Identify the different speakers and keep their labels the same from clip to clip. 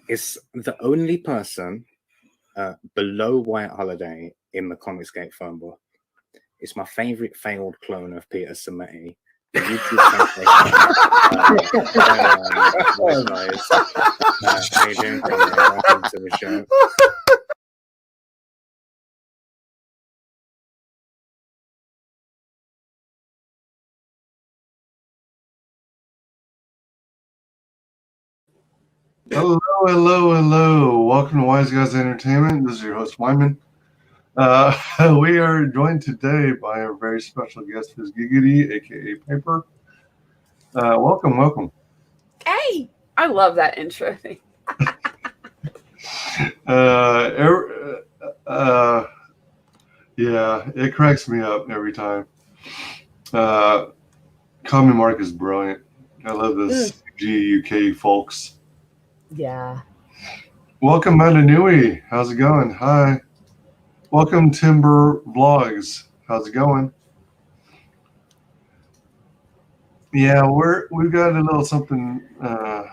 Speaker 1: It's the only person below White Holiday in the ComicsGate phone book. It's my favorite failed clone of Peter Sametti. The YouTube WyzGyz. How you doing, Conrad? Welcome to the show.
Speaker 2: Hello. Welcome to WyzGyz Entertainment. This is your host, Wyman. We are joined today by a very special guest, WyzGyz, aka Piper. Welcome.
Speaker 3: Hey, I love that intro thing.
Speaker 2: Yeah, it cracks me up every time. Common Mark is brilliant. I love this GUK folks.
Speaker 3: Yeah.
Speaker 2: Welcome, Mandanui. How's it going? Hi. Welcome, Timber Vlogs. How's it going? Yeah, we've got a little something a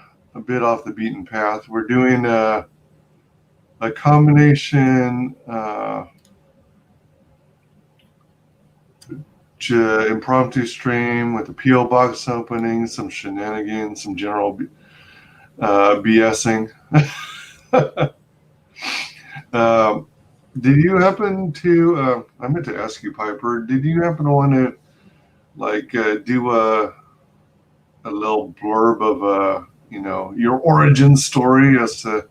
Speaker 2: bit off the beaten path. We're doing a combination impromptu stream with a PO box opening, some shenanigans, some general BSing. Did you happen to? I meant to ask you, Piper. Did you happen to want to do a little blurb of your origin story as to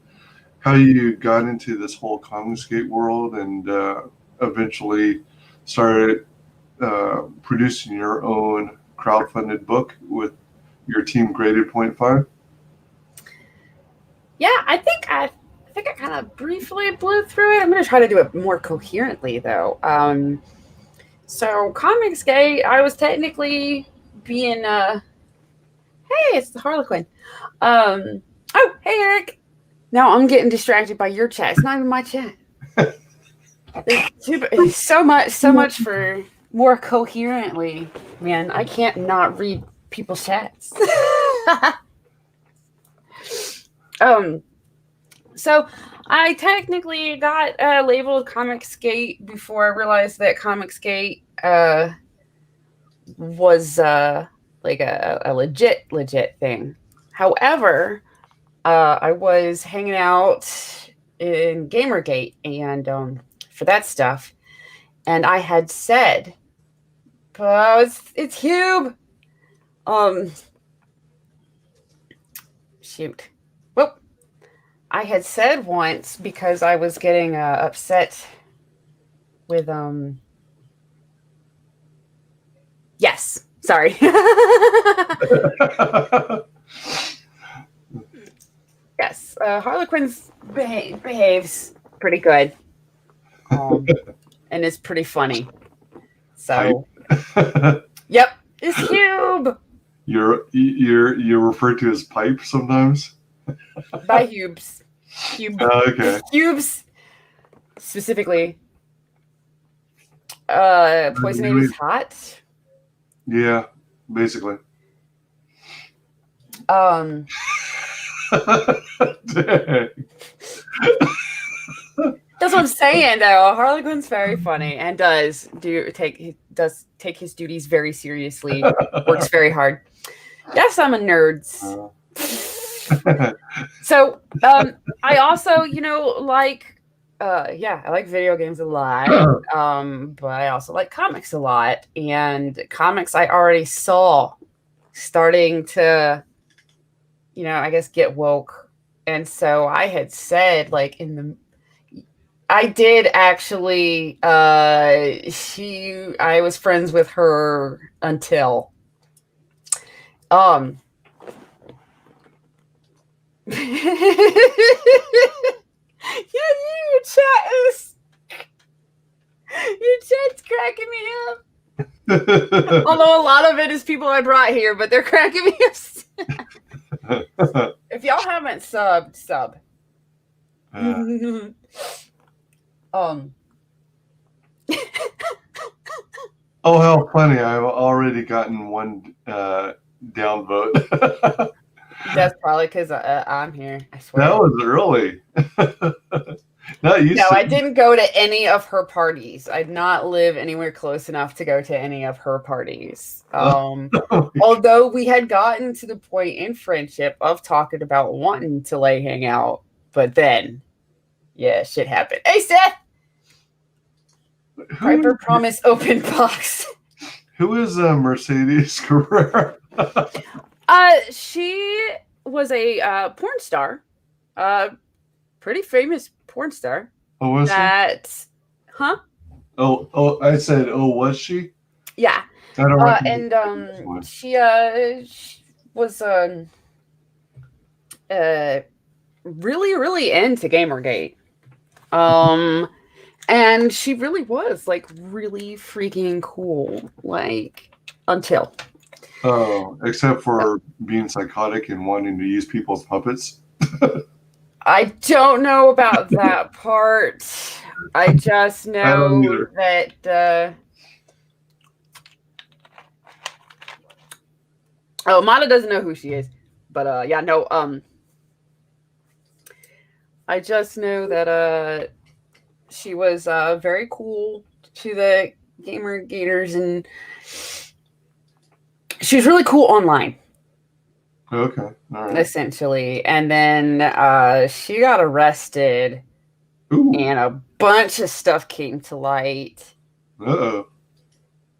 Speaker 2: how you got into this whole ComicsGate world and eventually started producing your own crowdfunded book with your team graded 0.5?
Speaker 3: Yeah, I think I kind of briefly blew through it. I'm going to try to do it more coherently, though. So ComicsGate, I was technically being hey, it's the Harlequin. Oh, hey, Eric. No, I'm getting distracted by your chat. It's not even my chat. So much for more coherently, man. I can't not read people's chats. So I technically got labeled ComicsGate before I realized that ComicsGate was like a legit thing. However, I was hanging out in Gamergate and for that stuff, and I had said, it's Hube. Shoot. Well, I had said once because I was getting upset with yes, sorry. Yes, Harlequin's behaves pretty good, and is pretty funny. So, yep, it's Hube.
Speaker 2: You're referred to as Pipe sometimes.
Speaker 3: By Hubes.
Speaker 2: Okay.
Speaker 3: Hubes specifically. Poison is hot.
Speaker 2: Yeah, basically.
Speaker 3: Dang. That's what I'm saying, though. Harlequin's very funny and does take his duties very seriously. Works very hard. Yes, I'm a nerd. So, I also, I like video games a lot. But I also like comics a lot. And comics I already saw starting to, I guess get woke. And so I had said, I did actually, I was friends with her until, yeah, your chat's cracking me up. Although a lot of it is people I brought here, but they're cracking me up. If y'all haven't subbed, sub.
Speaker 2: Oh hell, plenty. I've already gotten one downvote.
Speaker 3: That's probably because I'm here. I swear.
Speaker 2: That was early. Not used
Speaker 3: No,
Speaker 2: to.
Speaker 3: I didn't go to any of her parties. I did not live anywhere close enough to go to any of her parties. Although we had gotten to the point in friendship of talking about wanting to hang out, but then, yeah, shit happened. Hey, Seth! Piper promise open box.
Speaker 2: Who is Mercedes Carrera?
Speaker 3: She was a porn star. Pretty famous porn star.
Speaker 2: Oh, was she?
Speaker 3: Huh?
Speaker 2: Oh, I said, oh, was she?
Speaker 3: Yeah.
Speaker 2: I don't
Speaker 3: she was really, really into Gamergate. And she really was like really freaking cool. Like until.
Speaker 2: Oh, except for being psychotic and wanting to use people's puppets.
Speaker 3: I don't know about that part. I just know that Mata doesn't know who she is. But yeah, no, I just know that she was very cool to the gamer gators, and she was really cool online.
Speaker 2: Okay. All right.
Speaker 3: Essentially. And then she got arrested.
Speaker 2: Ooh.
Speaker 3: And a bunch of stuff came to light.
Speaker 2: Uh-oh.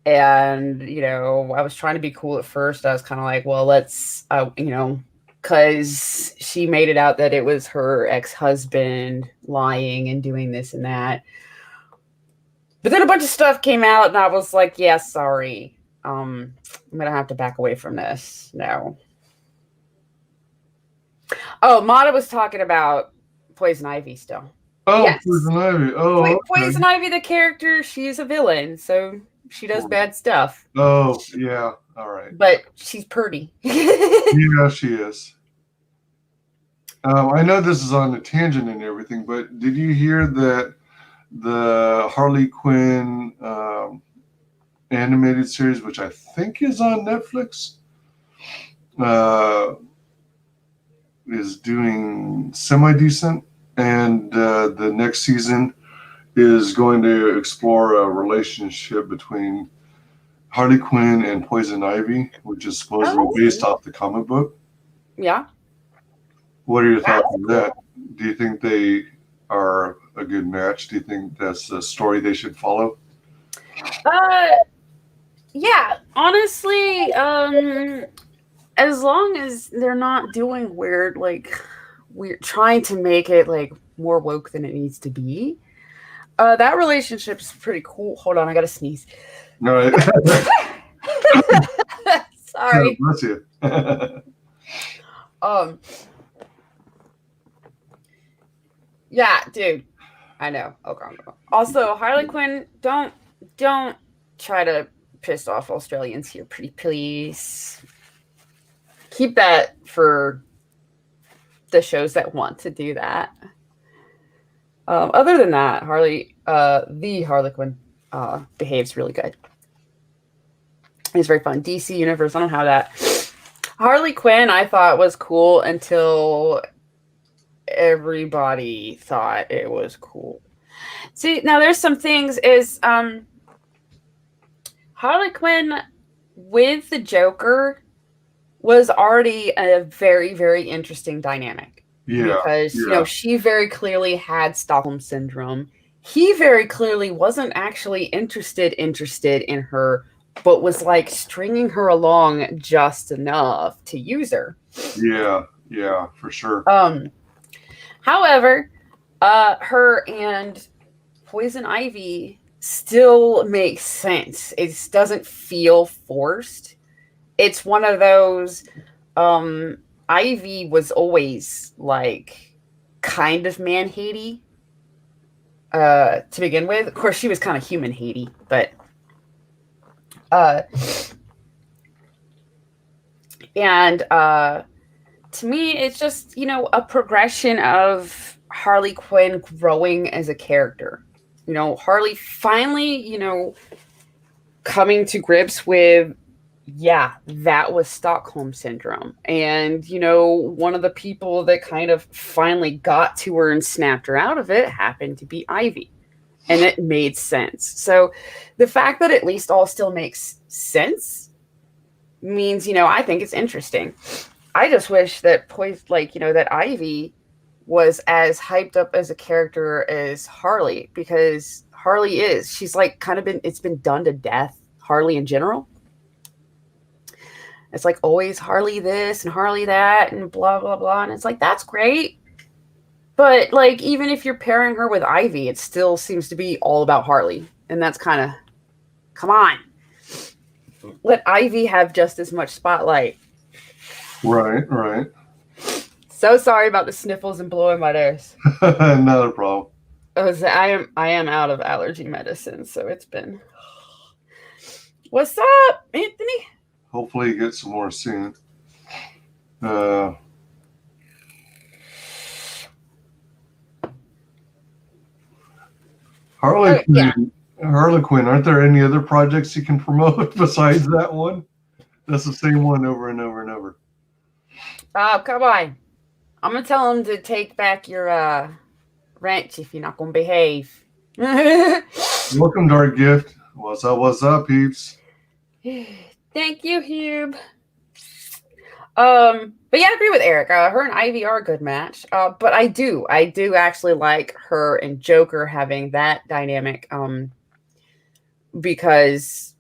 Speaker 3: And, I was trying to be cool at first. I was kind of like, well, let's, because she made it out that it was her ex-husband lying and doing this and that. But then a bunch of stuff came out, and I was like, yeah, sorry. I'm going to have to back away from this now. Oh, Mata was talking about Poison Ivy still.
Speaker 2: Oh,
Speaker 3: yes.
Speaker 2: Poison Ivy. Oh, okay.
Speaker 3: Poison Ivy, the character, she's a villain, so she does bad stuff.
Speaker 2: Oh, yeah. All right.
Speaker 3: But she's pretty.
Speaker 2: Yeah, she is. I know this is on a tangent and everything, but did you hear that the Harley Quinn animated series, which I think is on Netflix, is doing semi-decent, and the next season is going to explore a relationship between Harley Quinn and Poison Ivy, which is supposedly based off the comic book.
Speaker 3: Yeah.
Speaker 2: What are your thoughts on that? Do you think they are a good match? Do you think that's a story they should follow?
Speaker 3: Yeah, honestly, as long as they're not doing weird trying to make it like more woke than it needs to be. That relationship's pretty cool. Hold on, I gotta sneeze.
Speaker 2: No.
Speaker 3: Sorry.
Speaker 2: Bless you.
Speaker 3: Yeah, dude. I know. Okay. Also, Harley Quinn, don't try to piss off Australians here, pretty please. Keep that for the shows that want to do that. Other than that, the Harley Quinn behaves really good. It's very fun. DC Universe, I don't have that. Harley Quinn, I thought was cool until everybody thought it was cool. See, now there's some things is Harley Quinn with the Joker was already a very, very interesting dynamic.
Speaker 2: Yeah.
Speaker 3: Because, she very clearly had Stockholm Syndrome. He very clearly wasn't actually interested in her, but was like stringing her along just enough to use her.
Speaker 2: Yeah, for sure.
Speaker 3: However, her and Poison Ivy still makes sense. It doesn't feel forced. It's one of those, Ivy was always like kind of man-hatey to begin with. Of course, she was kind of human-hatey, but to me, it's just, a progression of Harley Quinn growing as a character. Harley finally, coming to grips with yeah, that was Stockholm Syndrome. And, you know, one of the people that kind of finally got to her and snapped her out of it happened to be Ivy. And it made sense. So the fact that at least all still makes sense means, you know, I think it's interesting. I just wish that that Ivy was as hyped up as a character as Harley, because Harley is. She's like kind of it's been done to death, Harley in general. It's like always Harley this and Harley that and blah, blah, blah. And it's like, that's great. But like, even if you're pairing her with Ivy, it still seems to be all about Harley. And that's kind of, come on. Let Ivy have just as much spotlight.
Speaker 2: Right, right.
Speaker 3: So sorry about the sniffles and blowing my nose.
Speaker 2: Not a problem.
Speaker 3: I am out of allergy medicine, so it's been. What's up, Anthony?
Speaker 2: Hopefully you get some more soon. Harley Quinn, aren't there any other projects you can promote besides that one? That's the same one over and over and over.
Speaker 3: Oh, come on. I'm going to tell him to take back your wrench if you're not going to behave.
Speaker 2: Welcome, Dark Gift. What's up, peeps?
Speaker 3: Thank you, Hube. But yeah, I agree with Eric. Her and Ivy are a good match. But I do actually like her and Joker having that dynamic. Because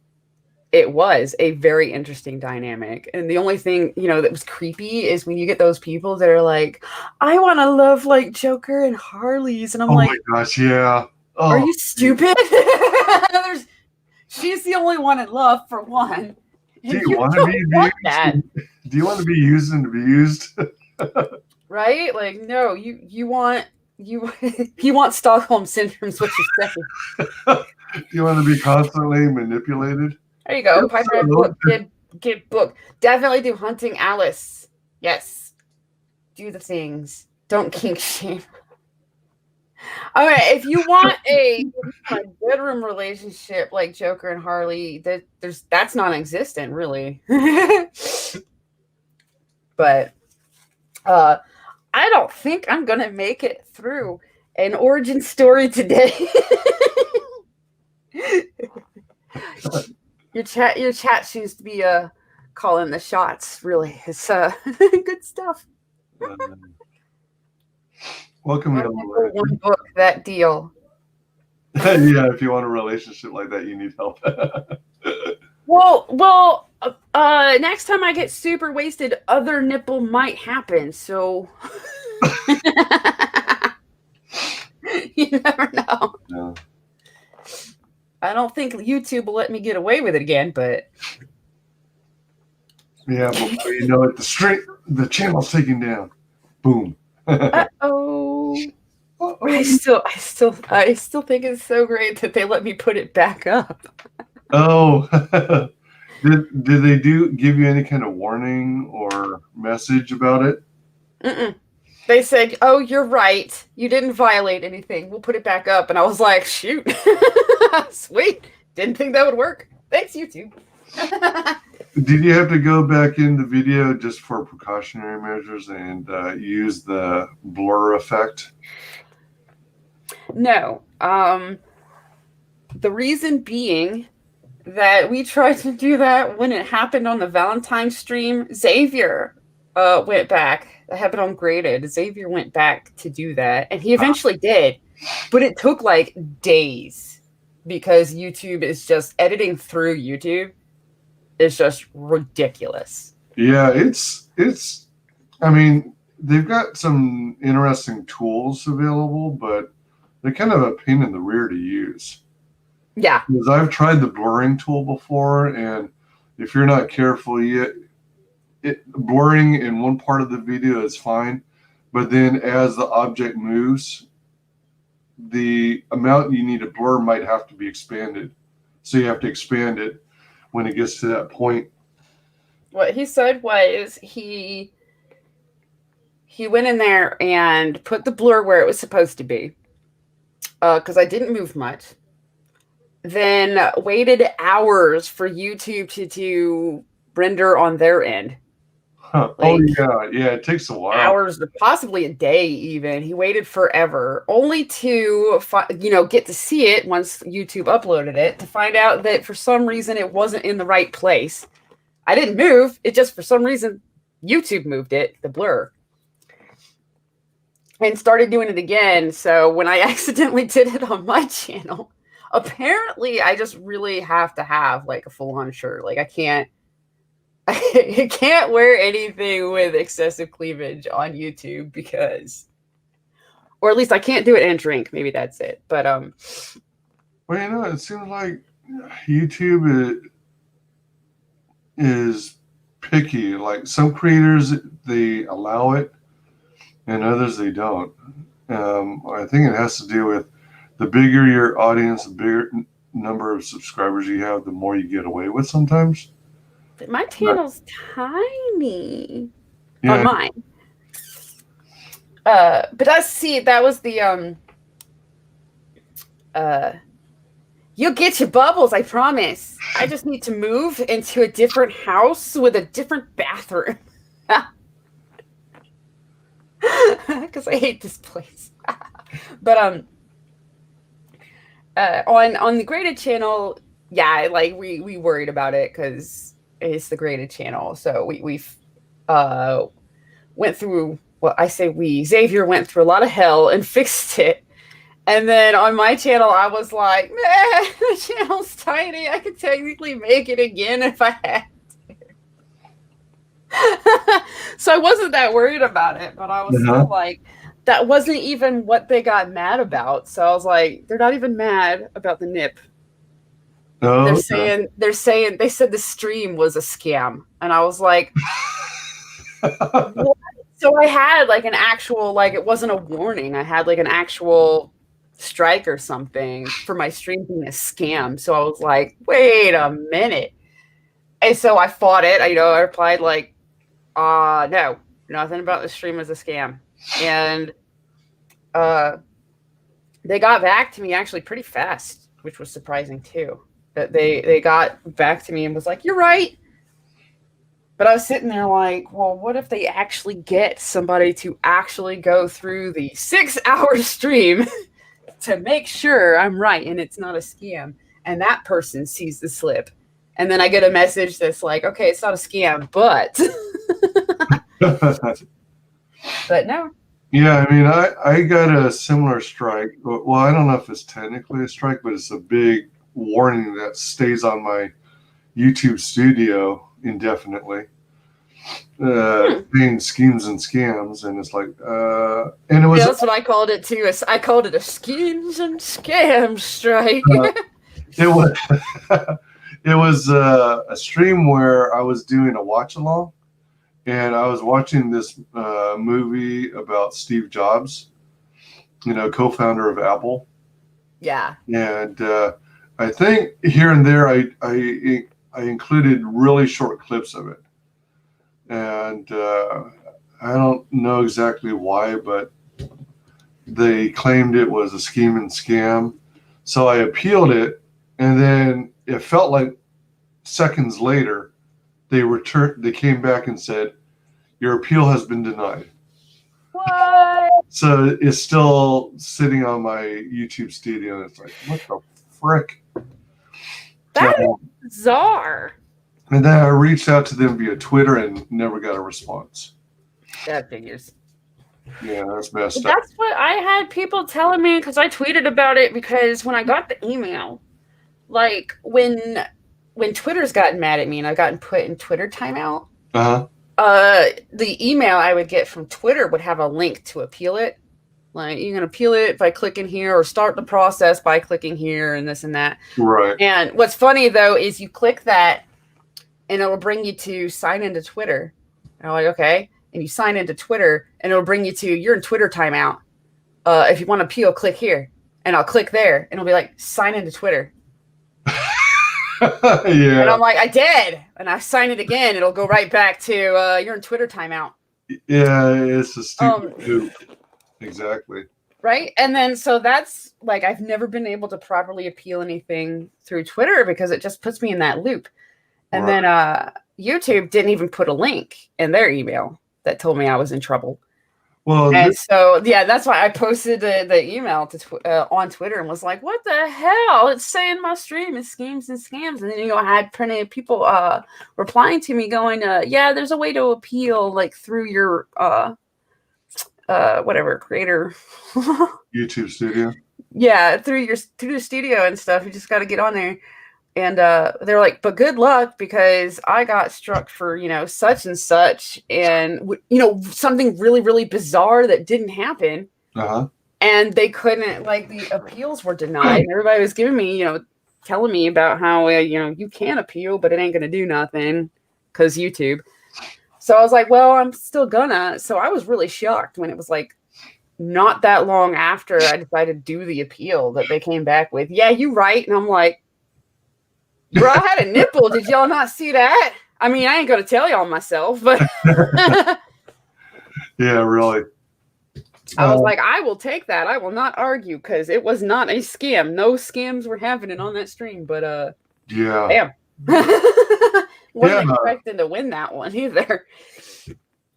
Speaker 3: it was a very interesting dynamic. And the only thing, you know, that was creepy is when you get those people that are like, I want to love like Joker and Harley's. And I'm like,
Speaker 2: oh my gosh, yeah. Oh,
Speaker 3: are you stupid? She's the only one in love, for one.
Speaker 2: Do you want to be used? Do you want to be used and abused?
Speaker 3: Right? Like, no, you want Stockholm Syndrome is what you're saying.
Speaker 2: You want to be constantly manipulated?
Speaker 3: There you go. Piper book. Get book. Definitely do Hunting Alice. Yes. Do the things. Don't kink shame. All right. If you want a bedroom relationship like Joker and Harley, that's non-existent, really. But I don't think I'm gonna make it through an origin story today. Your chat seems to be calling the shots. Really, it's good stuff.
Speaker 2: Welcome to
Speaker 3: one book. That deal.
Speaker 2: Yeah, if you want a relationship like that, you need help.
Speaker 3: Well. Next time I get super wasted, other nipple might happen. So you never know.
Speaker 2: Yeah.
Speaker 3: I don't think YouTube will let me get away with it again, but
Speaker 2: yeah, before you know it, the channel's taken down. Boom.
Speaker 3: Uh-oh. I still think it's so great that they let me put it back up.
Speaker 2: Oh. Did they give you any kind of warning or message about it?
Speaker 3: Mm-mm. They said, "Oh, you're right. You didn't violate anything. We'll put it back up." And I was like, "Shoot, sweet. Didn't think that would work. Thanks, YouTube."
Speaker 2: Did you have to go back in the video just for precautionary measures and use the blur effect?
Speaker 3: No. The reason being that we tried to do that when it happened on the Valentine's stream. Xavier went back. I have it ungraded. Xavier went back to do that, and he eventually did, but it took like days because YouTube is just editing through YouTube. It's just ridiculous.
Speaker 2: Yeah, it's. I mean, they've got some interesting tools available, but they're kind of a pain in the rear to use.
Speaker 3: Yeah.
Speaker 2: Because I've tried the blurring tool before, and if you're not careful, blurring in one part of the video is fine, but then as the object moves, the amount you need to blur might have to be expanded. So you have to expand it when it gets to that point.
Speaker 3: What he said was he went in there and put the blur where it was supposed to be, because I didn't move much. Then waited hours for YouTube to render on their end.
Speaker 2: Huh. Oh yeah, it takes a while.
Speaker 3: Hours, or possibly a day even. He waited forever, only to get to see it once YouTube uploaded it, to find out that for some reason it wasn't in the right place. I didn't move. It just, for some reason, YouTube moved it, the blur. And started doing it again. So when I accidentally did it on my channel, apparently I just really have to have like a full-on shirt. Like I can't wear anything with excessive cleavage on YouTube because, or at least I can't do it and drink. Maybe that's it. But
Speaker 2: well, it seems like YouTube is picky. Like some creators, they allow it, and others they don't. I think it has to do with the bigger your audience, the bigger number of subscribers you have, the more you get away with sometimes.
Speaker 3: But my channel's tiny
Speaker 2: Yeah.
Speaker 3: on mine. But that was the you'll get your bubbles, I promise. I just need to move into a different house with a different bathroom. Because I hate this place. But on the graded channel, yeah, like we worried about it because it's the graded channel. So we went through, well, I say Xavier went through a lot of hell and fixed it. And then on my channel, I was like, man, the channel's tiny. I could technically make it again if I had to. So I wasn't that worried about it, but I was still like, that wasn't even what they got mad about. So I was like, they're not even mad about the nip.
Speaker 2: Oh,
Speaker 3: they said the stream was a scam. And I was like, what? So I had like an actual, like, it wasn't a warning. I had like an actual strike or something for my stream being a scam. So I was like, wait a minute. And so I fought it. I replied like, no, nothing about the stream is a scam. And they got back to me actually pretty fast, which was surprising too. That they got back to me and was like, you're right. But I was sitting there like, well, what if they actually get somebody to actually go through the 6-hour stream to make sure I'm right and it's not a scam, and that person sees the slip, and then I get a message that's like, okay, it's not a scam, but but no.
Speaker 2: Yeah, I mean, I got a similar strike. Well, I don't know if it's technically a strike, but it's a big warning that stays on my YouTube studio indefinitely. Being schemes and scams, and it's like, and it was.
Speaker 3: Yeah, that's what I called it too. I called it a schemes and scams strike.
Speaker 2: It was a stream where I was doing a watch along, and I was watching this movie about Steve Jobs, co-founder of Apple.
Speaker 3: Yeah.
Speaker 2: And I think here and there I included really short clips of it. And I don't know exactly why, but they claimed it was a scheme and scam. So I appealed it, and then it felt like seconds later they came back and said, your appeal has been denied.
Speaker 3: What?
Speaker 2: So it's still sitting on my YouTube studio, and it's like, what the frick?
Speaker 3: That is bizarre.
Speaker 2: And then I reached out to them via Twitter and never got a response.
Speaker 3: That figures.
Speaker 2: Yeah, that's messed up.
Speaker 3: That's what I had people telling me, because I tweeted about it, because when I got the email, like when Twitter's gotten mad at me and I've gotten put in Twitter timeout, the email I would get from Twitter would have a link to appeal it. Like, you can appeal it by clicking here, or start the process by clicking here, and this and that.
Speaker 2: Right.
Speaker 3: And what's funny, though, is you click that, and it'll bring you to sign into Twitter. And I'm like, okay. And you sign into Twitter, and it'll bring you to, you're in Twitter timeout. If you want to appeal, click here. And I'll click there, and it'll be like, sign into Twitter.
Speaker 2: Yeah.
Speaker 3: And I'm like, I did. And I sign it again. It'll go right back to, you're in Twitter timeout.
Speaker 2: Yeah, it's a stupid loop. Exactly.
Speaker 3: Right? And then, so that's, like, I've never been able to properly appeal anything through Twitter because it just puts me in that loop. And then YouTube didn't even put a link in their email that told me I was in trouble.
Speaker 2: Well,
Speaker 3: and so, yeah, that's why I posted the email to on Twitter and was like, what the hell? It's saying my stream is schemes and scams. And then, I had plenty of people replying to me going, yeah, there's a way to appeal, like, through your, whatever, creator.
Speaker 2: YouTube Studio.
Speaker 3: Yeah, through the studio and stuff. You just got to get on there. And they're like, but good luck, because I got struck for, such and such, and, something really, really bizarre that didn't happen.
Speaker 2: Uh-huh.
Speaker 3: And they couldn't, like, the appeals were denied. And everybody was giving me, telling me about how, you can appeal, but it ain't going to do nothing because YouTube. So I was like, well, I'm still gonna. So I was really shocked when it was like not that long after I decided to do the appeal that they came back with, yeah, you right. And I'm like, bro, I had a nipple. Did y'all not see that? I mean, I ain't going to tell y'all myself, but
Speaker 2: yeah, really.
Speaker 3: I was like, I will take that. I will not argue, because it was not a scam. No scams were happening on that stream, but
Speaker 2: yeah.
Speaker 3: Damn. Wasn't expecting to win that one either.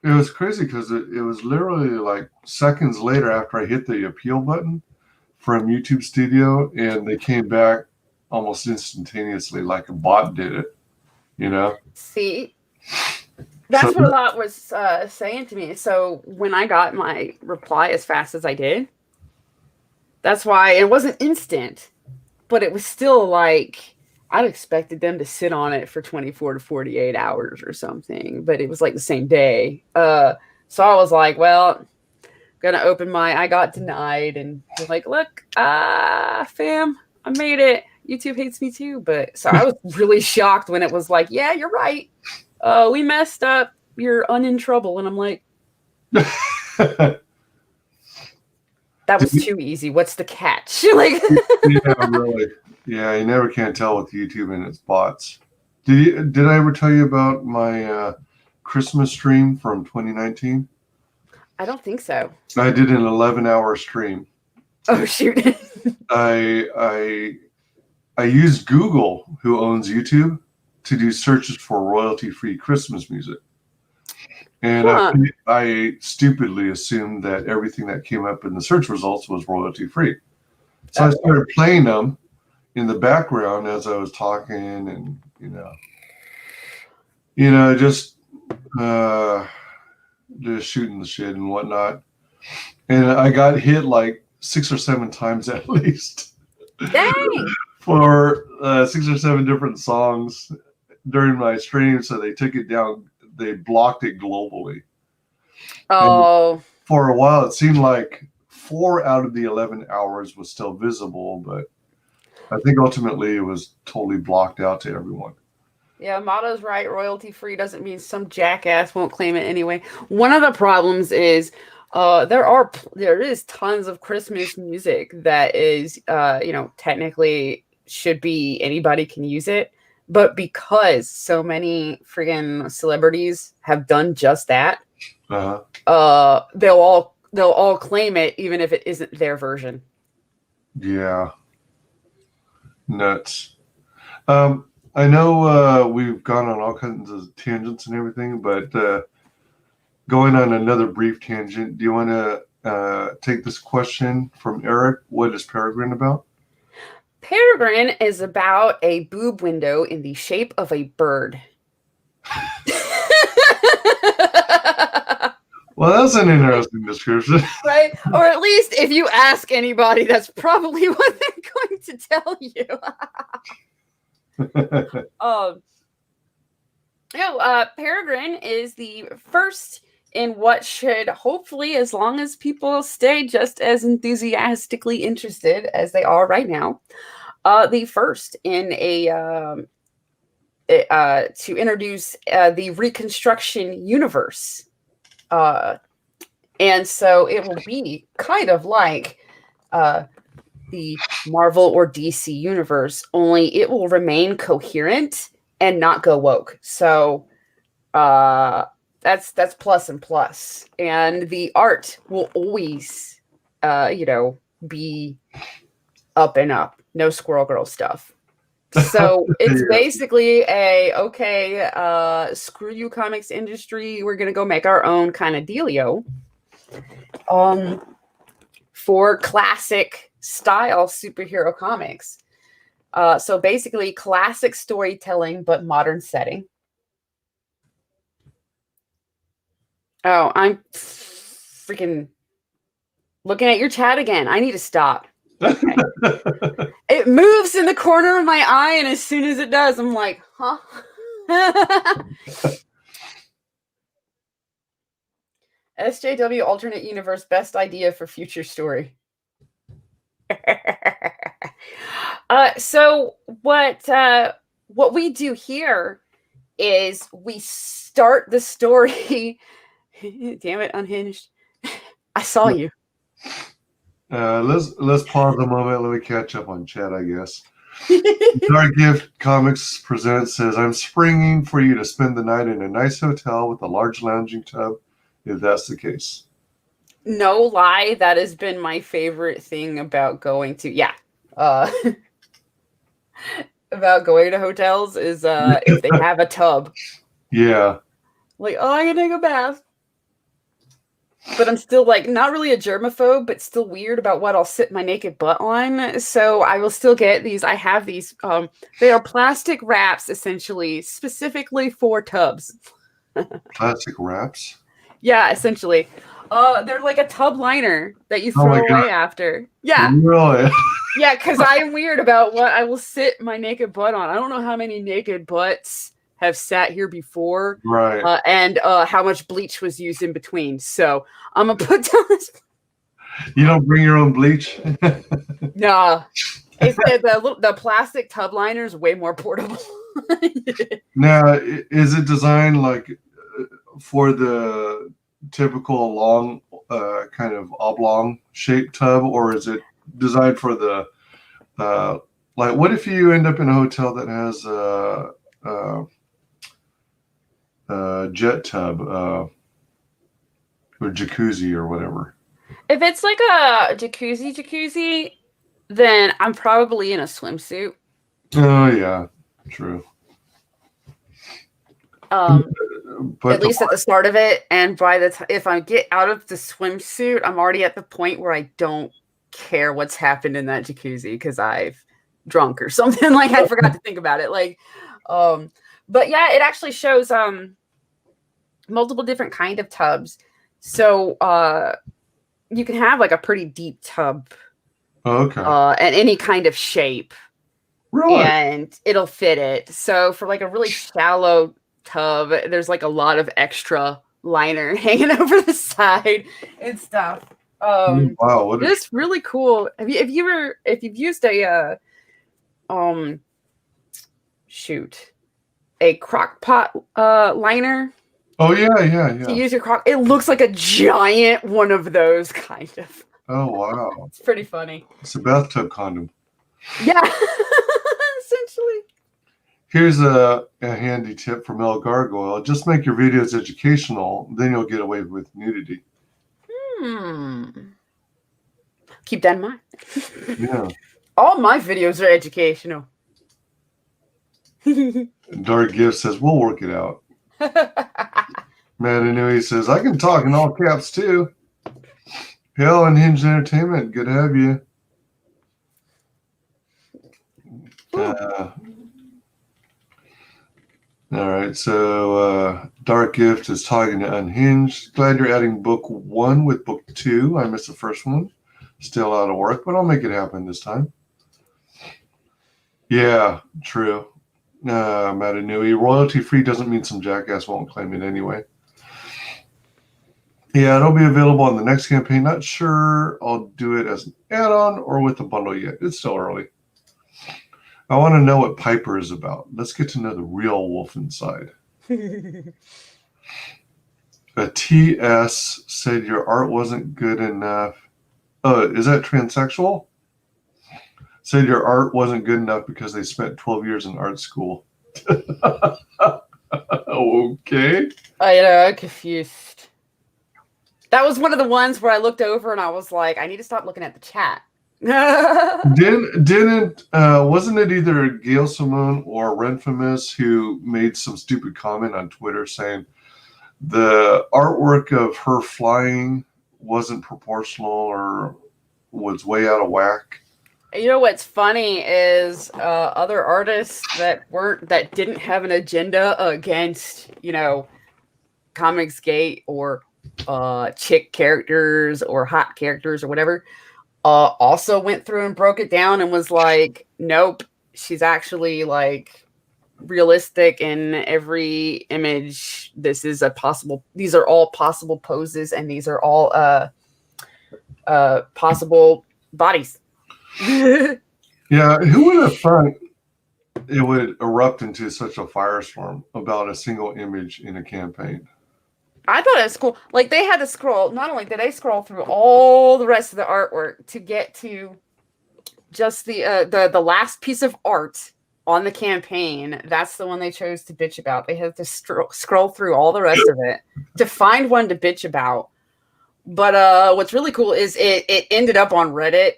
Speaker 2: It was crazy because it was literally like seconds later after I hit the appeal button from YouTube Studio, and they came back almost instantaneously, like a bot did it, See,
Speaker 3: that's what a lot was saying to me. So when I got my reply as fast as I did, that's why it wasn't instant, but it was still like, I'd expected them to sit on it for 24 to 48 hours or something, but it was like the same day. So I was like, well, gonna open I got denied, and was like, look, fam, I made it. YouTube hates me too. But so I was really shocked when it was like, yeah, you're right. We messed up. You're in trouble. And I'm like, that was too easy. What's the catch? Like,
Speaker 2: yeah, really. Yeah, you never can tell with YouTube and its bots. Did I ever tell you about my Christmas stream from 2019?
Speaker 3: I don't think so.
Speaker 2: I did an 11-hour stream.
Speaker 3: Oh, shoot.
Speaker 2: I used Google, who owns YouTube, to do searches for royalty-free Christmas music. And I stupidly assumed that everything that came up in the search results was royalty-free. So I started playing them in the background as I was talking, and, just shooting the shit and whatnot. And I got hit like 6 or 7 times at least.
Speaker 3: Dang!
Speaker 2: For 6 or 7 different songs during my stream, so they took it down. They blocked it globally.
Speaker 3: Oh.
Speaker 2: And for a while, it seemed like 4 out of the 11 hours was still visible, but I think ultimately it was totally blocked out to everyone.
Speaker 3: Yeah, Motto's right. Royalty free doesn't mean some jackass won't claim it anyway. One of the problems is there is tons of Christmas music that is technically should be anybody can use it, but because so many friggin' celebrities have done just that, they'll all claim it even if it isn't their version.
Speaker 2: Yeah. Nuts. I know we've gone on all kinds of tangents and everything, but going on another brief tangent, do you want to take this question from Eric? What is Peregrine about?
Speaker 3: Peregrine is about a boob window in the shape of a bird.
Speaker 2: Well, that's an interesting description.
Speaker 3: Right? Or at least if you ask anybody, that's probably what they're going to tell you. Peregrine is the first in what should hopefully, as long as people stay just as enthusiastically interested as they are right now, the first in to introduce the Reconstruction universe. And so it will be kind of like the Marvel or DC universe, only it will remain coherent and not go woke. So that's plus and plus. And the art will always be up and up. No Squirrel Girl stuff. So it's
Speaker 2: Yeah.
Speaker 3: basically screw you comics industry. We're gonna go make our own kind of dealio. For classic style superhero comics. So basically classic storytelling, but modern setting. Oh, I'm freaking looking at your chat again. I need to stop. Okay. It moves in the corner of my eye, and as soon as it does, I'm like, huh? SJW alternate universe best idea for future story. So what we do here is we start the story. Damn it, Unhinged. I saw you.
Speaker 2: Let's pause a moment. Let me catch up on chat, I guess. Dark Gift Comics Presents says, I'm springing for you to spend the night in a nice hotel with a large lounging tub, if that's the case.
Speaker 3: No lie, that has been my favorite thing about going to about going to hotels is if they have a tub.
Speaker 2: Yeah.
Speaker 3: Like, oh, I can take a bath. But I'm still like not really a germaphobe, but still weird about what I'll sit my naked butt on. So I will still get these. I have these. They are plastic wraps, essentially, specifically for tubs.
Speaker 2: Plastic wraps?
Speaker 3: Yeah, essentially. They're like a tub liner that you
Speaker 2: Oh
Speaker 3: throw
Speaker 2: my
Speaker 3: away
Speaker 2: God.
Speaker 3: after. Yeah.
Speaker 2: Really?
Speaker 3: Yeah, because I am weird about what I will sit my naked butt on. I don't know how many naked butts have sat here before,
Speaker 2: Right.
Speaker 3: and how much bleach was used in between. So I'm gonna put down this.
Speaker 2: You don't bring your own bleach?
Speaker 3: Nah, the plastic tub liner is way more portable.
Speaker 2: Now, is it designed like for the typical long, kind of oblong shaped tub, or is it designed for the like? What if you end up in a hotel that has a jet tub or jacuzzi or whatever?
Speaker 3: If it's like a jacuzzi, then I'm probably in a swimsuit.
Speaker 2: Oh yeah, true. But
Speaker 3: At least at the start of it, and by the time if I get out of the swimsuit, I'm already at the point where I don't care what's happened in that jacuzzi because I've drunk or something. Like I forgot to think about it. Like, but yeah, it actually shows multiple different kind of tubs. So you can have like a pretty deep tub,
Speaker 2: okay,
Speaker 3: and any kind of shape,
Speaker 2: really,
Speaker 3: and it'll fit it. So for like a really shallow tub, there's like a lot of extra liner hanging over the side and stuff.
Speaker 2: wow, what
Speaker 3: it's really cool. If you've used a a crock pot liner.
Speaker 2: Oh yeah.
Speaker 3: To use your crock, it looks like a giant one of those, kind of.
Speaker 2: Oh wow,
Speaker 3: It's pretty funny.
Speaker 2: it's a bathtub condom.
Speaker 3: Yeah, essentially.
Speaker 2: Here's a handy tip from El Gargoyle. Just make your videos educational, then you'll get away with nudity.
Speaker 3: Keep that in mind.
Speaker 2: Yeah.
Speaker 3: All my videos are educational.
Speaker 2: Dark Gift says, we'll work it out. Madanui says, I can talk in all caps too. Hell, Unhinged Entertainment, good to have you. All right, so Dark Gift is talking to Unhinged. Glad you're adding book 1 with book 2. I missed the first one. Still out of work, but I'll make it happen this time. Yeah, true. Madanui, royalty free doesn't mean some jackass won't claim it anyway. Yeah, it'll be available on the next campaign. Not sure I'll do it as an add-on or with the bundle yet. It's still early. I want to know what Piper is about. Let's get to know the real wolf inside. A TS said your art wasn't good enough. Oh, is that transsexual? Said your art wasn't good enough because they spent 12 years in art school. Okay.
Speaker 3: I'm confused. That was one of the ones where I looked over and I was like, I need to stop looking at the chat.
Speaker 2: Didn't wasn't it either Gail Simone or Renfamous who made some stupid comment on Twitter saying the artwork of her flying wasn't proportional or was way out of whack?
Speaker 3: You know what's funny is other artists that didn't have an agenda against, you know, ComicsGate or chick characters or hot characters or whatever, also went through and broke it down and was like, nope, she's actually like realistic in every image. These are all possible poses, and these are all possible bodies.
Speaker 2: Yeah, who would have thought it would erupt into such a firestorm about a single image in a campaign?
Speaker 3: I thought it was cool. Like, they had to scroll. Not only did they scroll through all the rest of the artwork to get to just the last piece of art on the campaign. That's the one they chose to bitch about. They had to scroll through all the rest of it to find one to bitch about. But what's really cool is it ended up on Reddit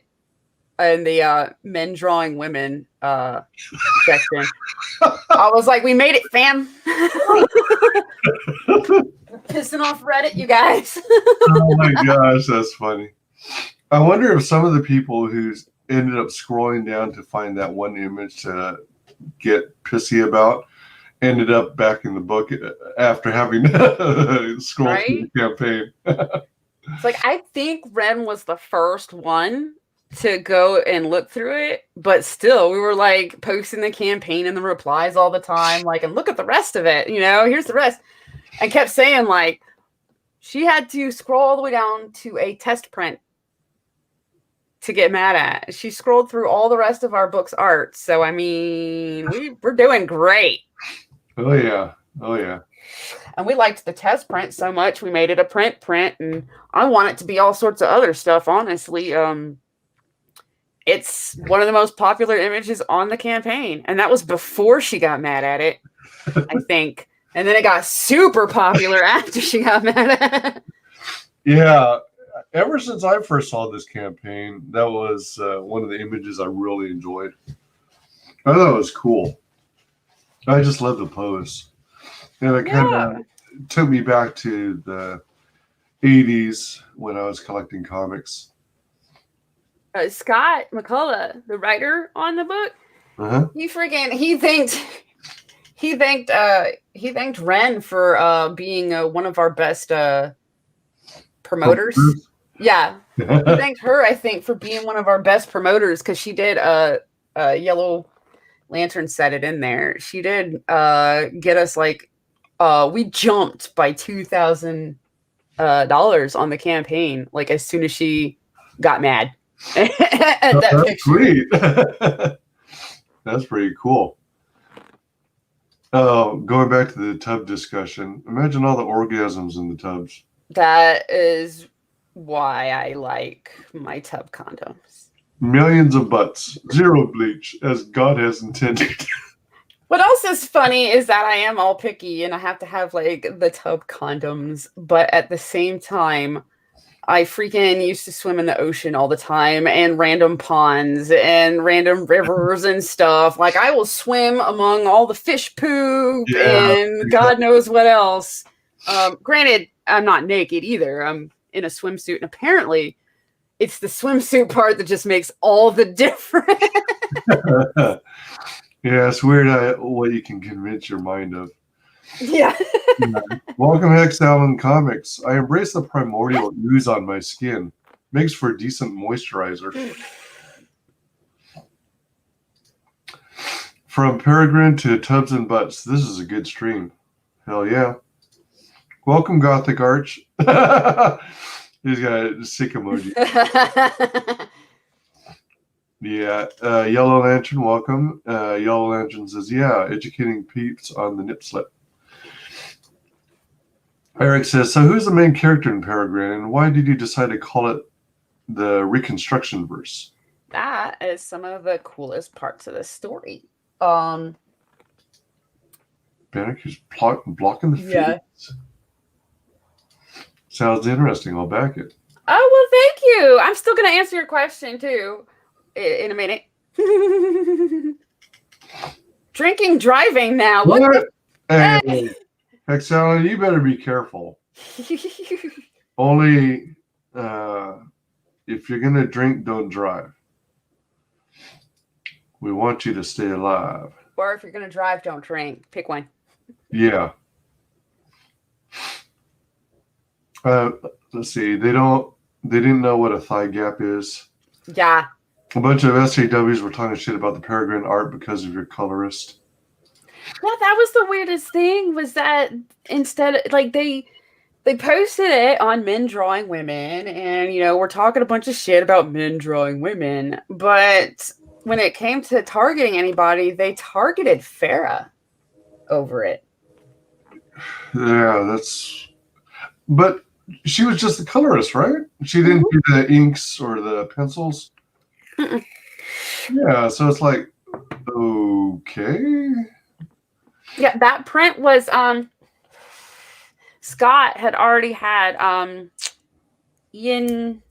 Speaker 3: in the men drawing women section. I was like, we made it, fam. Pissing off Reddit, you guys.
Speaker 2: Oh my gosh, that's funny. I wonder if some of the people who ended up scrolling down to find that one image to get pissy about ended up back in the book after having scrolled through the campaign.
Speaker 3: It's like, I think Ren was the first one to go and look through it, but still, we were like posting the campaign and the replies all the time, like, and look at the rest of it, you know, here's the rest. And kept saying, like, she had to scroll all the way down to a test print to get mad at. She scrolled through all the rest of our book's art. So, I mean, we're doing great.
Speaker 2: Oh, yeah. Oh, yeah.
Speaker 3: And we liked the test print so much, we made it a print. And I want it to be all sorts of other stuff, honestly. It's one of the most popular images on the campaign. And that was before she got mad at it, I think. And then it got super popular after she got mad at it.
Speaker 2: Yeah. Ever since I first saw this campaign, that was one of the images I really enjoyed. I thought it was cool. I just love the pose. And it kind of took me back to the 80s when I was collecting comics.
Speaker 3: Scott McCullough, the writer on the book, he thanked Ren for being one of our best promoters. Yeah, he thanked her, I think, for being one of our best promoters, because she did Yellow Lantern set it in there. She did get us, like, we jumped by $2,000 on the campaign, like, as soon as she got mad.
Speaker 2: That's sweet. That's pretty cool. Going back to the tub discussion, imagine all the orgasms in the tubs.
Speaker 3: That is why I like my tub condoms.
Speaker 2: Millions of butts, zero bleach, as God has intended.
Speaker 3: What else is funny is that I am all picky and I have to have, like, the tub condoms, but at the same time, I freaking used to swim in the ocean all the time, and random ponds and random rivers and stuff. Like, I will swim among all the fish poop and God knows what else. Granted, I'm not naked either. I'm in a swimsuit, and apparently it's the swimsuit part that just makes all the difference.
Speaker 2: Yeah, it's weird what you can convince your mind of.
Speaker 3: Yeah.
Speaker 2: Welcome, Hex Allen Comics. I embrace the primordial ooze on my skin. Makes for decent moisturizer. From Peregrine to Tubs and Butts, this is a good stream. Hell yeah. Welcome, Gothic Arch. He's got a sick emoji. Yeah, Yellow Lantern, welcome. Yellow Lantern says, yeah, educating peeps on the nip slip. Eric says, so who's the main character in Peregrine, and why did you decide to call it the Reconstruction verse?
Speaker 3: That is some of the coolest parts of the story. Bannock
Speaker 2: is blocking the feeds. Sounds interesting. I'll back it.
Speaker 3: Oh, well, thank you. I'm still going to answer your question, too. in a minute. Drinking, driving now.
Speaker 2: What? Hey, Hexalon, you better be careful. Only if you're going to drink, don't drive. We want you to stay alive.
Speaker 3: Or if you're going to drive, don't drink. Pick one.
Speaker 2: Yeah. Let's see. They didn't know what a thigh gap is.
Speaker 3: Yeah.
Speaker 2: A bunch of SJWs were talking shit about the Peregrine art because of your colorist.
Speaker 3: Yeah, that was the weirdest thing, was that instead, like, they posted it on men drawing women, and, you know, we're talking a bunch of shit about men drawing women, but when it came to targeting anybody, they targeted Farah over it.
Speaker 2: Yeah, but she was just the colorist, right? She didn't do the inks or the pencils.
Speaker 3: Mm-mm.
Speaker 2: Yeah, so it's like, okay.
Speaker 3: Yeah, that print was Scott had already had Ian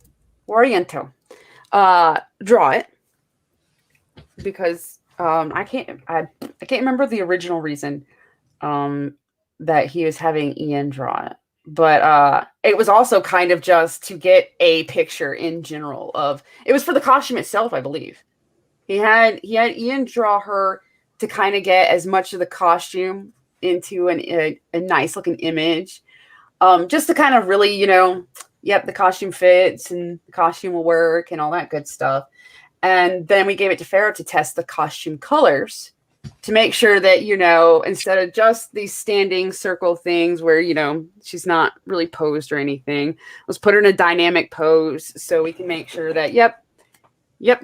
Speaker 3: Oriento draw it, because I can't remember the original reason that he was having Ian draw it. But it was also kind of just to get a picture in general of, it was for the costume itself, I believe. He had Ian draw her to kind of get as much of the costume into a nice looking image. Just to kind of really, you know, yep, the costume fits and the costume will work and all that good stuff. And then we gave it to Farah to test the costume colors to make sure that, you know, instead of just these standing circle things where, you know, she's not really posed or anything, let's put her in a dynamic pose so we can make sure that, yep,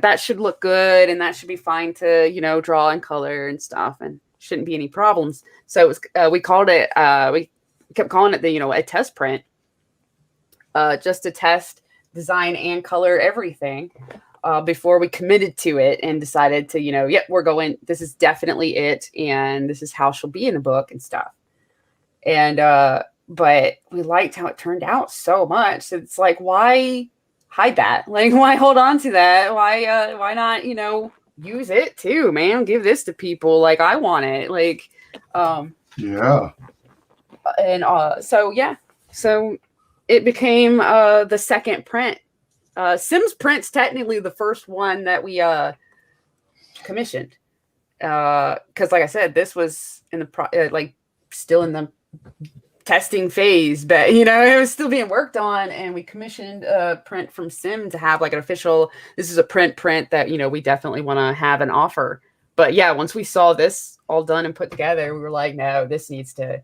Speaker 3: that should look good and that should be fine to, you know, draw and color and stuff, and shouldn't be any problems. So it was, we kept calling it the, you know, a test print, just to test design and color everything. Before we committed to it and decided to, you know, yep, we're going, this is definitely it, and this is how she'll be in the book and stuff. And but we liked how it turned out so much. It's like, why hide that? Like, why hold on to that? Why not, you know, use it too, man? Give this to people. Like, I want it. Like,
Speaker 2: yeah.
Speaker 3: And so it became the second print. Sims Print's technically the first one that we commissioned, because like I said, this was in the still in the testing phase, but you know, it was still being worked on, and we commissioned a print from Sim to have like an official, this is a print that, you know, we definitely want to have an offer. But yeah, once we saw this all done and put together, we were like, no, this needs to,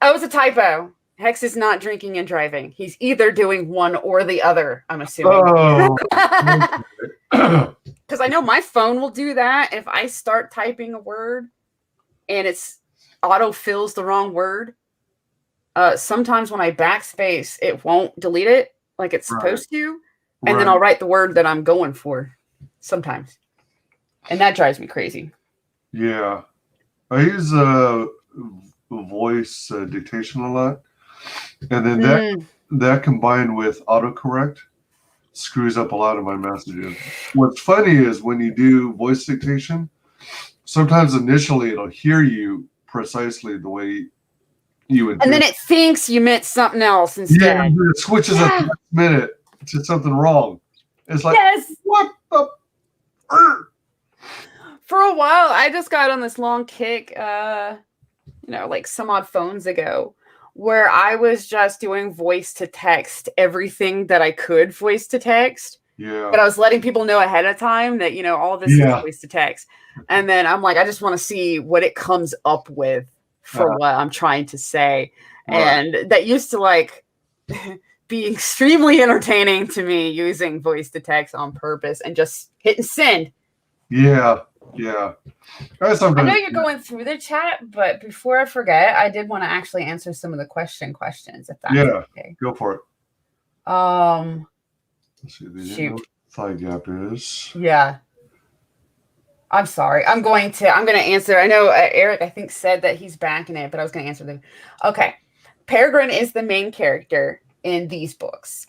Speaker 3: oh, it was a typo. Hex is not drinking and driving. He's either doing one or the other, I'm assuming.
Speaker 2: Oh.
Speaker 3: Because I know my phone will do that if I start typing a word and it's auto-fills the wrong word. Sometimes when I backspace, it won't delete it like it's supposed to. And then I'll write the word that I'm going for sometimes. And that drives me crazy.
Speaker 2: Yeah. I use voice dictation a lot. And then that combined with autocorrect screws up a lot of my messages. What's funny is when you do voice dictation, sometimes initially it'll hear you precisely the way you would.
Speaker 3: And then it thinks you meant something else instead.
Speaker 2: Yeah, it switches at the next minute to something wrong. It's like,
Speaker 3: yes.
Speaker 2: What the?
Speaker 3: For a while, I just got on this long kick, you know, like some odd phones ago, where I was just doing voice to text everything that I could voice to text.
Speaker 2: Yeah.
Speaker 3: But I was letting people know ahead of time that, you know, all this is voice to text. And then I'm like, I just want to see what it comes up with for what I'm trying to say. And that used to like be extremely entertaining to me, using voice to text on purpose and just hitting send.
Speaker 2: Yeah. Yeah.
Speaker 3: I know you're going through the chat, but before I forget, I did want to actually answer some of the questions, if that's okay.
Speaker 2: Go for it.
Speaker 3: Let's
Speaker 2: see, what thigh gap is.
Speaker 3: Yeah. I'm sorry. I'm going to answer. I know Eric, I think, said that he's backing it, but I was going to answer them. Okay. Peregrine is the main character. in these books.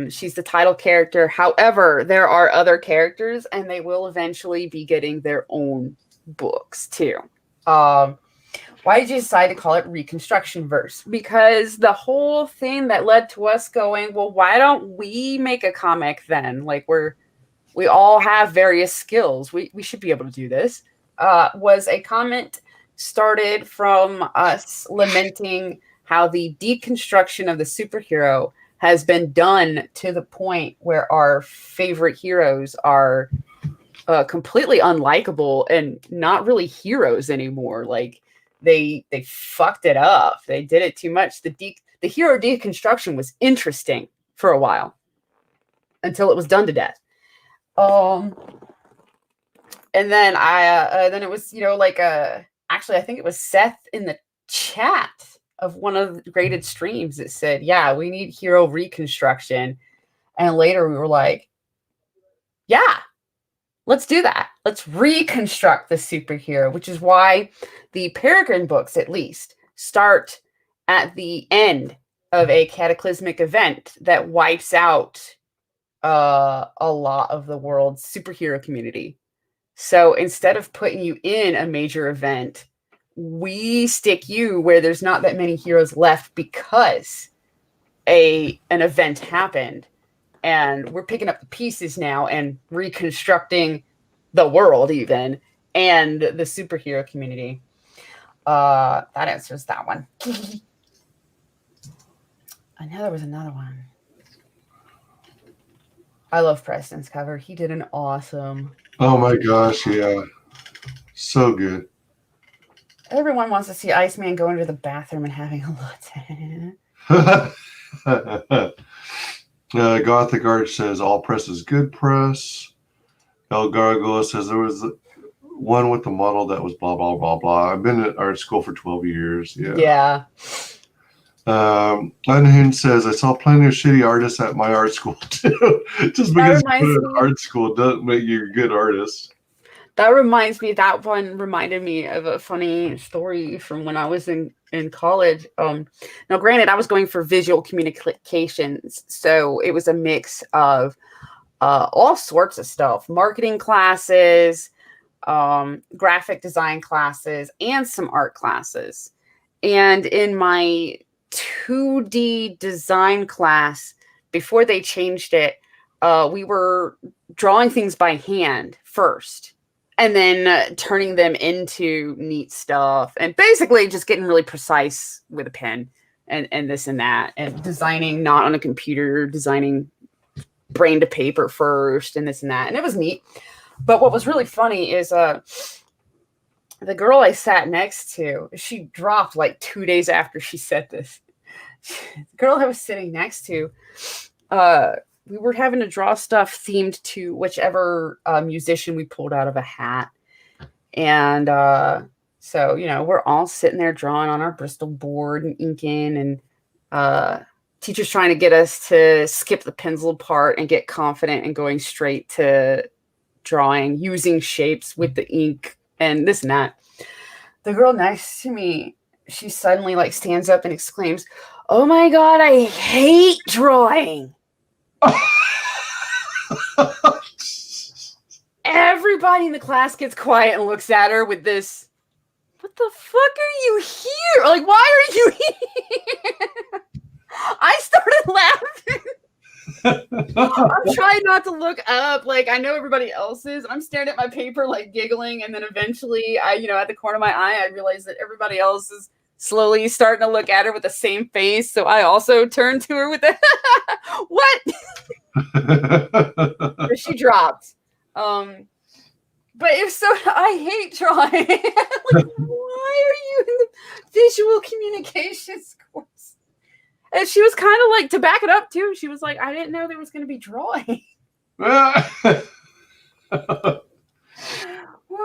Speaker 3: She's the title character. However, there are other characters, and they will eventually be getting their own books too. Why did you decide to call it Reconstruction Verse? Because the whole thing that led to us going, well, why don't we make a comic then? Like we all have various skills. We should be able to do this. Was a comment started from us lamenting how the deconstruction of the superhero has been done to the point where our favorite heroes are completely unlikable and not really heroes anymore. Like they fucked it up. They did it too much. The hero deconstruction was interesting for a while until it was done to death. And then then it was, actually, I think it was Seth in the chat of one of the graded streams that said, yeah, we need hero reconstruction. And later we were like, yeah, let's do that. Let's reconstruct the superhero, which is why the Peregrine books, at least, start at the end of a cataclysmic event that wipes out a lot of the world's superhero community. So instead of putting you in a major event, we stick you where there's not that many heroes left because an event happened. And we're picking up the pieces now and reconstructing the world even and the superhero community. That answers that one. I know there was another one. I love Preston's cover. He did an awesome.
Speaker 2: Oh my gosh, yeah. So good.
Speaker 3: Everyone wants to see Iceman go into the bathroom and having a latte.
Speaker 2: Gothic Art says all press is good press. El Gargoyle says there was one with the model that was blah, blah, blah, blah. I've been at art school for 12 years. Yeah. Unhinged says, I saw plenty of shitty artists at my art school too. Just because you put in art school doesn't make you a good artist.
Speaker 3: That reminds me, that one reminded me of a funny story from when I was in college. Now, granted, I was going for visual communications, so it was a mix of all sorts of stuff, marketing classes, graphic design classes, and some art classes. And in my 2D design class, before they changed it, we were drawing things by hand first, and then turning them into neat stuff, and basically just getting really precise with a pen and this and that, and designing not on a computer, designing brain to paper first and this and that. And it was neat. But what was really funny is the girl I sat next to, she dropped like 2 days after she said this. The girl I was sitting next to, we were having to draw stuff themed to whichever musician we pulled out of a hat. And so, we're all sitting there drawing on our Bristol board and inking, and teachers trying to get us to skip the pencil part and get confident and going straight to drawing, using shapes with the ink and this and that. The girl next to me, she suddenly stands up and exclaims, "Oh my God, I hate drawing." Everybody in the class gets quiet and looks at her with this, "What the fuck are you here? Like, why are you here?" I started laughing. I'm trying not to look up. I know everybody else is. I'm staring at my paper, giggling. And then eventually, at the corner of my eye, I realized that everybody else is slowly starting to look at her with the same face. So I also turned to her with the, "What?" But she dropped. But if so, I hate drawing. Why are you in the visual communications course? And she was kind of to back it up too. She was like, "I didn't know there was going to be drawing."
Speaker 2: Oh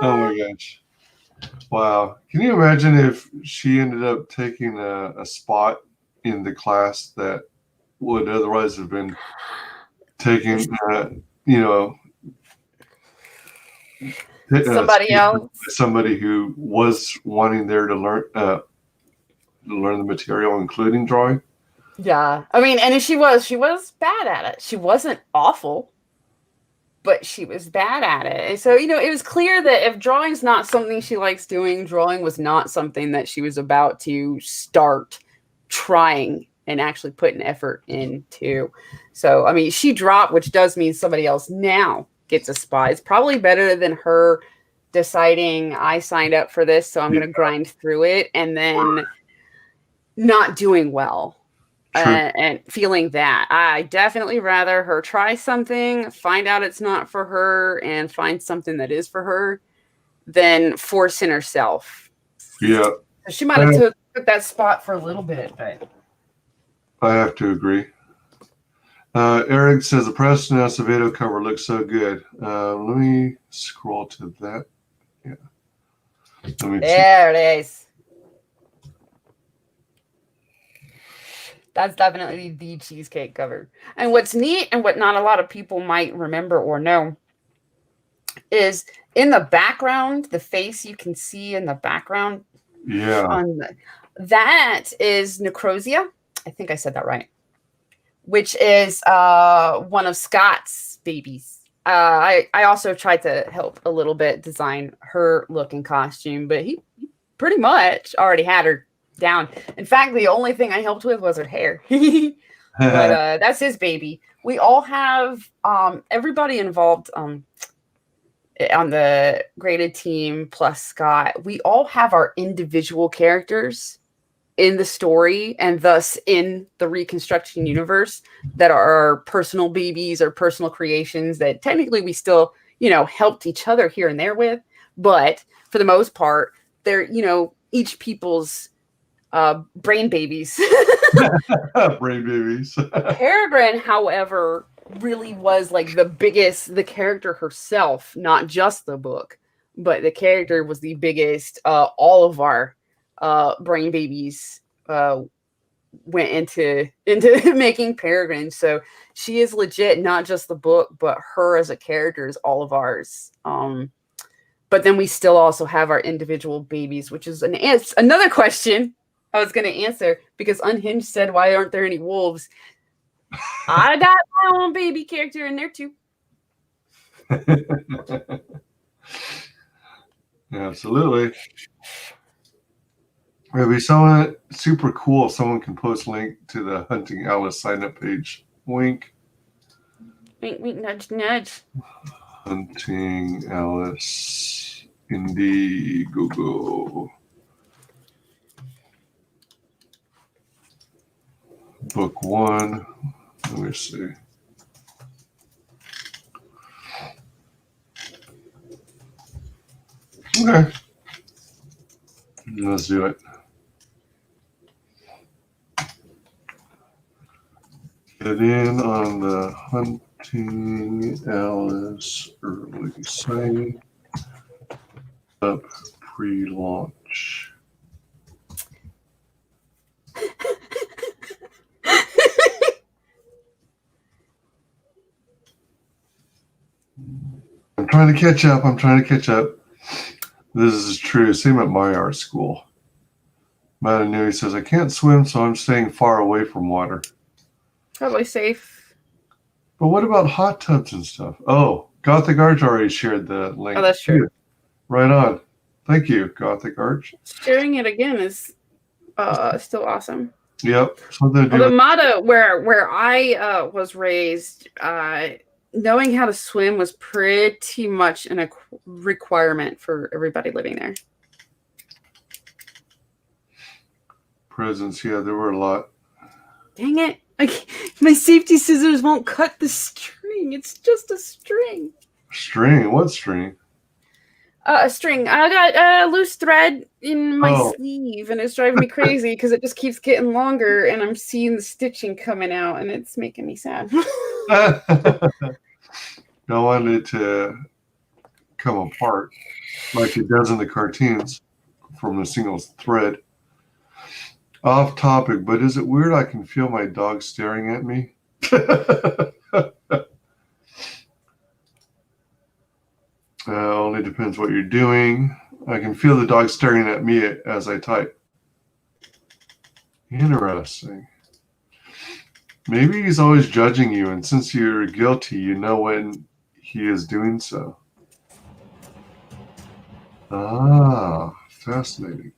Speaker 2: my gosh. Wow. Can you imagine if she ended up taking a spot in the class that would otherwise have been taken,
Speaker 3: somebody else,
Speaker 2: somebody who was wanting there to learn the material, including drawing?
Speaker 3: Yeah. I mean, and she was bad at it. She wasn't awful, but she was bad at it. And so, it was clear that if drawing's not something she likes doing, drawing was not something that she was about to start trying and actually put an effort into. So, I mean, she dropped, which does mean somebody else now gets a spot. It's probably better than her deciding I signed up for this, so I'm going to grind through it and then not doing well. And feeling that. I definitely rather her try something, find out it's not for her, and find something that is for her than forcing herself.
Speaker 2: Yeah.
Speaker 3: She might have took that spot for a little bit, but
Speaker 2: I have to agree. Eric says the Preston Acevedo cover looks so good. Let me scroll to that. Yeah.
Speaker 3: There it is. That's definitely the cheesecake cover. And what's neat and what not a lot of people might remember or know is in the background, the face you can see in the background.
Speaker 2: Yeah.
Speaker 3: That is Necrosia. I think I said that right. Which is one of Scott's babies. I also tried to help a little bit design her look and costume, but he pretty much already had her down. In fact, the only thing I helped with was her hair. But that's his baby. We all have everybody involved on the graded team plus Scott. We all have our individual characters in the story and thus in the Reconstruction universe that are our personal babies or personal creations that technically we still, helped each other here and there with. But for the most part, they're, each people's brain babies.
Speaker 2: Brain babies.
Speaker 3: Peregrine, however, really was like the character herself, not just the book, but the character was the biggest. All of our brain babies went into making Peregrine. So she is legit, not just the book, but her as a character is all of ours. But then we still also have our individual babies, which is another question I was going to answer, because Unhinged said, why aren't there any wolves? I got my own baby character in there too.
Speaker 2: Absolutely. It'd be someone super cool if someone can post a link to the Hunting Alice sign up page. Wink.
Speaker 3: Wink, wink, nudge, nudge.
Speaker 2: Hunting Alice Indiegogo. Book 1. Let me see. Okay. Let's do it. Get in on the Hunting Alice early sign up pre-launch. I'm trying to catch up. This is true. Same at my art school. Matanui says, I can't swim, so I'm staying far away from water.
Speaker 3: Probably safe.
Speaker 2: But what about hot tubs and stuff? Oh, Gothic Arch already shared the link.
Speaker 3: Oh, that's true.
Speaker 2: Right on. Thank you, Gothic Arch.
Speaker 3: Sharing it again is still awesome.
Speaker 2: Yep. Something to do
Speaker 3: the motto where I was raised, knowing how to swim was pretty much a requirement for everybody living there.
Speaker 2: Presents, yeah, there were a lot.
Speaker 3: Dang it. My safety scissors won't cut the string. It's just a string.
Speaker 2: String? What string?
Speaker 3: A string. I got a loose thread in my sleeve, and it's driving me crazy because it just keeps getting longer, and I'm seeing the stitching coming out, and it's making me sad.
Speaker 2: I wanted it to come apart like it does in the cartoons from a single thread. Off topic, but is it weird I can feel my dog staring at me? Only depends what you're doing. I can feel the dog staring at me as I type. Interesting. Maybe he's always judging you, and since you're guilty, you know when he is doing so. Ah, fascinating.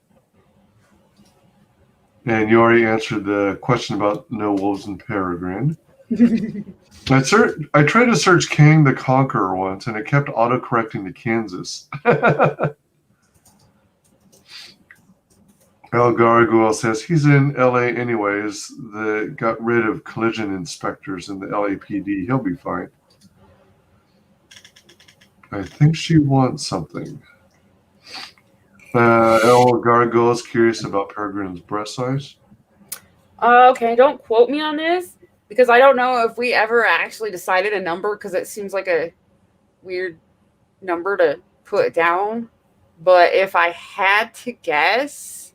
Speaker 2: And you already answered the question about No Wolves in Peregrine. I tried to search Kang the Conqueror once, and it kept auto-correcting to Kansas. El Gargoyle says he's in LA anyways. They got rid of collision inspectors in the LAPD. He'll be fine. I think she wants something. El Gargoyle is curious about Peregrine's breast size.
Speaker 3: Okay, don't quote me on this because I don't know if we ever actually decided a number because it seems like a weird number to put down. But if I had to guess,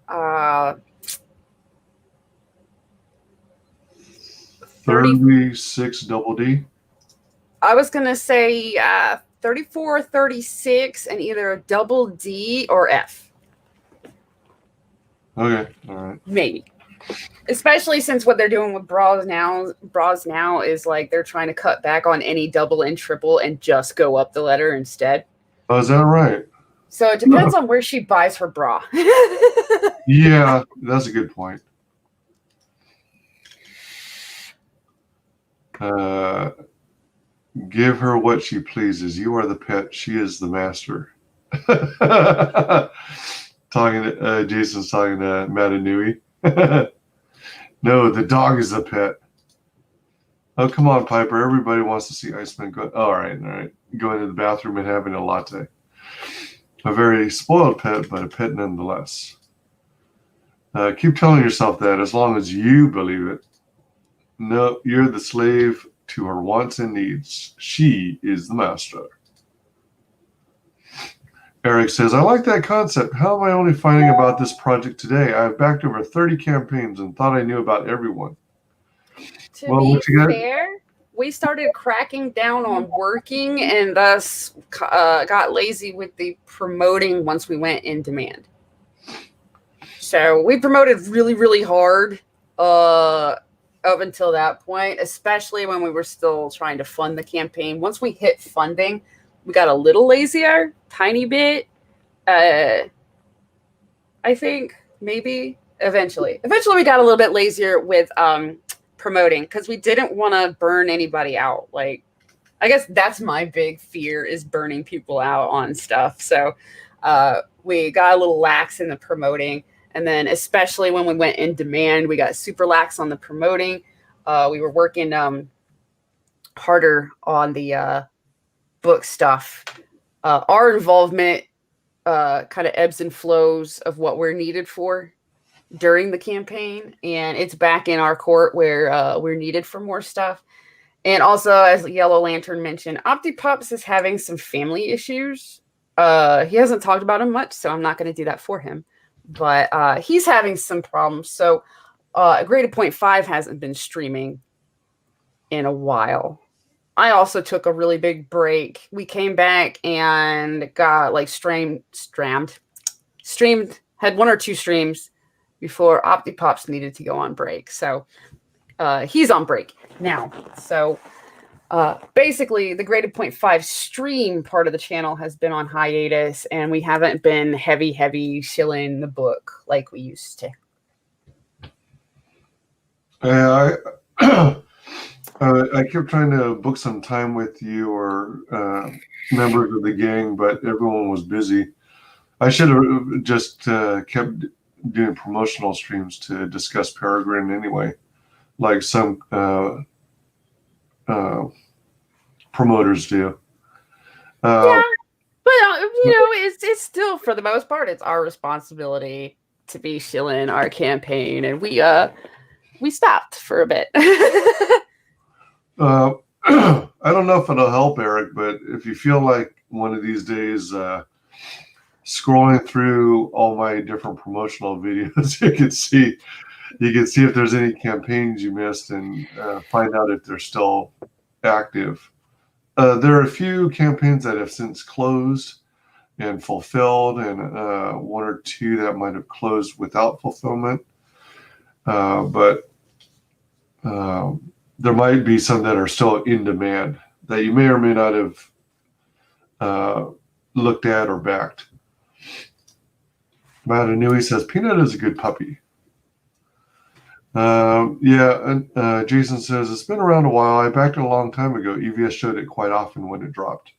Speaker 2: 36 double D.
Speaker 3: I was going to say 34, 36, and either a double D or F.
Speaker 2: Okay, all right.
Speaker 3: Maybe. Especially since what they're doing with bras now is like they're trying to cut back on any double and triple and just go up the letter instead.
Speaker 2: Oh, is that right?
Speaker 3: So it depends on where she buys her bra.
Speaker 2: Yeah, that's a good point. Give her what she pleases. You are the pet. She is the master. Jason's talking to Matanui. No, the dog is the pet. Oh, come on, Piper. Everybody wants to see Iceman go. All right. Going to the bathroom and having a latte. A very spoiled pet, but a pet nonetheless. Keep telling yourself that as long as you believe it. No, you're the slave to her wants and needs. She is the master. Eric says, I like that concept. How am I only finding about this project today? I have backed over 30 campaigns and thought I knew about everyone.
Speaker 3: To be fair, we started cracking down on working and thus got lazy with the promoting once we went in demand. So we promoted really, really hard up until that point, especially when we were still trying to fund the campaign. Once we hit funding, we got a little lazier, tiny bit. I think maybe eventually we got a little bit lazier with promoting because we didn't want to burn anybody out. Like, I guess that's my big fear is burning people out on stuff. So we got a little lax in the promoting. And then especially when we went in demand, we got super lax on the promoting. We were working harder on the book stuff. Our involvement kind of ebbs and flows of what we're needed for during the campaign. And it's back in our court where we're needed for more stuff. And also, as Yellow Lantern mentioned, OptiPups is having some family issues. He hasn't talked about them much, so I'm not going to do that for him. But he's having some problems. So Graded Point 5 hasn't been streaming in a while. I also took a really big break. We came back and got like streamed, had 1 or 2 streams before OptiPops needed to go on break. So he's on break now. So basically the Graded Point 5 stream part of the channel has been on hiatus and we haven't been heavy shilling the book like we used to.
Speaker 2: I kept trying to book some time with you or members of the gang, but everyone was busy. I should have just kept doing promotional streams to discuss Peregrine anyway, like some promoters do.
Speaker 3: Yeah, but it's still, for the most part, it's our responsibility to be shilling our campaign, and we stopped for a bit.
Speaker 2: I don't know if it'll help, Eric, but if you feel like one of these days scrolling through all my different promotional videos, you can see if there's any campaigns you missed and find out if they're still active. There are a few campaigns that have since closed and fulfilled, and 1 or 2 that might have closed without fulfillment. But there might be some that are still in demand that you may or may not have looked at or backed. Matt Anui says Peanut is a good puppy. Jason says it's been around a while. I backed it a long time ago. EVS showed it quite often when it dropped.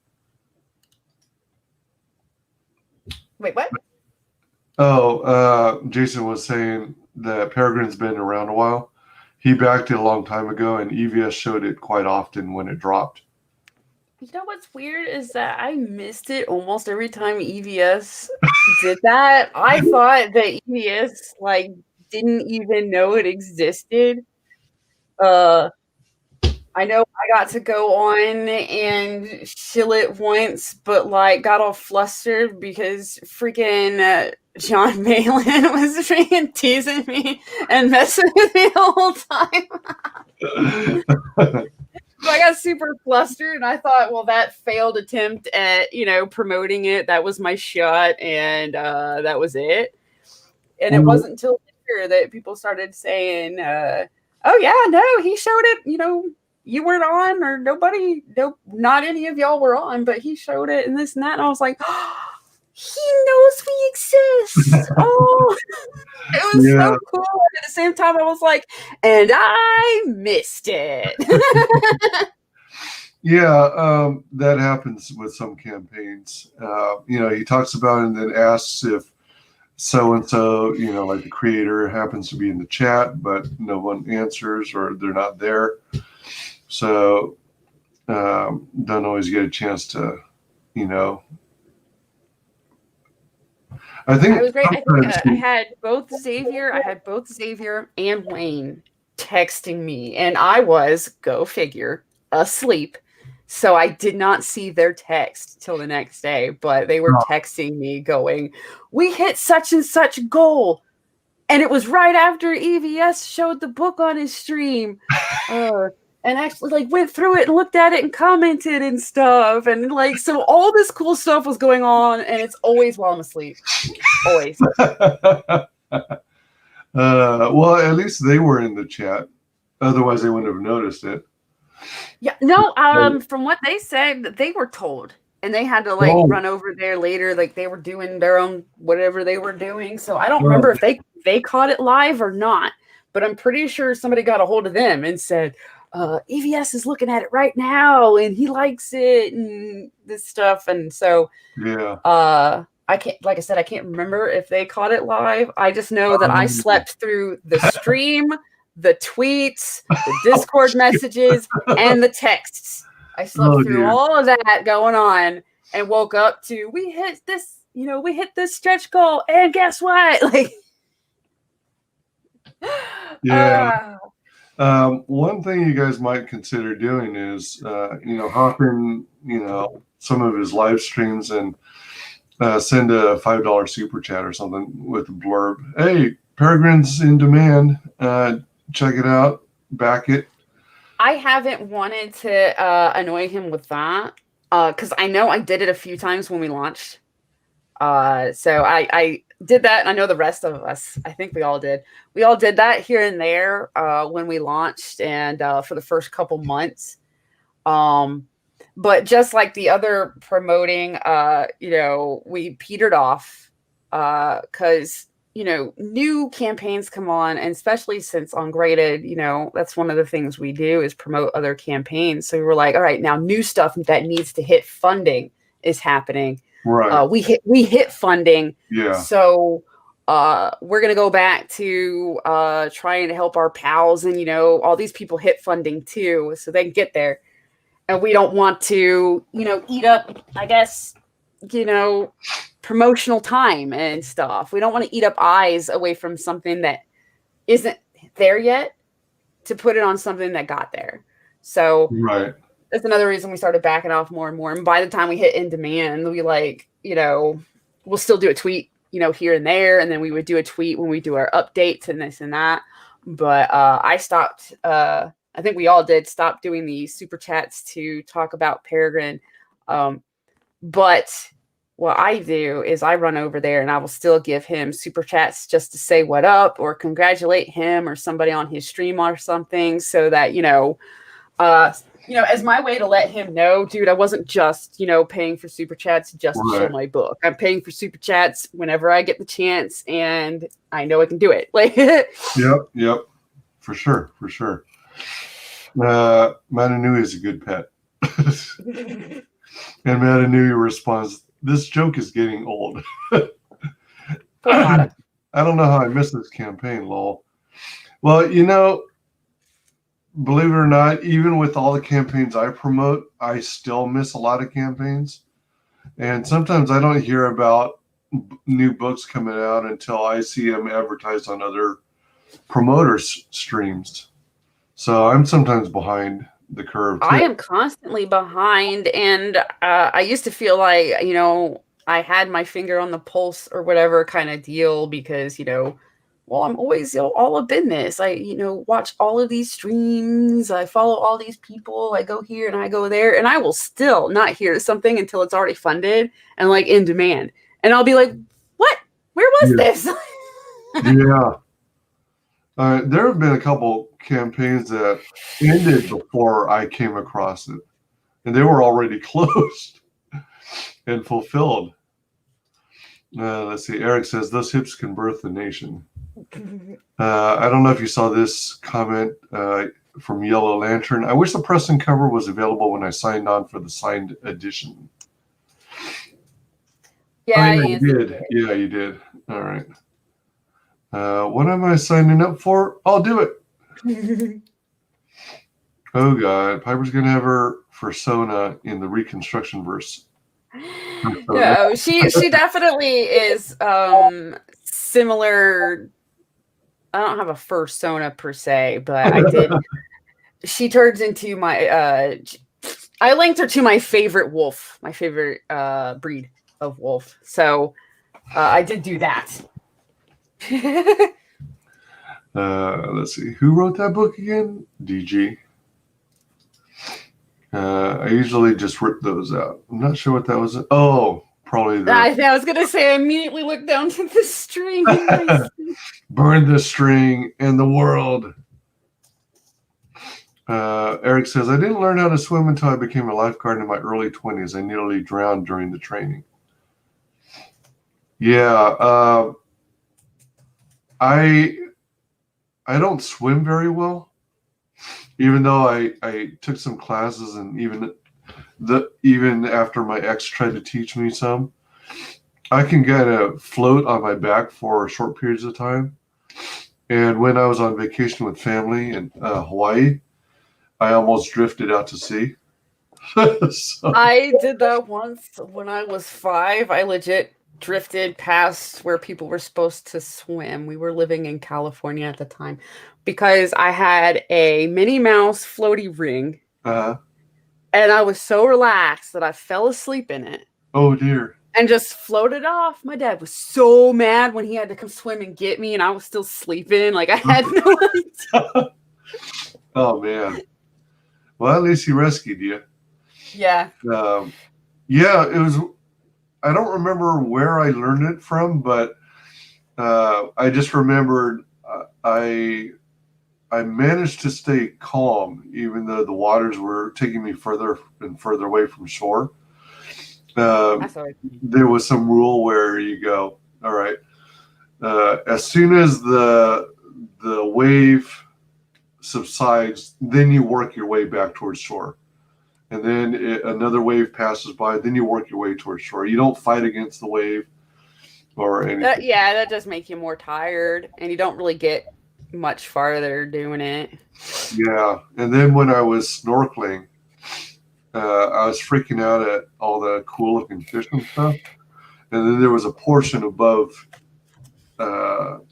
Speaker 3: Wait, what?
Speaker 2: Oh, Jason was saying that Peregrine's been around a while. He backed it a long time ago, and EVS showed it quite often when it dropped.
Speaker 3: You know what's weird is that I missed it almost every time EVS did that. I thought that EVS didn't even know it existed. I know I got to go on and shill it once, but got all flustered because freaking John Malin was freaking teasing me and messing with me the whole time. So I got super flustered, and I thought, well, that failed attempt at promoting it. That was my shot, and that was it. And it wasn't until later that people started saying, "Oh yeah, no, he showed it. You weren't on, or not any of y'all were on, but he showed it, and this and that." And I was like, "Oh, he knows we exist." Oh, it was so cool. And at the same time, I was like, and I missed it.
Speaker 2: That happens with some campaigns. He talks about it and then asks if so-and-so, like the creator happens to be in the chat, but no one answers or they're not there. So don't always get a chance to, I think
Speaker 3: it was great. I had both Xavier and Wayne texting me, and I was, go figure, asleep. So I did not see their text till the next day, but they were texting me going, "We hit such and such goal." And it was right after EVS showed the book on his stream. And actually went through it and looked at it and commented and stuff. And so all this cool stuff was going on, and it's always while I'm asleep. Always.
Speaker 2: Well, at least they were in the chat. Otherwise they wouldn't have noticed it.
Speaker 3: Yeah, no, from what they said, they were told. And they had to run over there later. They were doing their own whatever they were doing. So I don't remember if they caught it live or not. But I'm pretty sure somebody got a hold of them and said, EVS is looking at it right now and he likes it and this stuff. And so I can't, like I said, I can't remember if they caught it live. I just know that I slept through the stream, the tweets, the Discord messages, and the texts. I slept through all of that going on and woke up to, we hit this stretch goal, and guess what?
Speaker 2: One thing you guys might consider doing is, hop in, some of his live streams and send a $5 super chat or something with a blurb. Hey, Peregrine's in demand. Check it out. Back it.
Speaker 3: I haven't wanted to annoy him with that because I know I did it a few times when we launched. So I did that, and I know the rest of us, I think we all did. We all did that here and there when we launched and for the first couple months. But just like the other promoting, we petered off because, new campaigns come on, and especially since on Graded, that's one of the things we do is promote other campaigns. So we were like, all right, now new stuff that needs to hit funding is happening.
Speaker 2: Right.
Speaker 3: We hit funding.
Speaker 2: Yeah.
Speaker 3: So we're gonna go back to trying to help our pals, and all these people hit funding too, so they can get there. And we don't want to, eat up, I guess, promotional time and stuff. We don't want to eat up eyes away from something that isn't there yet to put it on something that got there. So
Speaker 2: right.
Speaker 3: That's another reason we started backing off more and more. And by the time we hit in demand, we we'll still do a tweet, here and there. And then we would do a tweet when we do our updates and this and that. But I stopped, I think we all did stop doing the super chats to talk about Peregrine. But what I do is I run over there and I will still give him super chats just to say what up or congratulate him or somebody on his stream or something, so that, as my way to let him know, dude, I wasn't just, paying for super chats just to show my book. I'm paying for super chats whenever I get the chance, and I know I can do it. Like,
Speaker 2: Yep. For sure. Mananui is a good pet. And Mananui responds, "This joke is getting old." I don't know how I missed this campaign, lol. Well, believe it or not, even with all the campaigns I promote, I still miss a lot of campaigns. And sometimes I don't hear about new books coming out until I see them advertised on other promoters' streams. So I'm sometimes behind the curve too.
Speaker 3: I am constantly behind, and I used to feel like, I had my finger on the pulse or whatever kind of deal, because, I'm always all up in this. I, watch all of these streams. I follow all these people. I go here and I go there, and I will still not hear something until it's already funded and like in demand. And I'll be like, what? Where was this?
Speaker 2: Yeah. There have been a couple campaigns that ended before I came across it, and they were already closed and fulfilled. Let's see. Eric says, "Those hips can birth a nation." I don't know if you saw this comment from Yellow Lantern. "I wish the press and cover was available when I signed on for the signed edition."
Speaker 3: Yeah,
Speaker 2: you did. Yeah, you did. All right. What am I signing up for? I'll do it. Oh God, Piper's gonna have her persona in the Reconstruction verse.
Speaker 3: No, she definitely is similar. I don't have a persona per se, but I did. She turns into my. I linked her to my favorite wolf, my favorite breed of wolf. So I did do that.
Speaker 2: Let's see. Who wrote that book again? DG. I usually just rip those out. I'm not sure what that was. Oh, probably the.
Speaker 3: I was gonna say. I immediately looked down to the string.
Speaker 2: Burn the string and the world. Eric says, "I didn't learn how to swim until I became a lifeguard in my early 20s. I nearly drowned during the training." Yeah, I don't swim very well, even though I took some classes, and even after my ex tried to teach me some, I can kind of float on my back for short periods of time. And when I was on vacation with family in Hawaii, I almost drifted out to sea. So.
Speaker 3: I did that once when I was 5. I legit drifted past where people were supposed to swim. We were living in California at the time, because I had a Minnie Mouse floaty ring, and I was so relaxed that I fell asleep in it.
Speaker 2: Oh dear.
Speaker 3: And just floated off. My dad was so mad when he had to come swim and get me, and I was still sleeping. Like, I had no idea.
Speaker 2: Oh man. Well, at least he rescued you.
Speaker 3: Yeah.
Speaker 2: Yeah, it was. I don't remember where I learned it from, but I just remembered I managed to stay calm even though the waters were taking me further and further away from shore. There was some rule where you go, all right, as soon as the wave subsides, then you work your way back towards shore. And then another wave passes by, then you work your way towards shore. You don't fight against the wave or anything.
Speaker 3: That does make you more tired, and you don't really get much farther doing it.
Speaker 2: Yeah, and then when I was snorkeling, I was freaking out at all the cool looking fish and stuff. And then there was a portion above the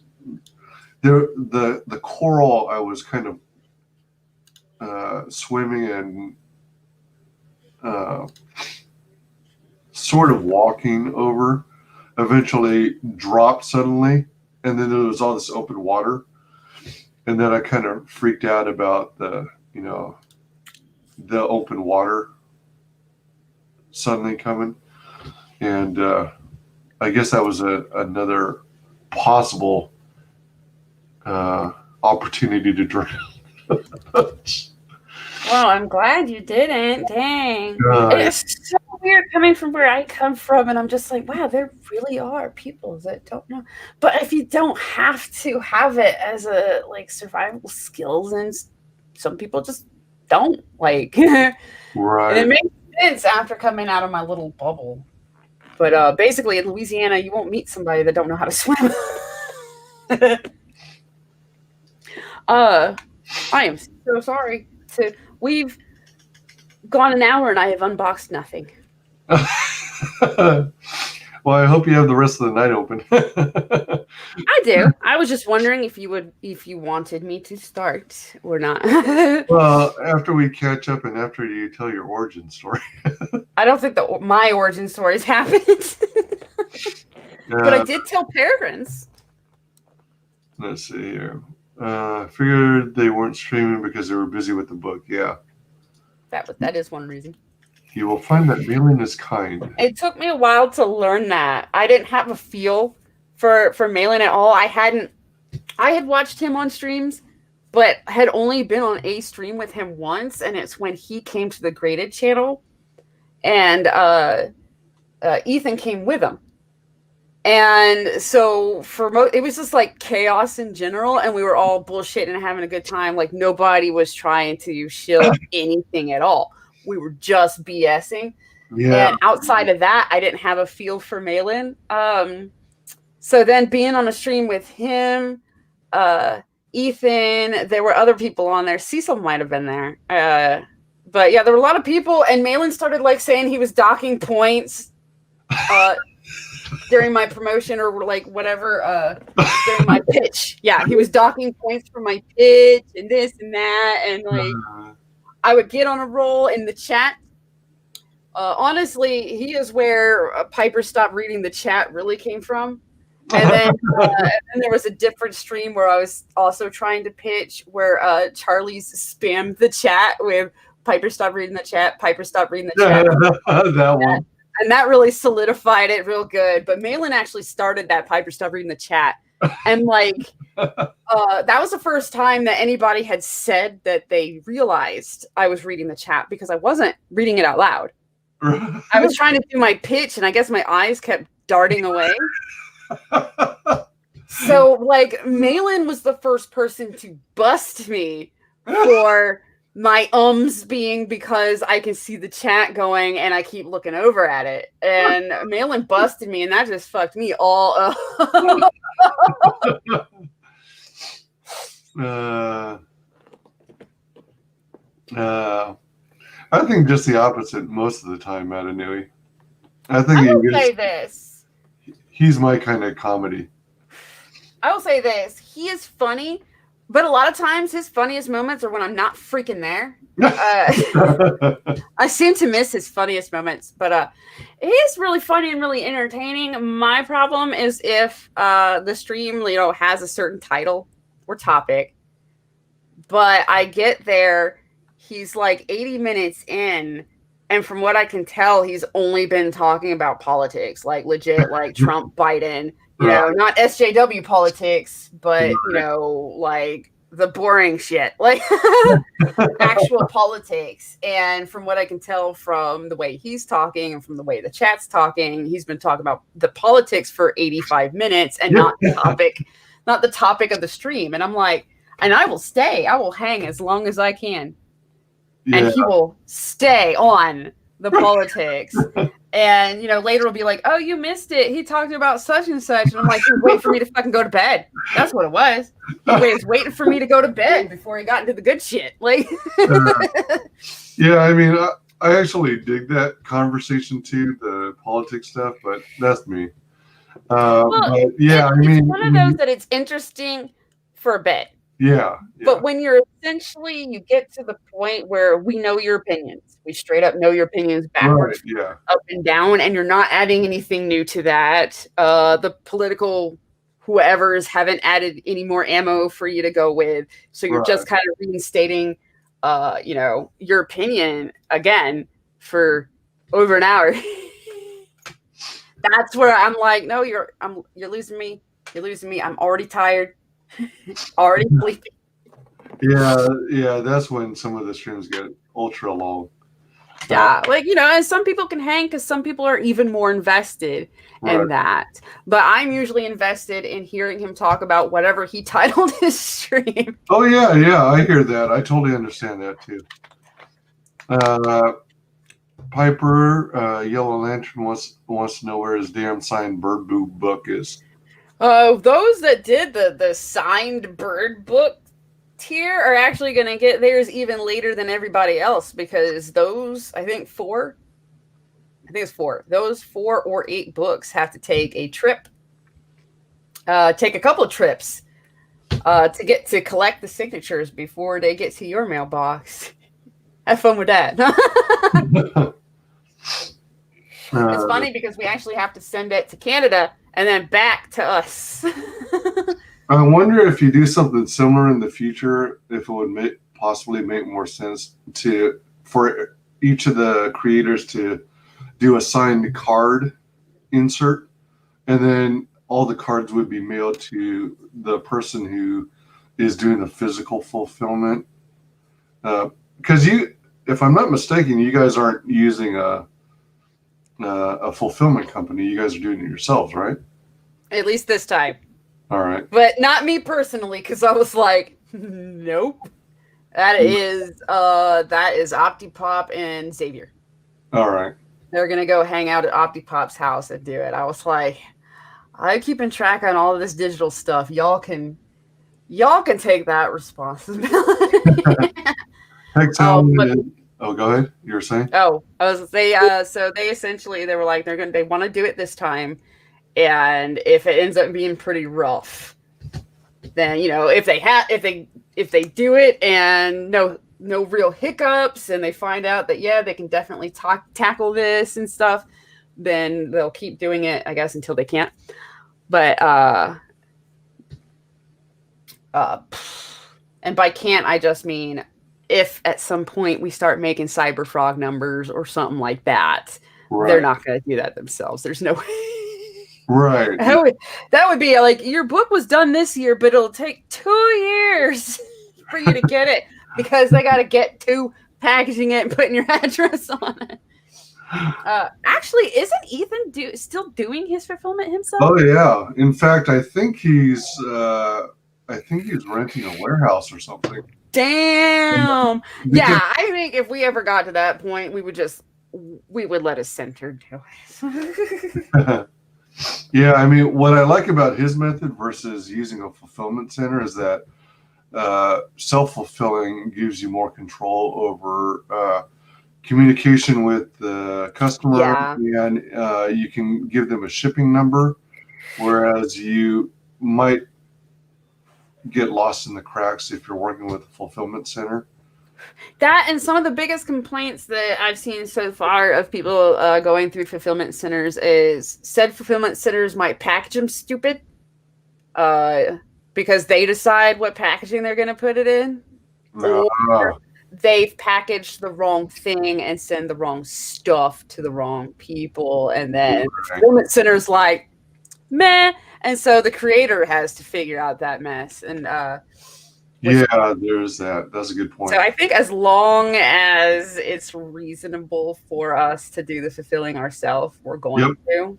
Speaker 2: coral I was kind of swimming and sort of walking over, eventually dropped suddenly, and then there was all this open water, and then I kind of freaked out about the open water suddenly coming. And I guess that was another possible opportunity to drink.
Speaker 3: Well, I'm glad you didn't. Dang.
Speaker 2: God.
Speaker 3: It's so weird coming from where I come from, and I'm just like, wow, there really are people that don't know. But if you don't have to have it as a like survival skills, and some people just don't like.
Speaker 2: Right.
Speaker 3: And it makes sense after coming out of my little bubble. But basically, in Louisiana, you won't meet somebody that don't know how to swim. I am so sorry. We've gone an hour and I have unboxed nothing.
Speaker 2: Well, I hope you have the rest of the night open.
Speaker 3: I do. I was just wondering if you wanted me to start or not.
Speaker 2: Well, after we catch up and after you tell your origin story.
Speaker 3: I don't think that my origin stories happened. But I did tell parents.
Speaker 2: Let's see here. Figured they weren't streaming because they were busy with the book. Yeah.
Speaker 3: That is one reason.
Speaker 2: You will find that mailing is kind.
Speaker 3: It took me a while to learn that. I didn't have a feel for mailing at all. I had watched him on streams, but had only been on a stream with him once, and it's when he came to the Graded channel, and Ethan came with him. And so it was just like chaos in general, and we were all bullshitting and having a good time. Like nobody was trying to shield anything at all. We were just BSing. Yeah. And outside of that, I didn't have a feel for Malin. So then being on a stream with him, Ethan, there were other people on there. Cecil might have been there. But yeah, there were a lot of people, and Malin started like saying he was docking points during my promotion or like whatever, during my pitch. Yeah, he was docking points for my pitch and this and that. And like, I would get on a roll in the chat. Honestly, he is where Piper stopped reading the chat really came from. And then there was a different stream where I was also trying to pitch where Charlie's spammed the chat with Piper stopped reading the chat, Piper stopped reading the chat.
Speaker 2: That one.
Speaker 3: And that really solidified it real good. But Malin actually started that Piper stopped reading the chat. And like, that was the first time that anybody had said that they realized I was reading the chat because I wasn't reading it out loud. I was trying to do my pitch and I guess my eyes kept darting away. So like Malin was the first person to bust me for my ums being because I can see the chat going and I keep looking over at it. And Malin busted me and that just fucked me all up.
Speaker 2: I think just the opposite most of the time, Matanui. I think
Speaker 3: I will say this.
Speaker 2: He's my kind of comedy.
Speaker 3: I will say this. He is funny, but a lot of times his funniest moments are when I'm not freaking there. I seem to miss his funniest moments, but he's really funny and really entertaining. My problem is if the stream, has a certain title or topic, but I get there, he's like 80 minutes in, and from what I can tell, he's only been talking about politics, like legit, like Trump, Biden, not SJW politics, but like the boring shit, like actual politics. And from what I can tell from the way he's talking and from the way the chat's talking, he's been talking about the politics for 85 minutes and not the topic of the stream. And I'm like, and I will hang as long as I can. Yeah. And he will stay on the politics. And, later will be like, oh, you missed it. He talked about such and such. And I'm like, he was waiting for me to fucking go to bed. That's what it was. He was waiting for me to go to bed before he got into the good shit. Like,
Speaker 2: yeah, I mean, I actually dig that conversation too, the politics stuff, but that's me. But yeah,
Speaker 3: it's one of those that it's interesting for a bit.
Speaker 2: Yeah.
Speaker 3: But when you get to the point where we know your opinions, we straight up know your opinions backwards,
Speaker 2: right,
Speaker 3: up and down, and you're not adding anything new to that. The political whoever's haven't added any more ammo for you to go with. So you're just kind of reinstating, your opinion again for over an hour. That's where I'm like, no, you're losing me. You're losing me. I'm already tired. Already sleepy.
Speaker 2: Yeah, that's when some of the streams get ultra long.
Speaker 3: Yeah, like, and some people can hang because some people are even more invested in that. But I'm usually invested in hearing him talk about whatever he titled his stream.
Speaker 2: Oh yeah, I hear that. I totally understand that too. Piper, Yellow Lantern wants to know where his damn signed Bird Boo book is.
Speaker 3: Those that did the signed Bird book tier are actually going to get theirs even later than everybody else, because those, I think it's four. Those 4 or 8 books have to take a trip, take a couple of trips to get to collect the signatures before they get to your mailbox. Have fun with that. It's funny because we actually have to send it to Canada and then back to us.
Speaker 2: I wonder if you do something similar in the future, if it would possibly make more sense for each of the creators to do a signed card insert, and then all the cards would be mailed to the person who is doing the physical fulfillment. Because if I'm not mistaken, you guys aren't using a fulfillment company. You guys are doing it yourselves, right? At
Speaker 3: least this time.
Speaker 2: All right.
Speaker 3: But not me personally, because I was like, nope. That is Optipop and Xavier.
Speaker 2: All right.
Speaker 3: They're gonna go hang out at Optipop's house and do it. I was like, I'm keeping track on all of this digital stuff. Y'all can take that responsibility.
Speaker 2: Go ahead. You were saying?
Speaker 3: Oh, I was so they essentially they were like they want to do it this time, and if it ends up being pretty rough, then if they do it and no real hiccups, and they find out that they can definitely tackle this and stuff, then they'll keep doing it, I guess, until they can't. But and by can't I just mean if at some point we start making Cyber Frog numbers or something like that, they're not going to do that themselves. There's no way.
Speaker 2: Right.
Speaker 3: That would be like, your book was done this year, but it'll take 2 years for you to get it, because they got to get to packaging it and putting your address on it. Actually, isn't Ethan still doing his fulfillment himself?
Speaker 2: Oh yeah. In fact, I think he's renting a warehouse or something.
Speaker 3: Damn. Yeah, I think if we ever got to that point, we would let a center do
Speaker 2: it. Yeah, I mean, what I like about his method versus using a fulfillment center is that self-fulfilling gives you more control over communication with the customer, and you can give them a shipping number, whereas you might get lost in the cracks if you're working with a fulfillment center.
Speaker 3: That, and some of the biggest complaints that I've seen so far of people going through fulfillment centers is said fulfillment centers might package them stupid because they decide what packaging they're going to put it in. Or they've packaged the wrong thing and send the wrong stuff to the wrong people. And then fulfillment center's like, meh. And so the creator has to figure out that mess. And
Speaker 2: there's that. That's a good point.
Speaker 3: So I think as long as it's reasonable for us to do the fulfilling ourselves, we're going to.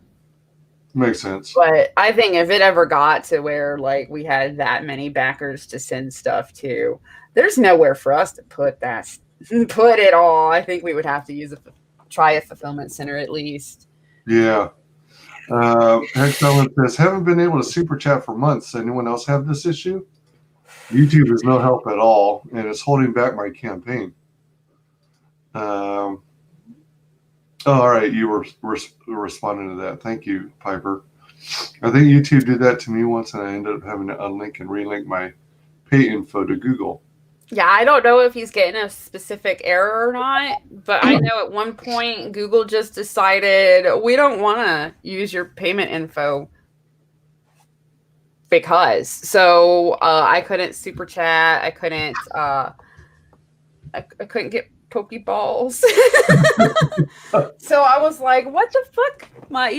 Speaker 2: Makes sense.
Speaker 3: But I think if it ever got to where like we had that many backers to send stuff to, there's nowhere for us to put it all. I think we would have to try a fulfillment center at least.
Speaker 2: Yeah. Hexalent says, haven't been able to super chat for months. Anyone else have this issue? YouTube is no help at all, and it's holding back my campaign. All right, you were responding to that. Thank you, Piper. I think YouTube did that to me once, and I ended up having to unlink and relink my pay info to Google.
Speaker 3: Yeah, I don't know if he's getting a specific error or not, but I know at one point Google just decided we don't want to use your payment info because. So I couldn't super chat. I couldn't get Pokeballs. So I was like, what the fuck? My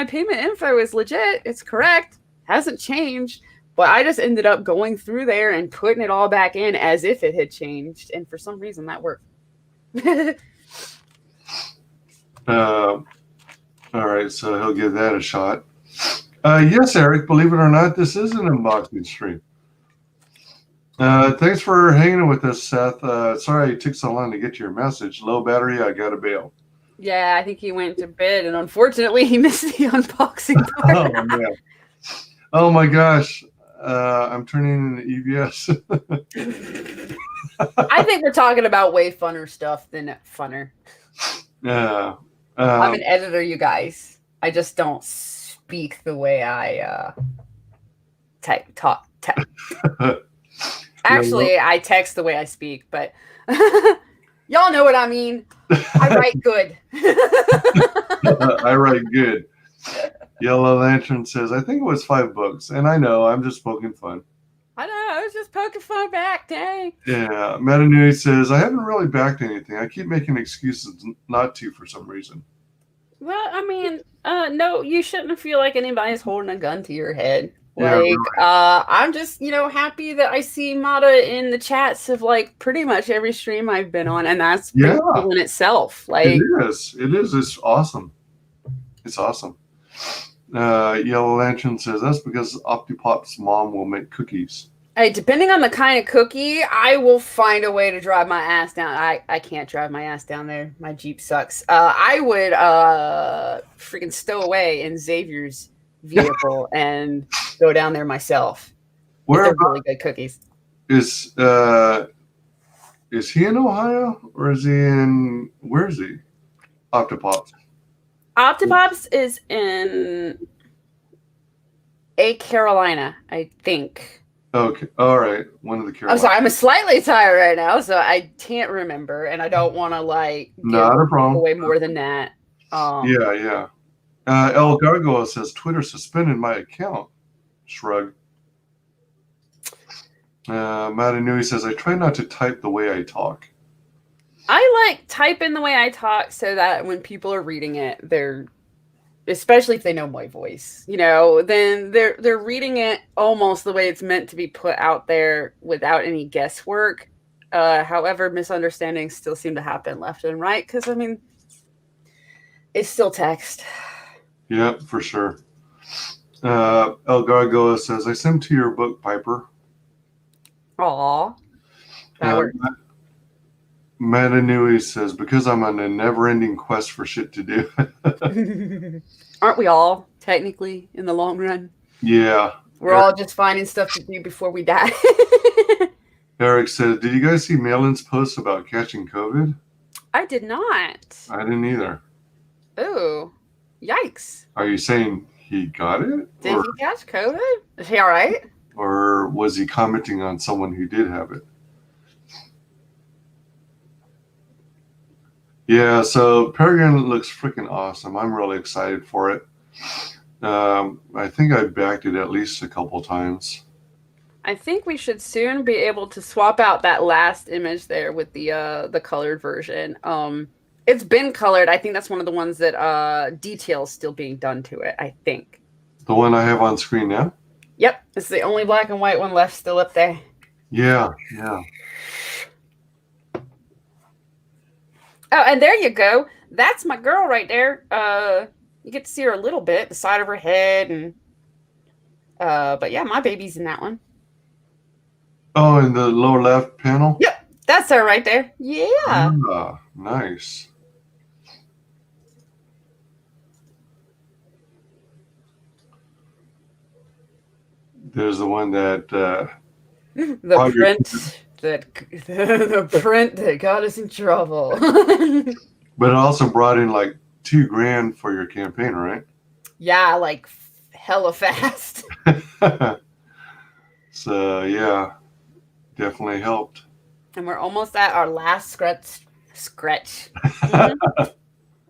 Speaker 3: payment info is legit. It's correct. Hasn't changed. But I just ended up going through there and putting it all back in as if it had changed. And for some reason that worked.
Speaker 2: All right, so he'll give that a shot. Yes, Eric, believe it or not, this is an unboxing stream. Thanks for hanging with us, Seth. Sorry it took so long to get to your message. Low battery, I got to bail.
Speaker 3: Yeah, I think he went to bed, and unfortunately, he missed the unboxing part.
Speaker 2: Oh, man. Oh, my gosh. I'm turning into EBS.
Speaker 3: I think we're talking about way funner stuff than funner.
Speaker 2: Yeah.
Speaker 3: I'm an editor, you guys. I just don't speak the way I talk. Actually, I text the way I speak, but y'all know what I mean. I write good.
Speaker 2: I write good. Yellow Lantern says, I think it was $5. And I know, I'm just poking fun.
Speaker 3: I know, I was just poking fun back, dang.
Speaker 2: Yeah. Metanui says, I haven't really backed anything. I keep making excuses not to for some reason.
Speaker 3: Well, I mean, no, you shouldn't feel like anybody's holding a gun to your head.
Speaker 2: Yeah,
Speaker 3: Like,
Speaker 2: right.
Speaker 3: I'm just, happy that I see Mata in the chats of like pretty much every stream I've been on, and that's been cool in itself. Like,
Speaker 2: it is. It's awesome. It's awesome. Yellow Lantern says that's because Optipop's mom will make cookies.
Speaker 3: Hey, depending on the kind of cookie, I will find a way to drive my ass down. I can't drive my ass down there. My Jeep sucks. I would freaking stow away in Xavier's vehicle and go down there myself.
Speaker 2: Where
Speaker 3: they're really good cookies.
Speaker 2: Is he in Ohio or is he in where is he? Optipops.
Speaker 3: Optipops is in Carolina, I think.
Speaker 2: Okay, all right. One of the Carolinas.
Speaker 3: I'm sorry, I'm slightly tired right now, so I can't remember, and I don't want to like
Speaker 2: not a problem.
Speaker 3: Away more than that.
Speaker 2: Yeah. El Gargoyle says Twitter suspended my account. Shrug. Matanui says I try not to type the way I talk.
Speaker 3: I like typing the way I talk so that when people are reading it, they're, especially if they know my voice, then they're reading it almost the way it's meant to be put out there without any guesswork. However, misunderstandings still seem to happen left and right because, I mean, it's still text.
Speaker 2: Yeah, for sure. El Gargoyle says, I sent to your book, Piper.
Speaker 3: Aw. That works.
Speaker 2: Matanui says, because I'm on a never-ending quest for shit to do.
Speaker 3: Aren't we all, technically, in the long run?
Speaker 2: Yeah.
Speaker 3: We're all just finding stuff to do before we die.
Speaker 2: Eric says, did you guys see Malin's post about catching COVID?
Speaker 3: I did not.
Speaker 2: I didn't either.
Speaker 3: Ooh. Yikes.
Speaker 2: Are you saying he got it?
Speaker 3: Did he catch COVID? Is he all right?
Speaker 2: Or was he commenting on someone who did have it? Yeah, so Peregrine looks freaking awesome. I'm really excited for it. I think I backed it at least a couple times.
Speaker 3: I think we should soon be able to swap out that last image there with the colored version. It's been colored. I think that's one of the ones that details still being done to it, I think.
Speaker 2: The one I have on screen now?
Speaker 3: Yep, it's the only black and white one left still up there.
Speaker 2: Yeah.
Speaker 3: Oh, and there you go. That's my girl right there. You get to see her a little bit, the side of her head, and but yeah, my baby's in that one.
Speaker 2: Oh, in the lower left panel?
Speaker 3: Yep, that's her right there. Yeah.
Speaker 2: Ah, nice. There's the one that
Speaker 3: the print that got us in trouble.
Speaker 2: But it also brought in like $2,000 for your campaign, right?
Speaker 3: Yeah, like hella fast.
Speaker 2: So yeah, definitely helped.
Speaker 3: And we're almost at our last scratch. Mm-hmm.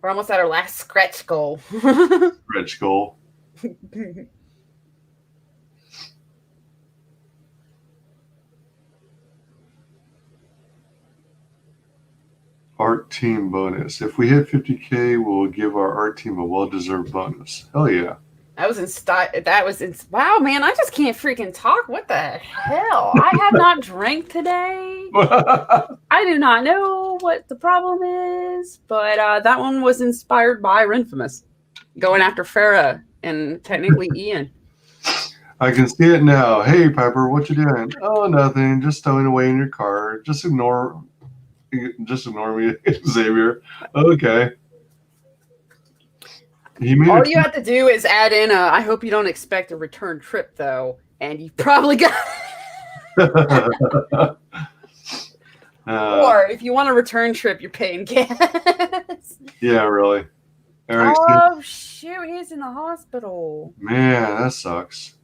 Speaker 3: We're almost at our last scratch goal.
Speaker 2: Stretch goal. Art team bonus. If we hit 50K, we'll give our art team a well-deserved bonus. Hell yeah.
Speaker 3: That was in style. Wow, man, I just can't freaking talk. What the hell? I have not drank today. I do not know what the problem is, but that one was inspired by Renfamous going after Farah and technically Ian.
Speaker 2: I can see it now. Hey, Piper, what you doing? Oh, nothing. Just stowing away in your car. Just ignore me, Xavier. Okay.
Speaker 3: All you have to do is add in I hope you don't expect a return trip, though, and you probably got or if you want a return trip, you're paying gas.
Speaker 2: Yeah, really.
Speaker 3: Oh, shoot. He's in the hospital.
Speaker 2: Man, that sucks.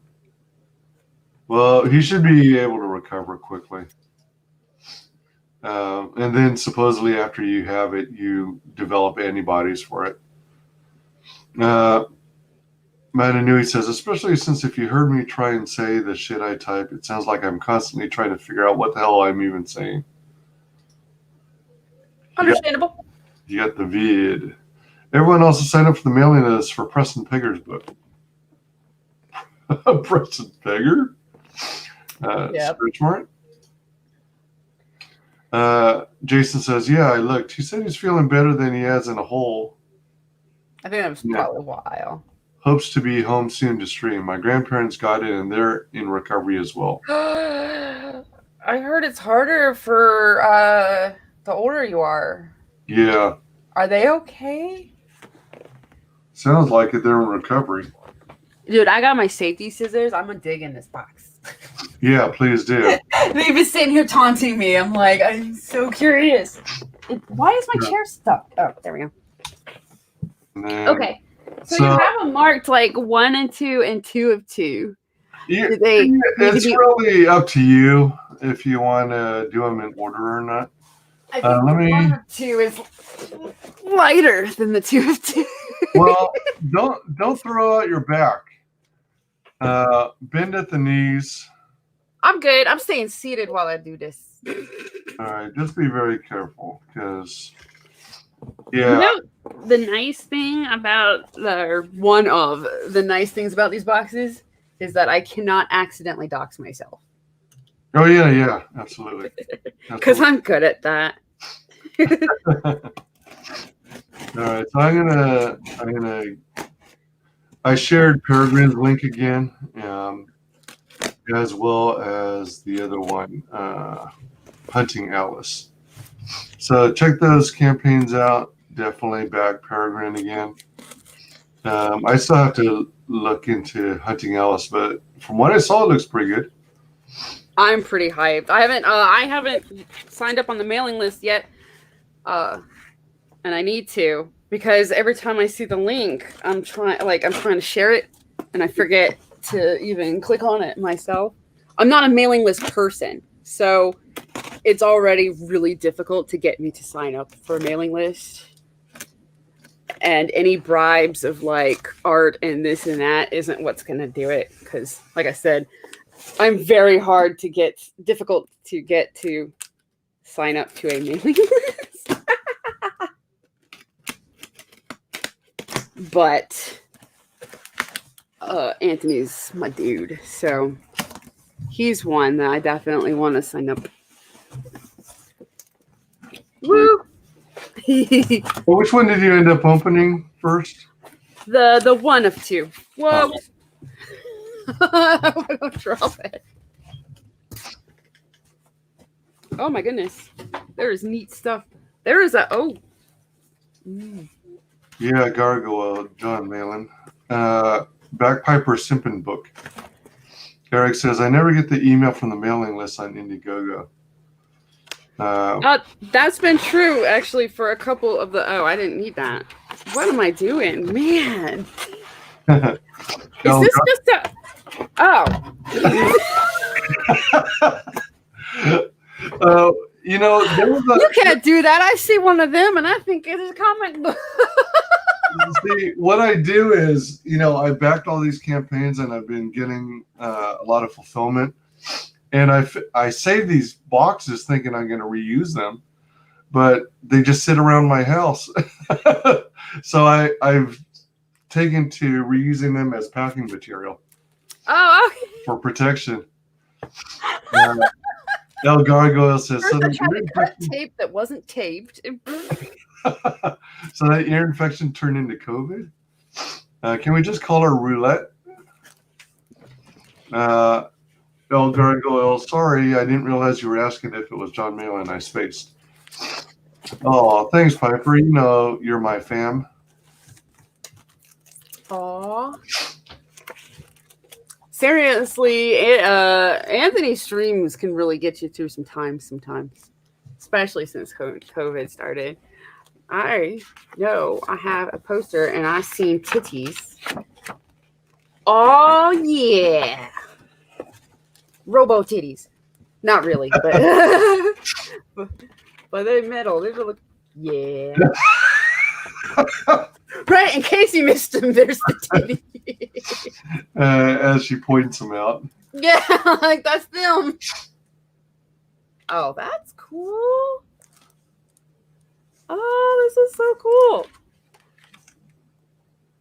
Speaker 2: Well, he should be able to recover quickly. And then supposedly after you have it, you develop antibodies for it. Mananui says, especially since if you heard me try and say the shit I type, it sounds like I'm constantly trying to figure out what the hell I'm even saying.
Speaker 3: Understandable.
Speaker 2: You got the vid. Everyone also signed up for the mailing list for Preston Pegger's book. Preston Pegger? Search Mart. Jason says, yeah, I looked. He said he's feeling better than he has in a hole.
Speaker 3: I think that was probably a while.
Speaker 2: Hopes to be home soon to stream. My grandparents got it and they're in recovery as well.
Speaker 3: I heard it's harder for the older you are.
Speaker 2: Yeah.
Speaker 3: Are they okay?
Speaker 2: Sounds like it. They're in recovery.
Speaker 3: Dude, I got my safety scissors. I'm going to dig in this box.
Speaker 2: Yeah, please do.
Speaker 3: They've been sitting here taunting me. I'm like, I'm so curious. Why is my chair stuck? Oh, there we go. Okay. So you have them marked like 1 and 2 and 2 of 2.
Speaker 2: Yeah, it's really up to you if you want to do them in order or not.
Speaker 3: I think 1 of 2 is lighter than the 2 of 2.
Speaker 2: Well, don't throw out your back. Bend at the knees.
Speaker 3: I'm good. I'm staying seated while I do this.
Speaker 2: All right, just be very careful because,
Speaker 3: yeah. You know, the nice thing about one of the nice things about these boxes is that I cannot accidentally dox myself.
Speaker 2: Oh yeah, absolutely.
Speaker 3: Because I'm good at that.
Speaker 2: All right, so I shared Peregrine's link again, as well as the other one, Hunting Alice. So check those campaigns out. Definitely back Peregrine again. I still have to look into Hunting Alice, but from what I saw, it looks pretty good.
Speaker 3: I'm pretty hyped. I haven't signed up on the mailing list yet, and I need to because every time I see the link, I'm trying to share it, and I forget to even click on it myself. I'm not a mailing list person, so it's already really difficult to get me to sign up for a mailing list. And any bribes of like art and this and that isn't what's going to do it. Because, like I said, I'm very difficult to get to sign up to a mailing list. But Anthony's my dude. So he's one that I definitely want to sign up. Woo!
Speaker 2: Well, which one did you end up opening first?
Speaker 3: The 1 of 2. Whoa! I'm gonna drop it. Oh my goodness! There is neat stuff. There is a
Speaker 2: Yeah, Gargoyle, John Malin. Backpiper Simpin book. Eric says, I never get the email from the mailing list on Indiegogo.
Speaker 3: That's been true actually for a couple of the. Oh, I didn't need that. What am I doing, man? Is this just a? Oh.
Speaker 2: You know,
Speaker 3: you can't do that. I see one of them, and I think it is a comic book.
Speaker 2: See, what I do is, I backed all these campaigns, and I've been getting a lot of fulfillment. And I save these boxes thinking I'm going to reuse them. but they just sit around my house. So I've taken to reusing them as packing material.
Speaker 3: Oh, okay.
Speaker 2: For protection. El Gargoyle says,
Speaker 3: First I tried to cut tape that wasn't taped.
Speaker 2: So that ear infection turned into COVID? Can we just call her roulette? El Gargoyle, sorry, I didn't realize you were asking if it was John Mayo and I spaced. Oh, thanks, Piper. You know you're my fam.
Speaker 3: Aw. Seriously, Anthony's streams can really get you through some time sometimes, especially since COVID started. I know I have a poster and I seen titties. Oh yeah, robo titties. Not really, but but they're metal. They look, yeah. Right, in case you missed them, there's the titty.
Speaker 2: As she points them out.
Speaker 3: Yeah, like that's them. Oh, that's cool. Oh, this is so cool.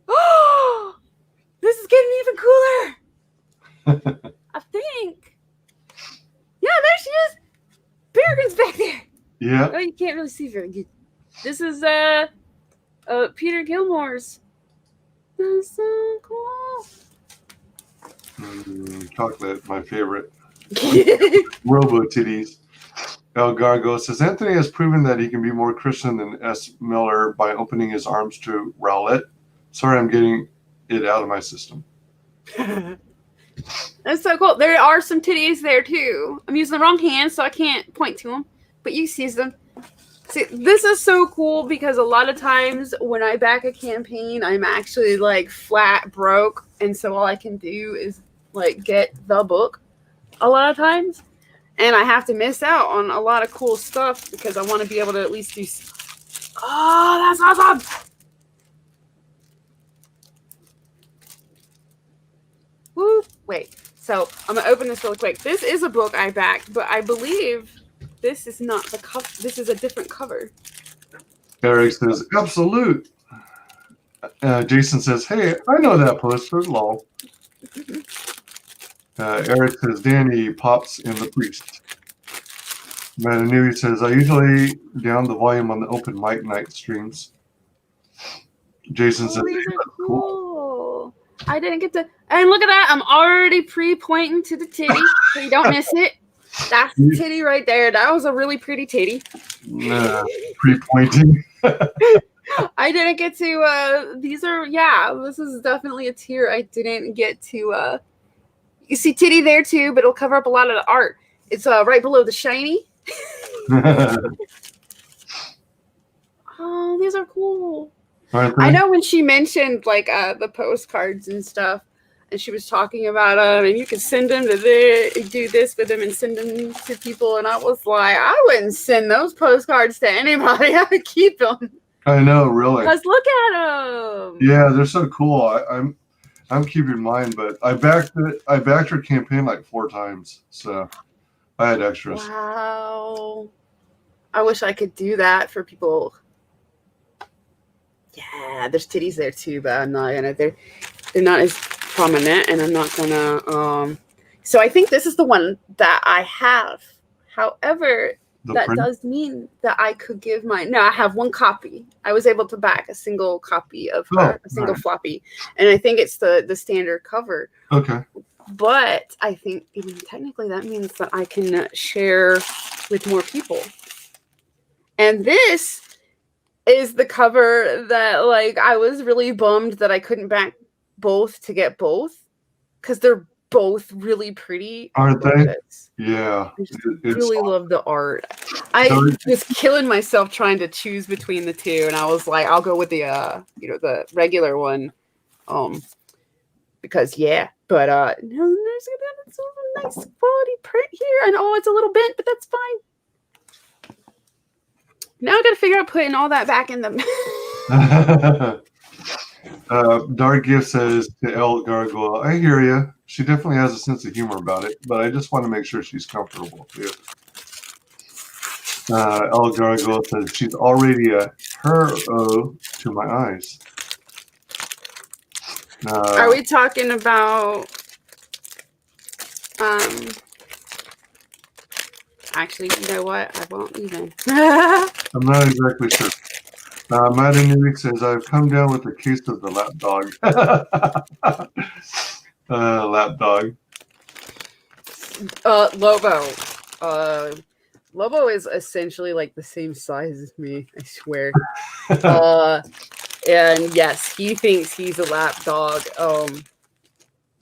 Speaker 3: Oh, this is getting even cooler. I think. Yeah, there she is. Peregrine's back there.
Speaker 2: Yeah.
Speaker 3: Oh, you can't really see very good. This is Peter Gilmore's. That's so cool.
Speaker 2: Chocolate, my favorite. Robo titties. El Gargo says Anthony has proven that he can be more Christian than S. Miller by opening his arms to Rowlett. Sorry, I'm getting it out of my system.
Speaker 3: That's so cool. There are some titties there too. I'm using the wrong hand, so I can't point to them, but you see them. See, this is so cool because a lot of times when I back a campaign, I'm actually like flat broke, and so all I can do is like get the book a lot of times, and I have to miss out on a lot of cool stuff because I want to be able to at least do. Oh, that's awesome! Woo! Wait, so I'm gonna open this really quick. This is a book I backed, but I believe this is not the cover. This is a different cover.
Speaker 2: Eric says, absolute. Jason says, hey, I know that poster. Lol. Eric says, Danny pops in the priest. Matanui says, I usually down the volume on the open mic night streams. Jason says,
Speaker 3: these are cool. I didn't get to. And look at that. I'm already pre-pointing to the titty so you don't miss it. That's the titty right there. That was a really pretty titty.
Speaker 2: Pre-pointing.
Speaker 3: I didn't get to, these are, yeah, this is definitely a tier I didn't get to, you see titty there too, but it'll cover up a lot of the art. It's right below the shiny. Oh, these are cool. I know when she mentioned like the postcards and stuff, and she was talking about them, and you can send them to do this with them and send them to people, and I was like, I wouldn't send those postcards to anybody. I would keep them.
Speaker 2: I know, really.
Speaker 3: Because look at them.
Speaker 2: Yeah, they're so cool. I'm keeping mine, but I backed her campaign like 4 times, so I had extras.
Speaker 3: Wow. I wish I could do that for people. Yeah, there's titties there too, but I'm not gonna. They're not as prominent, and I'm not gonna. So I think this is the one that I have. However, that does mean that I could give mine. No, I have 1 copy. I was able to back a single copy of her, a single floppy, and I think it's the standard cover.
Speaker 2: Okay.
Speaker 3: But I think technically that means that I can share with more people. And this is the cover that, like, I was really bummed that I couldn't back both to get both, because they're both really pretty.
Speaker 2: Aren't they? Yeah.
Speaker 3: I just really love the art. I was killing myself trying to choose between the two, and I was like, I'll go with the the regular one. Because but no, there's a nice quality print here, and it's a little bent, but that's fine. Now I got to figure out putting all that back in them.
Speaker 2: Dark Gift says to El Gargoyle, I hear you. She definitely has a sense of humor about it, but I just want to make sure she's comfortable too. El Gargoyle says she's already a hero to my eyes.
Speaker 3: Are we talking about? Actually, you know what? I won't even.
Speaker 2: I'm not exactly sure. Madanui says, I've come down with a case of the lap dog. Lap dog.
Speaker 3: Lobo. Lobo is essentially like the same size as me, I swear. And yes, he thinks he's a lap dog.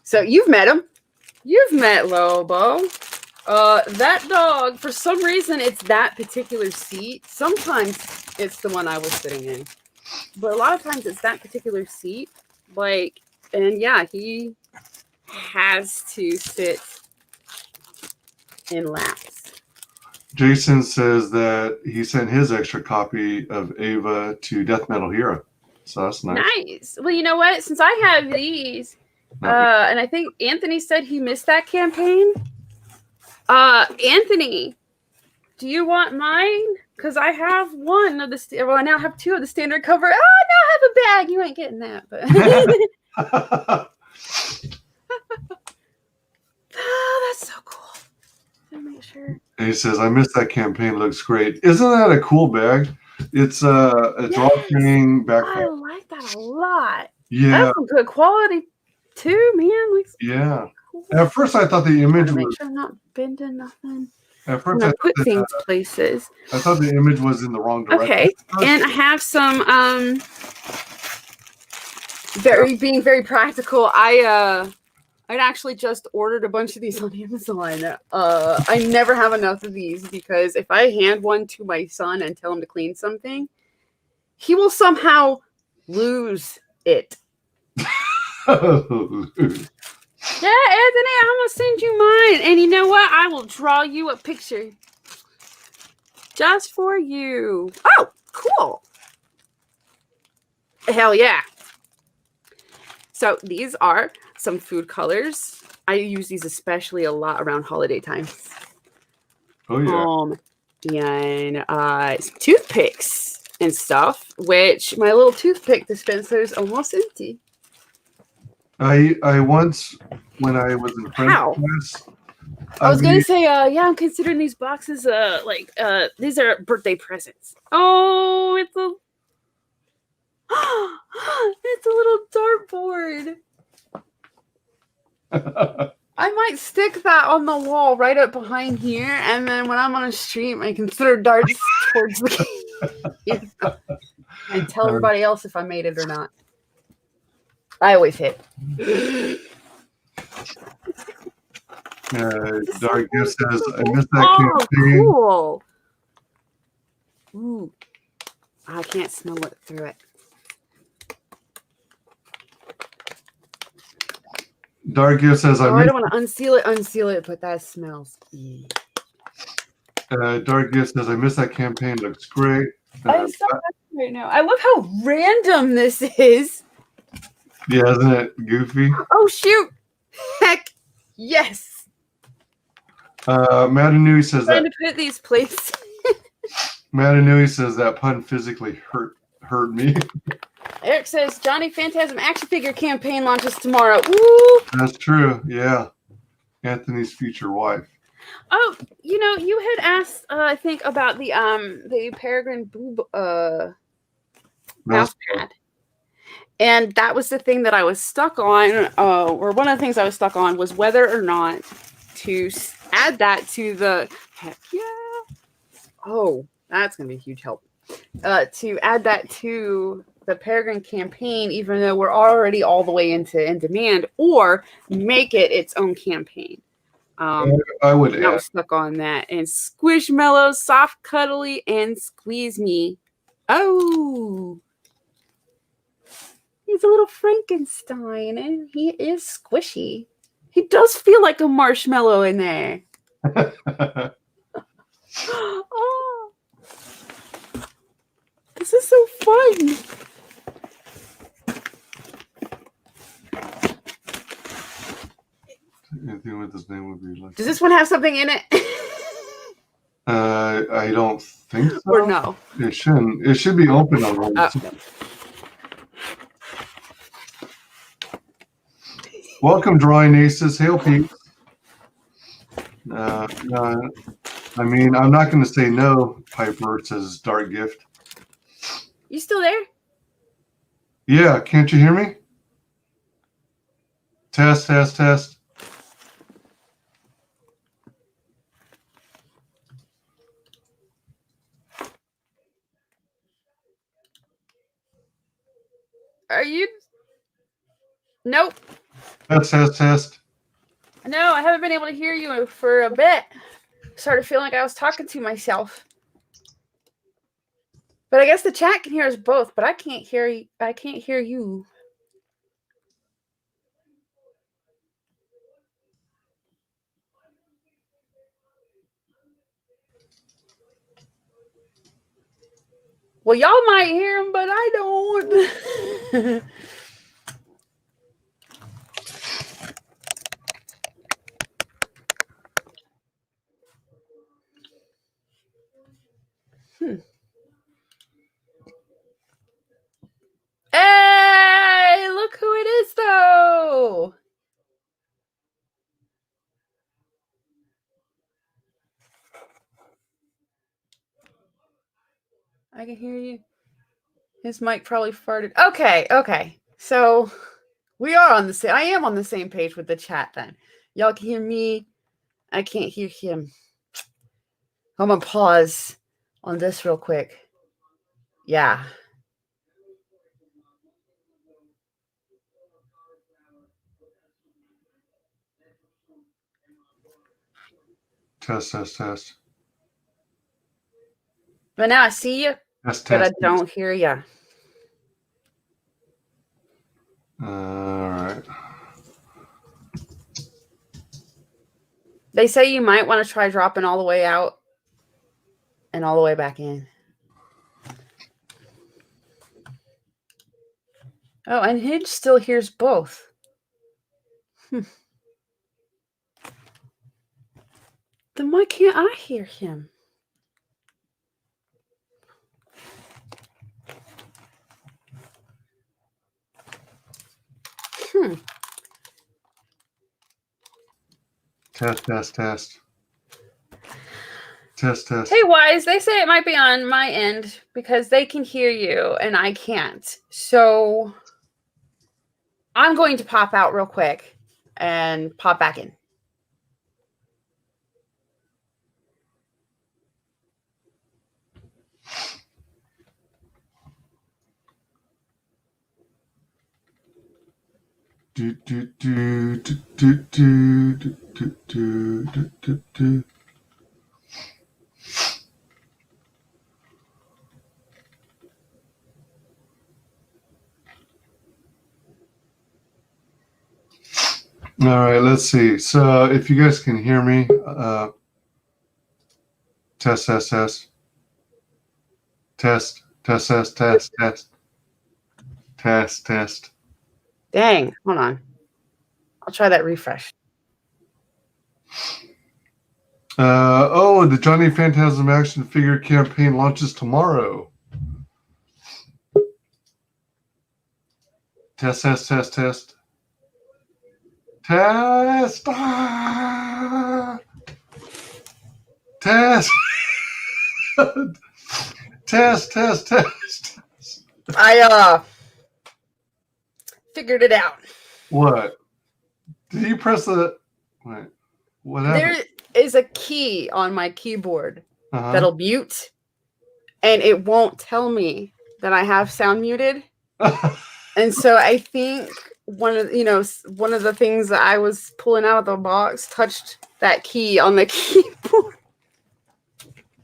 Speaker 3: So you've met him. You've met Lobo. That dog, for some reason, it's that particular seat. Sometimes it's the one I was sitting in. But a lot of times it's that particular seat. Like, and yeah, he has to sit in laps.
Speaker 2: Jason says that he sent his extra copy of Ava to Death Metal Hero. So that's nice.
Speaker 3: Nice. Well, you know what? Since I have these, and I think Anthony said he missed that campaign. Anthony, do you want mine? Because I have one of the. Well, I now have two of the standard cover. Oh, now I have a bag. You ain't getting that, but. Oh, that's so cool. I'll make sure.
Speaker 2: And he says, I missed that campaign. Looks great. Isn't that a cool bag? It's a draw training backpack.
Speaker 3: I like that a lot.
Speaker 2: Yeah.
Speaker 3: That's some good quality too, man. Like,
Speaker 2: yeah.
Speaker 3: cool.
Speaker 2: At first, I thought the image
Speaker 3: Make
Speaker 2: was.
Speaker 3: sure I'm not bending nothing.
Speaker 2: At first,
Speaker 3: I put things places.
Speaker 2: I thought the image was in the wrong direction.
Speaker 3: Okay, and I have some being very practical. I'd actually just ordered a bunch of these on Amazon. I never have enough of these because if I hand one to my son and tell him to clean something, he will somehow lose it. Yeah, Anthony, I'm gonna send you mine. And you know what? I will draw you a picture. Just for you. Oh, cool. Hell yeah. So these are some food colors. I use these especially a lot around holiday times.
Speaker 2: Oh, yeah.
Speaker 3: And some toothpicks and stuff, which my little toothpick dispenser is almost empty.
Speaker 2: I once, when I was in French class,
Speaker 3: I was going to say, yeah, I'm considering these boxes, these are birthday presents. Oh, it's a little dartboard. I might stick that on the wall right up behind here, and then when I'm on a stream, I can throw darts towards the game and tell everybody else if I made it or not. I always hit.
Speaker 2: Dark Gift says, I missed that campaign.
Speaker 3: Cool. Ooh. I can't smell it through it.
Speaker 2: Dark Gift says,
Speaker 3: I don't want to unseal it, but that smells.
Speaker 2: Dark Gift says, I missed that campaign. Looks great.
Speaker 3: I'm so happy right now. I love how random this is.
Speaker 2: Yeah, isn't it goofy?
Speaker 3: Oh, shoot. Heck, yes.
Speaker 2: Madanui says
Speaker 3: I'm trying to put these places.
Speaker 2: Madanui says that pun physically hurt me.
Speaker 3: Eric says Johnny Phantasm action figure campaign launches tomorrow. Woo!
Speaker 2: That's true. Yeah, Anthony's future wife.
Speaker 3: Oh, you had asked, I think, about the Peregrine boob mouse pad, and that was the thing that I was stuck on. Or one of the things I was stuck on was whether or not to add that to the. Heck yeah! Oh, that's gonna be a huge help. To add that to the Peregrine campaign, even though we're already all the way into In Demand, or make it its own campaign.
Speaker 2: I would add.
Speaker 3: I was stuck on that. And Squishmallow, Soft Cuddly, and Squeeze Me. Oh, he's a little Frankenstein, and he is squishy. He does feel like a marshmallow in there. Oh, this is so fun.
Speaker 2: Anything with his name would be like.
Speaker 3: Does this one have something in it?
Speaker 2: I don't think so.
Speaker 3: Or no?
Speaker 2: It shouldn't. It should be open already. Welcome, Drawing Aces. Hail, Pete. I mean, I'm not going to say no, Piper, says Dark Gift.
Speaker 3: You still there?
Speaker 2: Yeah, can't you hear me? Test, test, test.
Speaker 3: Are you? Nope.
Speaker 2: Test, test, test.
Speaker 3: No, I haven't been able to hear you for a bit. Started feeling like I was talking to myself. But I guess the chat can hear us both, but I can't hear you. I can't hear you. Well, y'all might hear him, but I don't. Hey, look who it is, though. I can hear you. His mic probably farted. Okay. So we are on the same. I am on the same page with the chat then. Y'all can hear me. I can't hear him. I'm gonna pause on this real quick. Yeah.
Speaker 2: Test, test, test.
Speaker 3: But now I see you,
Speaker 2: Test,
Speaker 3: but
Speaker 2: test.
Speaker 3: I don't hear you.
Speaker 2: All right.
Speaker 3: They say you might want to try dropping all the way out and all the way back in. Oh, and Hinge still hears both. Then why can't I hear him?
Speaker 2: Test, test, test. Test, test.
Speaker 3: Hey, Wise, they say it might be on my end because they can hear you and I can't. So I'm going to pop out real quick and pop back in.
Speaker 2: Do, do, do, do, do, do, do, do, do, do, do. All right, let's see. So if you guys can hear me, test, test, test. Test, test, test, test, test. Test, test.
Speaker 3: Dang, hold on. I'll try that refresh.
Speaker 2: The Johnny Phantasm action figure campaign launches tomorrow. Test, test, test, test. Test. Test. Test, test, test.
Speaker 3: I figured it out.
Speaker 2: What? Did you press the... Wait. What happened?
Speaker 3: There is a key on my keyboard
Speaker 2: Uh-huh.
Speaker 3: that'll mute, and it won't tell me that I have sound muted. And so I think one of the things that I was pulling out of the box touched that key on the keyboard.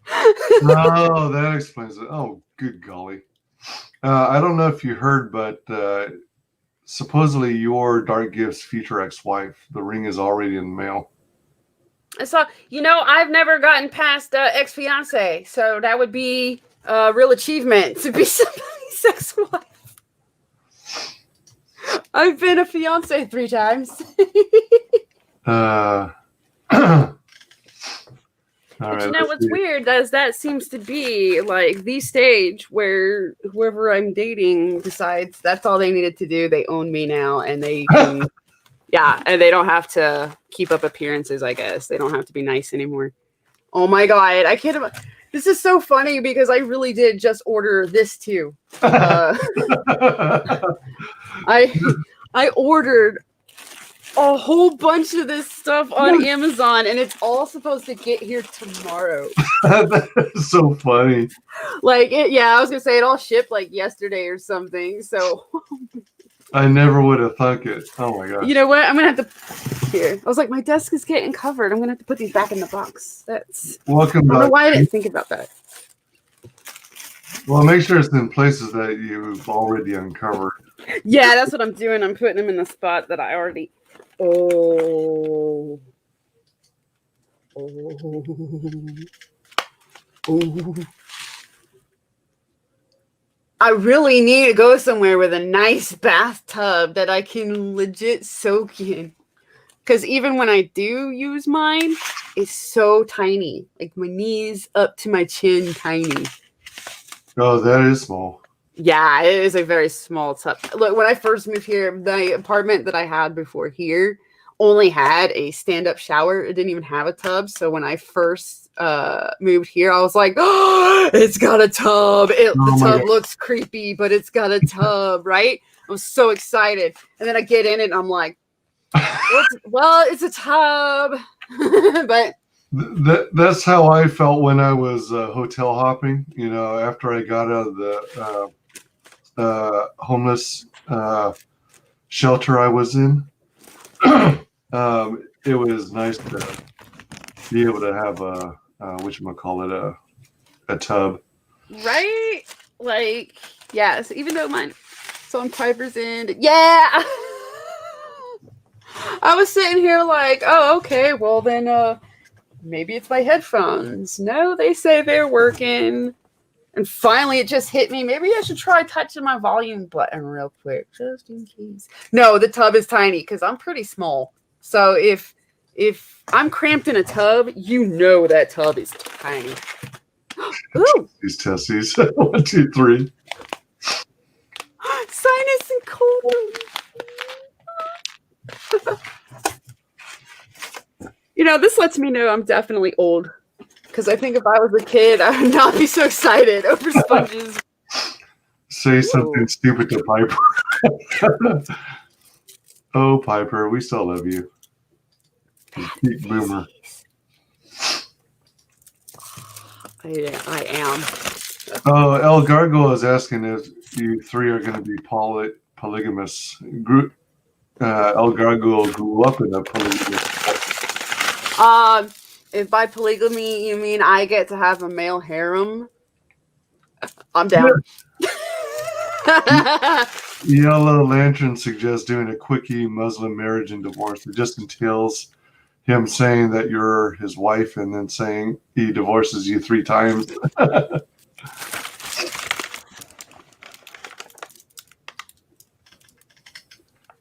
Speaker 2: Oh, that explains it. Oh, good golly. I don't know if you heard, but supposedly your Dark Gifts future ex-wife, the ring is already in the mail.
Speaker 3: So, I've never gotten past ex-fiance, so that would be a real achievement to be somebody's ex-wife. I've been a fiance 3 times.
Speaker 2: All
Speaker 3: But
Speaker 2: right,
Speaker 3: you know
Speaker 2: let's
Speaker 3: what's
Speaker 2: see.
Speaker 3: weird is that seems to be like the stage where whoever I'm dating decides that's all they needed to do. They own me now, and they can, yeah, and they don't have to keep up appearances. I guess they don't have to be nice anymore. Oh my god, I can't. This is so funny because I really did just order this too. I ordered a whole bunch of this stuff on Amazon, and it's all supposed to get here tomorrow.
Speaker 2: That is so funny.
Speaker 3: Like I was gonna say it all shipped like yesterday or something. So
Speaker 2: I never would have thunk it. Oh my gosh.
Speaker 3: you know what? I'm gonna have to here. I was like, my desk is getting covered. I'm gonna have to put these back in the box. That's
Speaker 2: Welcome
Speaker 3: I don't know
Speaker 2: back.
Speaker 3: why I didn't think about that.
Speaker 2: Well, make sure it's in places that you've already uncovered.
Speaker 3: Yeah, that's what I'm doing. I'm putting them in the spot that I already. Oh. I really need to go somewhere with a nice bathtub that I can legit soak in. Because even when I do use mine, it's so tiny. Like my knees up to my chin, tiny.
Speaker 2: Oh, that is small.
Speaker 3: Yeah, it is a very small tub. Look, when I first moved here, the apartment that I had before here only had a stand-up shower. It didn't even have a tub. So when I first moved here, I was like, oh, it's got a tub. The tub looks creepy, but it's got a tub, right? I was so excited. And then I get in it and I'm like, well, it's a tub. But
Speaker 2: that's how I felt when I was hotel hopping. You know, after I got out of the homeless shelter I was in, it was nice to be able to have a tub.
Speaker 3: Right? Like, yes, even though mine, so on Piper's end, yeah. I was sitting here like, oh, okay, well then, maybe it's my headphones. No, they say they're working. And finally, it just hit me. Maybe I should try touching my volume button real quick, just in case. No, the tub is tiny because I'm pretty small. So if I'm cramped in a tub, you know that tub is tiny. Ooh,
Speaker 2: These testes. 1, 2, 3.
Speaker 3: sinus and cold. You know, this lets me know I'm definitely old. Because I think if I was a kid, I would not be so excited over sponges.
Speaker 2: Say something stupid to Piper. Oh, Piper, we still love you. Peak boomer.
Speaker 3: I am.
Speaker 2: Oh, El Gargoyle is asking if you three are going to be polygamous. El Gargoyle grew up in a polygamous.
Speaker 3: If by polygamy you mean I get to have a male harem, I'm down.
Speaker 2: Yellow Lantern suggests doing a quickie Muslim marriage and divorce. It just entails him saying that you're his wife and then saying he divorces you 3 times.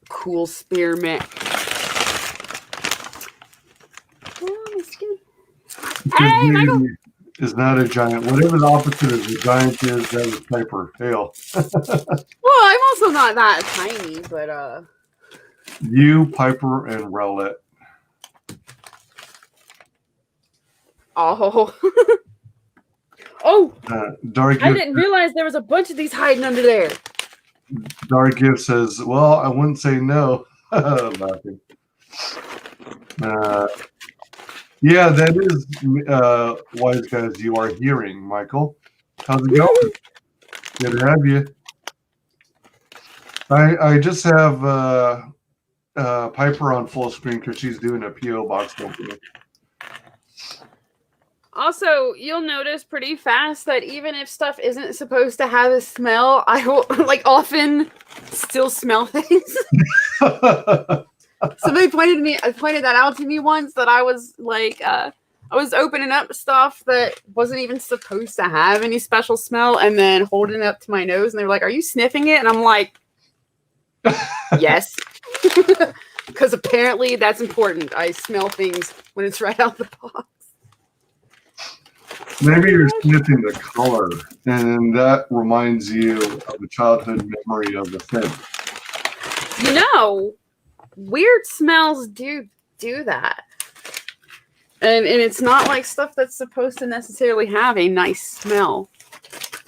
Speaker 3: Cool spearmint. Hey, Michael!
Speaker 2: Is not a giant. Whatever the opposite of a giant is, that is Piper. Hail.
Speaker 3: Well, I'm also not that tiny, but
Speaker 2: You, Piper, and Rowlett.
Speaker 3: Oh. Oh!
Speaker 2: Dark
Speaker 3: I didn't realize there was a bunch of these hiding under there.
Speaker 2: Dark Gift says, well, I wouldn't say no. Laughing. Yeah, that is WyzGyz you are hearing, Michael. How's it going? Good to have you. I just have Piper on full screen because she's doing a P.O. box opening.
Speaker 3: Also, you'll notice pretty fast that even if stuff isn't supposed to have a smell, I will often still smell things. Somebody pointed that out to me once, that I was I was opening up stuff that wasn't even supposed to have any special smell and then holding it up to my nose, and they were like, "Are you sniffing it?" And I'm like, yes. Because apparently that's important. I smell things when it's right out the box.
Speaker 2: Maybe you're sniffing the color, and that reminds you of a childhood memory of the thing.
Speaker 3: You know, weird smells do that. And it's not like stuff that's supposed to necessarily have a nice smell.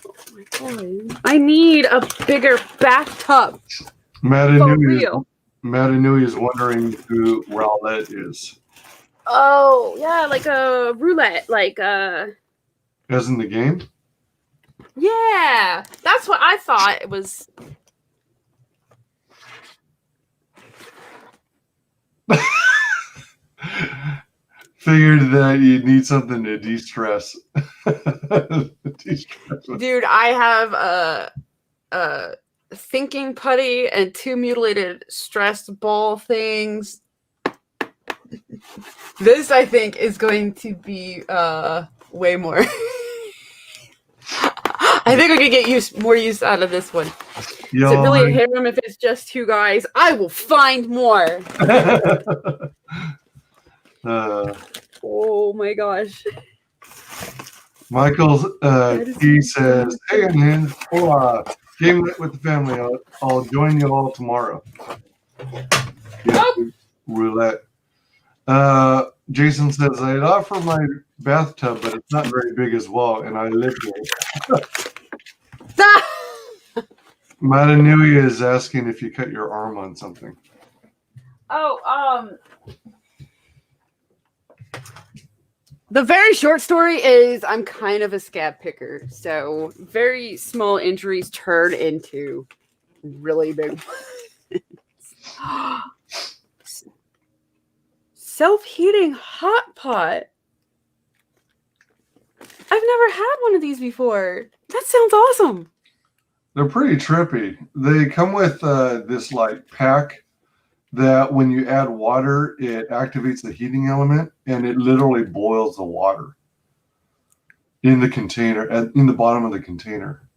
Speaker 3: Oh my God. I need a bigger bathtub.
Speaker 2: Matt Inouye is wondering who Rowlett is.
Speaker 3: Oh, yeah, like a roulette. Like
Speaker 2: As in the game?
Speaker 3: Yeah, that's what I thought it was.
Speaker 2: Figured that you need something to de-stress.
Speaker 3: Dude, I have a thinking putty and 2 mutilated stressed ball things. This, I think, is going to be way more. I think we could get more use out of this one. Is it really a harem if it's just 2 guys? I will find more. Oh my gosh.
Speaker 2: Michael he says, "Hey man, hola. Game night with the family. I'll join you all tomorrow." Yeah, roulette. Jason says, "I'd offer my bathtub, but it's not very big as well, and I live here." Matt Inouye is asking if you cut your arm on something.
Speaker 3: Oh, the very short story is I'm kind of a scab picker, so very small injuries turn into really big ones. Self-heating hot pot. I've never had one of these before. That sounds awesome.
Speaker 2: They're pretty trippy. They come with this like pack that when you add water, it activates the heating element, and it literally boils the water in the container, in the bottom of the container.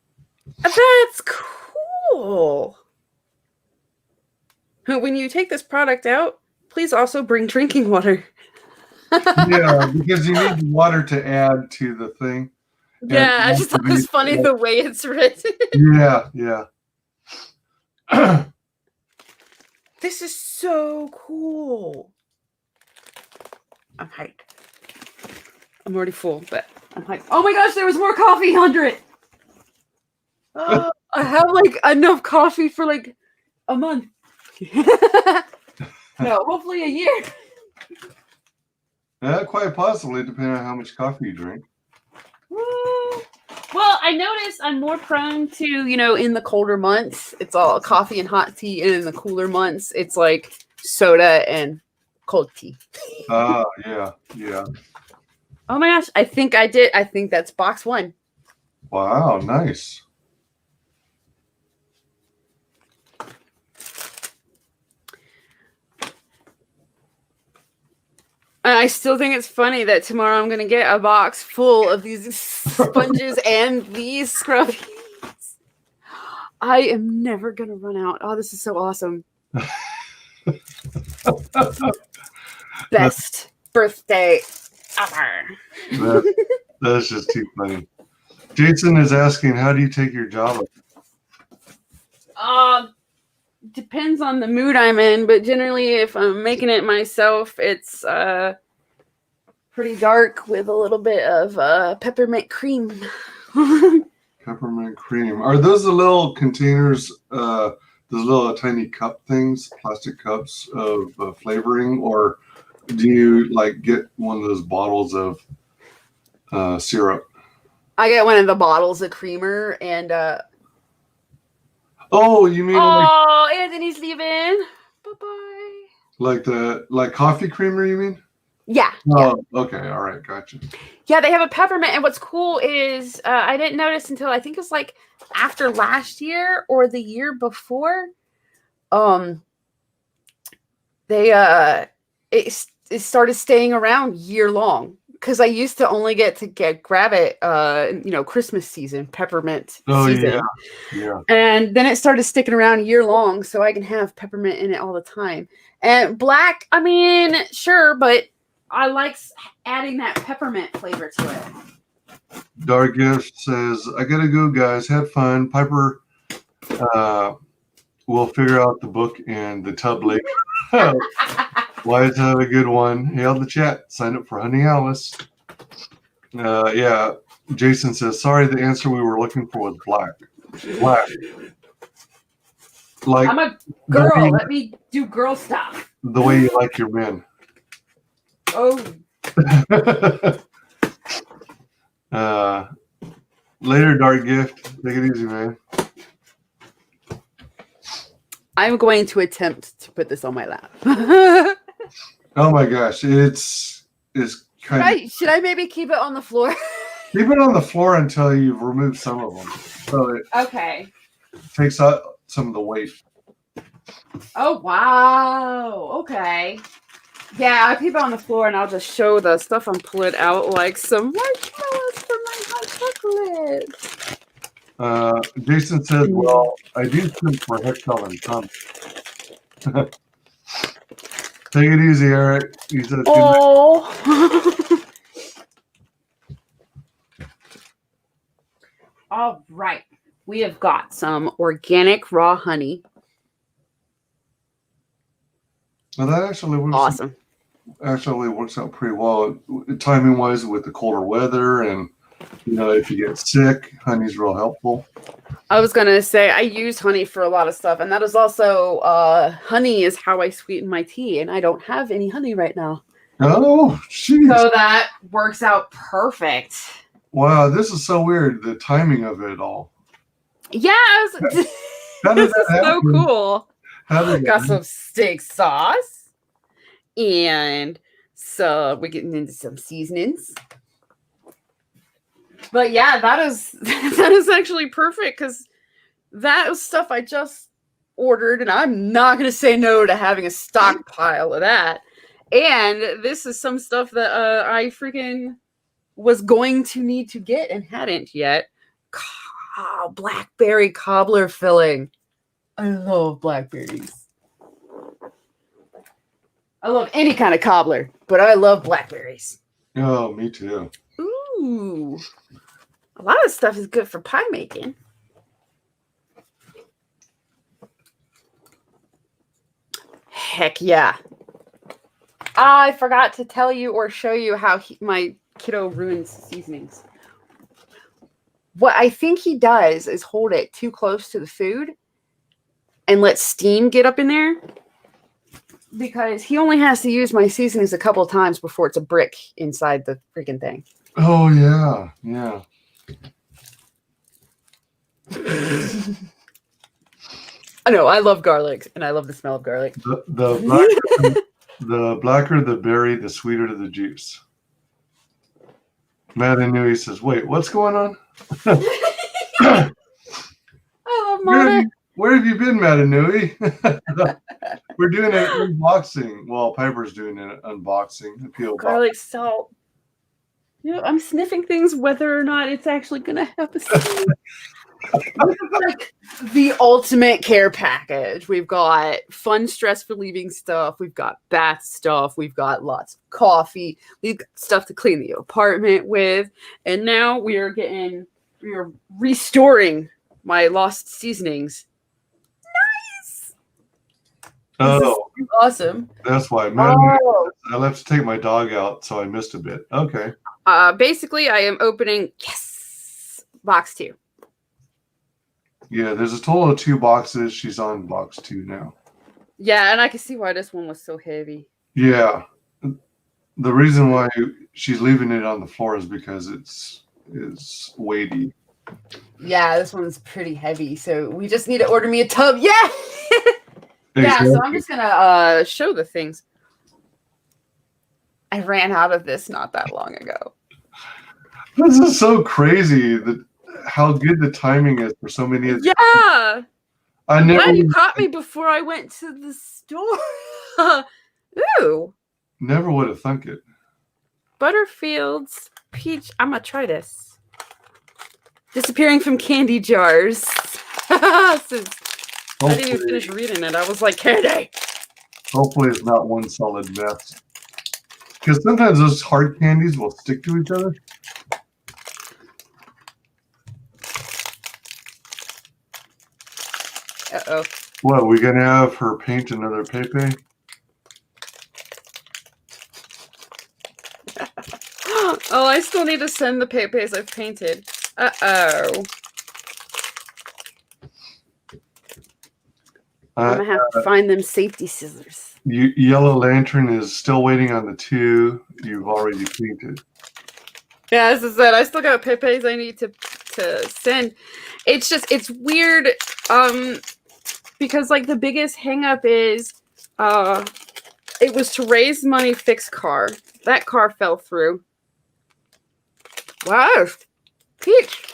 Speaker 3: That's cool. When you take this product out, please also bring drinking water.
Speaker 2: Yeah, because you need water to add to the thing.
Speaker 3: Yeah, I just thought it was funny the way it's written.
Speaker 2: Yeah.
Speaker 3: This is so cool. I'm hyped. I'm already full, but I'm hyped. Oh my gosh, there was more coffee under it. I have like enough coffee for like a month. No, hopefully a year.
Speaker 2: Yeah, quite possibly, depending on how much coffee you drink.
Speaker 3: Well, I noticed I'm more prone to, in the colder months, it's all coffee and hot tea. And in the cooler months, it's like soda and cold tea.
Speaker 2: Yeah.
Speaker 3: Oh my gosh. I think I did. I think that's box 1.
Speaker 2: Wow, nice.
Speaker 3: And I still think it's funny that tomorrow I'm going to get a box full of these sponges and these scrubbies. I am never going to run out. Oh, this is so awesome. Best birthday ever.
Speaker 2: That's just too funny. Jason is asking, how do you take your Java?
Speaker 3: Depends on the mood I'm in, but generally if I'm making it myself, it's pretty dark with a little bit of peppermint cream.
Speaker 2: Peppermint cream. Are those the little containers, those little tiny cup things, plastic cups of flavoring, or do you like get one of those bottles of syrup?
Speaker 3: I get one of the bottles of creamer and
Speaker 2: oh, you mean
Speaker 3: Anthony's leaving. Bye-bye.
Speaker 2: Like coffee creamer, you mean?
Speaker 3: Yeah.
Speaker 2: Oh, okay. All right. Gotcha.
Speaker 3: Yeah, they have a peppermint. And what's cool is I didn't notice until I think it was like after last year or the year before. It started staying around year long. Because I used to only get to grab it, Christmas season, peppermint season.
Speaker 2: Yeah.
Speaker 3: And then it started sticking around year long, so I can have peppermint in it all the time. And black, I mean, sure, but I like adding that peppermint flavor to it.
Speaker 2: Dark Gift says, I gotta go, guys. Had fun. Piper will figure out the book and the tub later. Wise, have a good one. Hail the chat. Sign up for Honey Alice. Yeah. Jason says, sorry, the answer we were looking for was black. Black. Like
Speaker 3: I'm a girl. Let me do girl stuff.
Speaker 2: the way you like your men.
Speaker 3: Oh.
Speaker 2: Later, Dark Gift. Take it easy, man.
Speaker 3: I'm going to attempt to put this on my lap.
Speaker 2: Oh my gosh, it's kind of.
Speaker 3: Should I maybe keep it on the floor?
Speaker 2: Keep it on the floor until you've removed some of them, so it
Speaker 3: Okay.
Speaker 2: takes out some of the weight.
Speaker 3: Oh wow. Okay. Yeah, I'll keep it on the floor and I'll just show the stuff I'm pulling out like some marshmallows for my hot chocolate.
Speaker 2: Jason says, well, I do think for Hexel and Tom. Take it easy, Eric. He says,
Speaker 3: oh. All right. We have got some organic raw honey.
Speaker 2: well, that actually works.
Speaker 3: Awesome.
Speaker 2: Actually works out pretty well, timing wise, with the colder weather, and if you get sick, honey's real helpful.
Speaker 3: I was going to say I use honey for a lot of stuff, and that is also honey is how I sweeten my tea, and I don't have any honey right now.
Speaker 2: Oh, jeez.
Speaker 3: So that works out perfect.
Speaker 2: Wow, this is so weird, the timing of it all.
Speaker 3: Yeah,
Speaker 2: How
Speaker 3: this
Speaker 2: did
Speaker 3: is
Speaker 2: that
Speaker 3: so
Speaker 2: happen?
Speaker 3: cool.
Speaker 2: How did
Speaker 3: Got
Speaker 2: that
Speaker 3: some steak sauce, and so we're getting into some seasonings. But yeah, that is actually perfect because that was stuff I just ordered, and I'm not going to say no to having a stockpile of that. And this is some stuff that I freaking was going to need to get and hadn't yet. Blackberry cobbler filling. I love blackberries. I love any kind of cobbler, but I love blackberries.
Speaker 2: Oh, me too.
Speaker 3: Ooh. A lot of stuff is good for pie making. Heck yeah. I forgot to tell you or show you how my kiddo ruins seasonings. What I think he does is hold it too close to the food and let steam get up in there, because he only has to use my seasonings a couple of times before it's a brick inside the freaking thing.
Speaker 2: Oh, yeah. Yeah.
Speaker 3: I know, I love garlic, and I love the smell of garlic.
Speaker 2: The blacker the berry, the sweeter the juice. Matt Inouye says, wait, what's going on?
Speaker 3: I love Mona.
Speaker 2: Where have you been, Matt Inouye? We're doing an unboxing. Well, Piper's doing an unboxing.
Speaker 3: Garlic salt. I'm sniffing things whether or not it's actually going to have a seed. This is like the ultimate care package. We've got fun, stress relieving stuff. We've got bath stuff. We've got lots of coffee. We've got stuff to clean the apartment with. And now we are restoring my lost seasonings. Nice.
Speaker 2: Oh,
Speaker 3: awesome.
Speaker 2: That's why. I left to take my dog out, so I missed a bit. Okay.
Speaker 3: Basically, I am opening box 2.
Speaker 2: Yeah, there's a total of 2 boxes. She's on box 2 now.
Speaker 3: Yeah, and I can see why this one was so heavy.
Speaker 2: Yeah. The reason why she's leaving it on the floor is because it's weighty.
Speaker 3: Yeah, this one's pretty heavy, so we just need to order me a tub. Yeah!
Speaker 2: Exactly.
Speaker 3: Yeah, so I'm just going to show the things. I ran out of this not that long ago.
Speaker 2: This is so crazy how good the timing is for so many of these.
Speaker 3: Yeah. I'm glad you caught me before I went to the store. Ooh.
Speaker 2: Never would have thunk it.
Speaker 3: Butterfield's peach. I'm going to try this. Disappearing from candy jars. I didn't even finish reading it. I was like, candy.
Speaker 2: Hopefully it's not one solid mess. Because sometimes those hard candies will stick to each other.
Speaker 3: Uh-oh.
Speaker 2: What, we gonna have her paint another Pepe?
Speaker 3: Oh, I still need to send the Pepes I've painted. Uh-oh. I'm gonna have to find them safety scissors.
Speaker 2: Yellow Lantern is still waiting on the 2 you've already painted.
Speaker 3: Yeah, as I said, I still got Pepes I need to send. It's weird, because like the biggest hang up is it was to raise money, fix car. That car fell through. Wow, peach.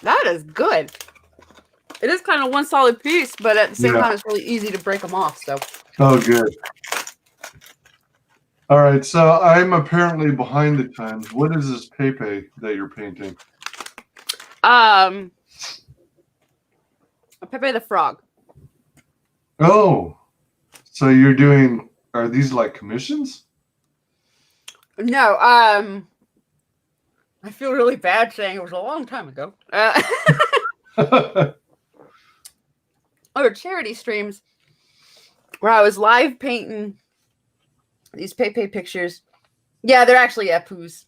Speaker 3: That is good. It is kind of one solid piece, but at the same time, it's really easy to break them off. So.
Speaker 2: Oh, good. All right, so I'm apparently behind the times. What is this Pepe that you're painting?
Speaker 3: A Pepe the Frog.
Speaker 2: Oh, so you're doing? Are these like commissions?
Speaker 3: No. I feel really bad saying it was a long time ago. Or charity streams where I was live painting these Pepe pictures. Yeah, they're actually Epus,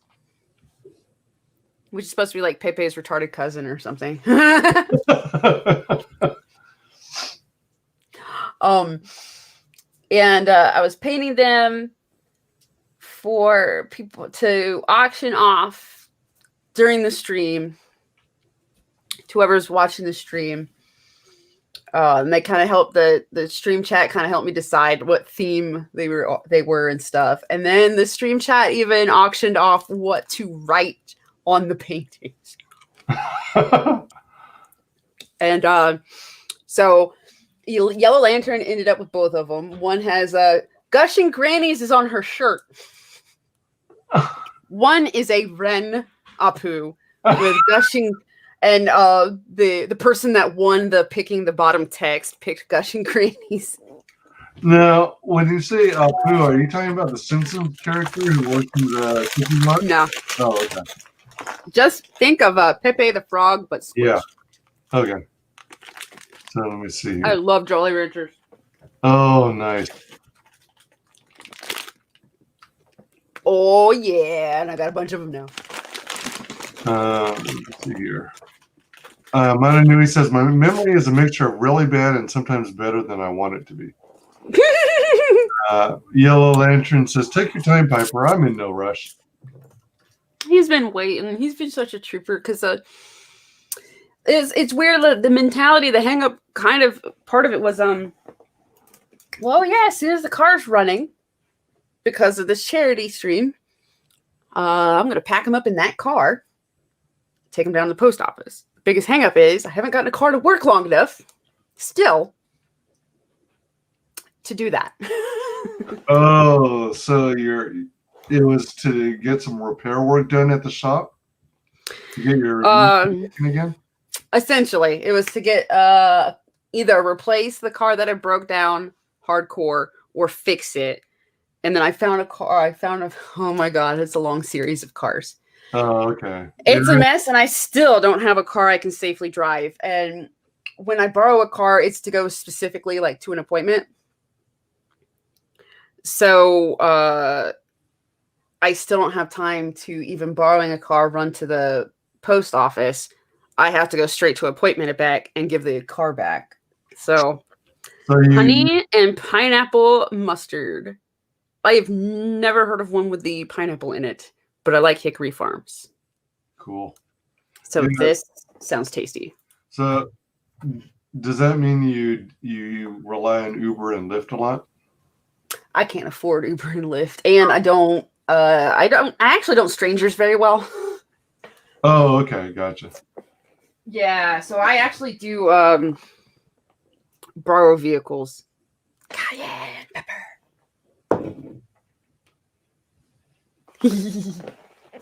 Speaker 3: which is supposed to be like Pepe's retarded cousin or something. And I was painting them for people to auction off during the stream to whoever's watching the stream. And they kind of helped the stream chat kind of helped me decide what theme they were and stuff. And then the stream chat even auctioned off what to write on the paintings. And so Yellow Lantern ended up with both of them. One has Gushing Grannies is on her shirt. One is a Ren Apu with Gushing. And the person that won the picking the bottom text picked Gushing Grannies.
Speaker 2: Now, when you say Apu, are you talking about the Simpsons character who works in the Cookie Mart?
Speaker 3: No.
Speaker 2: Oh, okay.
Speaker 3: Just think of Pepe the Frog, but squished.
Speaker 2: Yeah. Okay. So let me see here.
Speaker 3: I love Jolly Ranchers.
Speaker 2: Oh, nice.
Speaker 3: Oh, yeah. And I got a bunch of them now.
Speaker 2: Let's see here. Mananui says, my memory is a mixture of really bad and sometimes better than I want it to be. Yellow Lantern says, take your time, Piper. I'm in no rush.
Speaker 3: He's been waiting. He's been such a trooper because it's weird. The mentality, the hang up kind of part of it was, well, yeah, as soon as the car's running because of this charity stream, I'm going to pack him up in that car, take him down to the post office. The biggest hang up is I haven't gotten a car to work long enough still to do that.
Speaker 2: Oh, so it was to get some repair work done at the shop? To get your again?
Speaker 3: Essentially, it was to get either replace the car that I broke down hardcore or fix it. And then I found a car. Oh my God, it's a long series of cars.
Speaker 2: Oh, okay.
Speaker 3: It's a mess, and I still don't have a car I can safely drive. And when I borrow a car, it's to go specifically like to an appointment. So I still don't have time to even borrowing a car, run to the post office. I have to go straight to an appointment and back and give the car back. So honey and pineapple mustard. I have never heard of one with the pineapple in it, but I like Hickory Farms.
Speaker 2: Cool.
Speaker 3: So this sounds tasty.
Speaker 2: So does that mean you rely on Uber and Lyft a lot?
Speaker 3: I can't afford Uber and Lyft, and I actually don't strangers very well.
Speaker 2: Oh, okay, gotcha.
Speaker 3: Yeah, so I actually do borrow vehicles. Cayenne pepper.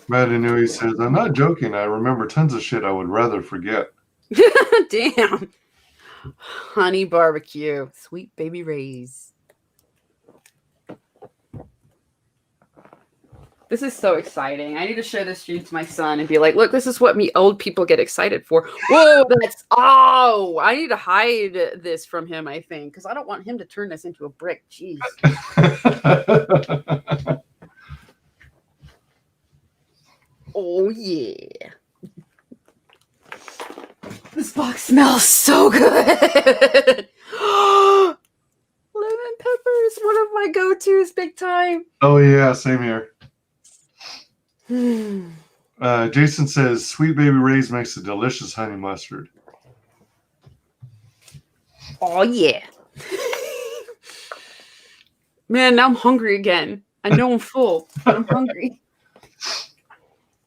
Speaker 2: Madanui says, I'm not joking. I remember tons of shit I would rather forget.
Speaker 3: Damn. Honey barbecue. Sweet baby Ray's. This is so exciting. I need to show this stream to my son and be like, look, this is what me old people get excited for. Whoa, I need to hide this from him, I think, because I don't want him to turn this into a brick. Jeez. Oh, yeah. This box smells so good. Lemon peppers, one of my go-tos, big time.
Speaker 2: Oh, yeah, same here. Jason says, Sweet Baby Ray's makes a delicious honey mustard.
Speaker 3: Oh, yeah. Man, now I'm hungry again. I know I'm full, but I'm hungry.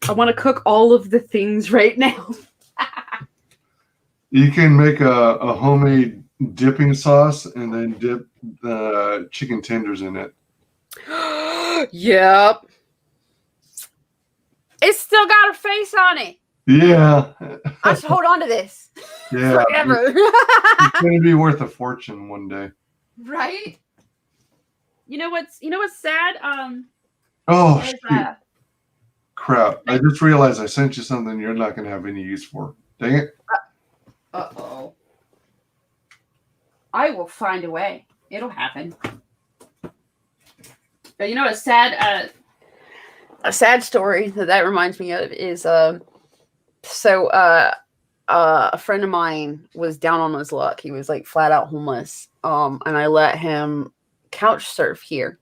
Speaker 3: I want to cook all of the things right now.
Speaker 2: You can make a homemade dipping sauce and then dip the chicken tenders in it.
Speaker 3: Yep. It's still got a face on it.
Speaker 2: Yeah.
Speaker 3: I should hold on to this.
Speaker 2: Yeah.
Speaker 3: Forever.
Speaker 2: It's going to be worth a fortune one day.
Speaker 3: Right? You know what's sad?
Speaker 2: Oh, shoot. Crap. I just realized I sent you something you're not going to have any use for. Dang it.
Speaker 3: Uh-oh. I will find a way. It'll happen. But you know, a sad story that reminds me of is a friend of mine was down on his luck. He was like flat out homeless. And I let him couch surf here.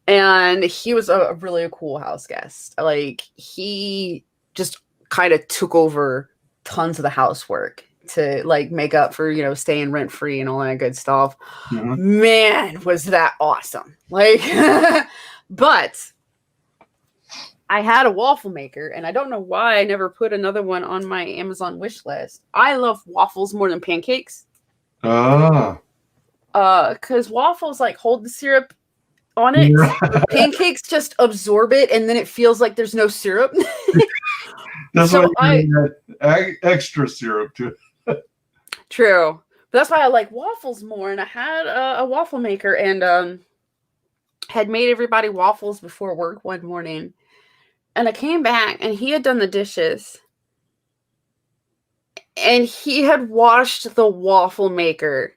Speaker 3: And he was a really cool house guest. Like, he just kind of took over tons of the housework to like make up for, staying rent free and all that good stuff. Mm-hmm. Man, was that awesome. Like, but I had a waffle maker, and I don't know why I never put another one on my Amazon wish list. I love waffles more than pancakes. Because waffles like hold the syrup on it. Yeah. Pancakes just absorb it, and then it feels like there's no syrup.
Speaker 2: That's why I add extra syrup to it.
Speaker 3: True. But that's why I like waffles more. And I had a waffle maker and had made everybody waffles before work one morning. And I came back and he had done the dishes. And he had washed the waffle maker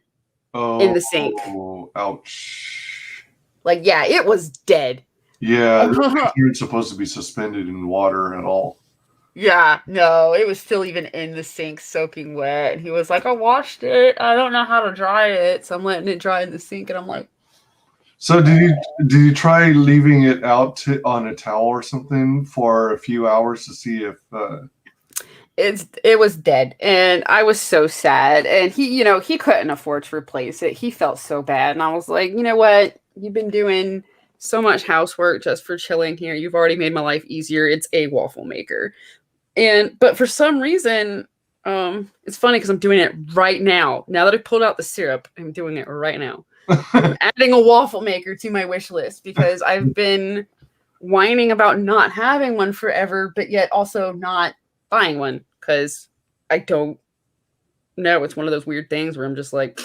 Speaker 3: in the sink.
Speaker 2: Oh, ouch.
Speaker 3: Like, yeah, it was dead.
Speaker 2: Yeah, you're supposed to be suspended in water at all.
Speaker 3: Yeah, no, it was still even in the sink soaking wet. And he was like, I washed it. I don't know how to dry it. So I'm letting it dry in the sink. And I'm like,
Speaker 2: so did you try leaving it out on a towel or something for a few hours to see if
Speaker 3: it was dead? And I was so sad. And he couldn't afford to replace it. He felt so bad. And I was like, you know what? You've been doing so much housework just for chilling here. You've already made my life easier. It's a waffle maker. But for some reason, it's funny because I'm doing it right now. Now that I pulled out the syrup, I'm doing it right now. I'm adding a waffle maker to my wish list because I've been whining about not having one forever, but yet also not buying one because I don't know. It's one of those weird things where I'm just like,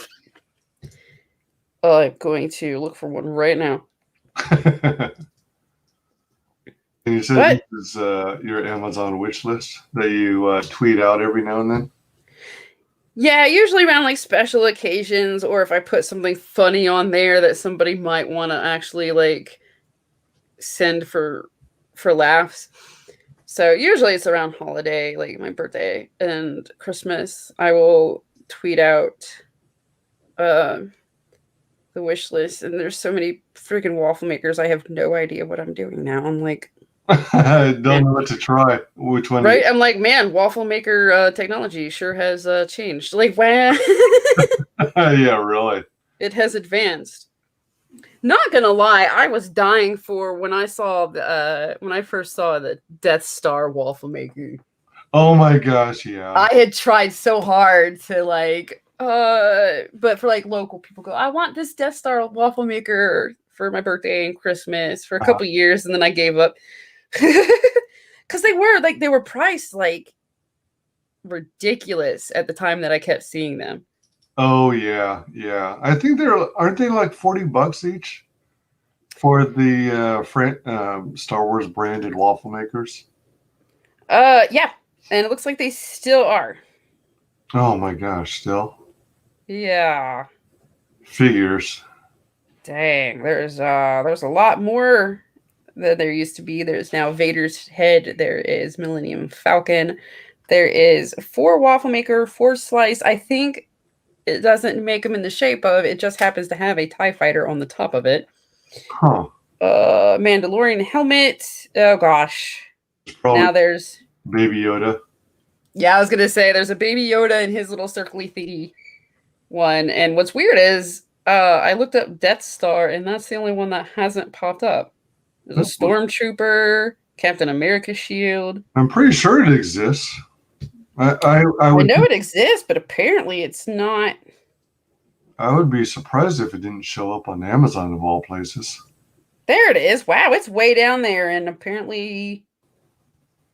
Speaker 3: I'm going to look for one right now.
Speaker 2: And you said this is your Amazon wish list that you tweet out every now and then?
Speaker 3: Yeah, usually around like special occasions, or if I put something funny on there that somebody might want to actually like send for laughs. So usually it's around holiday, like my birthday and Christmas. I will tweet out the wish list, and there's so many freaking waffle makers. I have no idea what I'm doing now. I'm like,
Speaker 2: I don't know what to try. Which one?
Speaker 3: Right? I'm like, man, waffle maker technology sure has changed. Like, when
Speaker 2: yeah, really.
Speaker 3: It has advanced. Not gonna lie, I was dying for when I saw when I first saw the Death Star waffle maker.
Speaker 2: Oh my gosh, yeah.
Speaker 3: I had tried so hard to like, but for like local people go, I want this Death Star waffle maker for my birthday and Christmas for a couple years, and then I gave up. Because they were priced like ridiculous at the time that I kept seeing them.
Speaker 2: Oh yeah. I think aren't they like $40 each? for the Star Wars branded waffle makers?
Speaker 3: Yeah, and it looks like they still are.
Speaker 2: Oh my gosh, still?
Speaker 3: Yeah.
Speaker 2: Figures.
Speaker 3: Dang, there's a lot more than there used to be. There's now Vader's head. There is Millennium Falcon. There is 4 waffle maker, 4 slice. I think it doesn't make them in the shape of. It just happens to have a TIE fighter on the top of it.
Speaker 2: Huh.
Speaker 3: Mandalorian helmet. Oh gosh. Now there's
Speaker 2: Baby Yoda.
Speaker 3: Yeah, I was gonna say there's a Baby Yoda and his little circly thingy one. And what's weird is I looked up Death Star, and that's the only one that hasn't popped up. There's a Stormtrooper, Captain America shield.
Speaker 2: I'm pretty sure it exists. I
Speaker 3: know it exists, but apparently it's not.
Speaker 2: I would be surprised if it didn't show up on Amazon of all places.
Speaker 3: There it is. Wow, it's way down there, and apparently.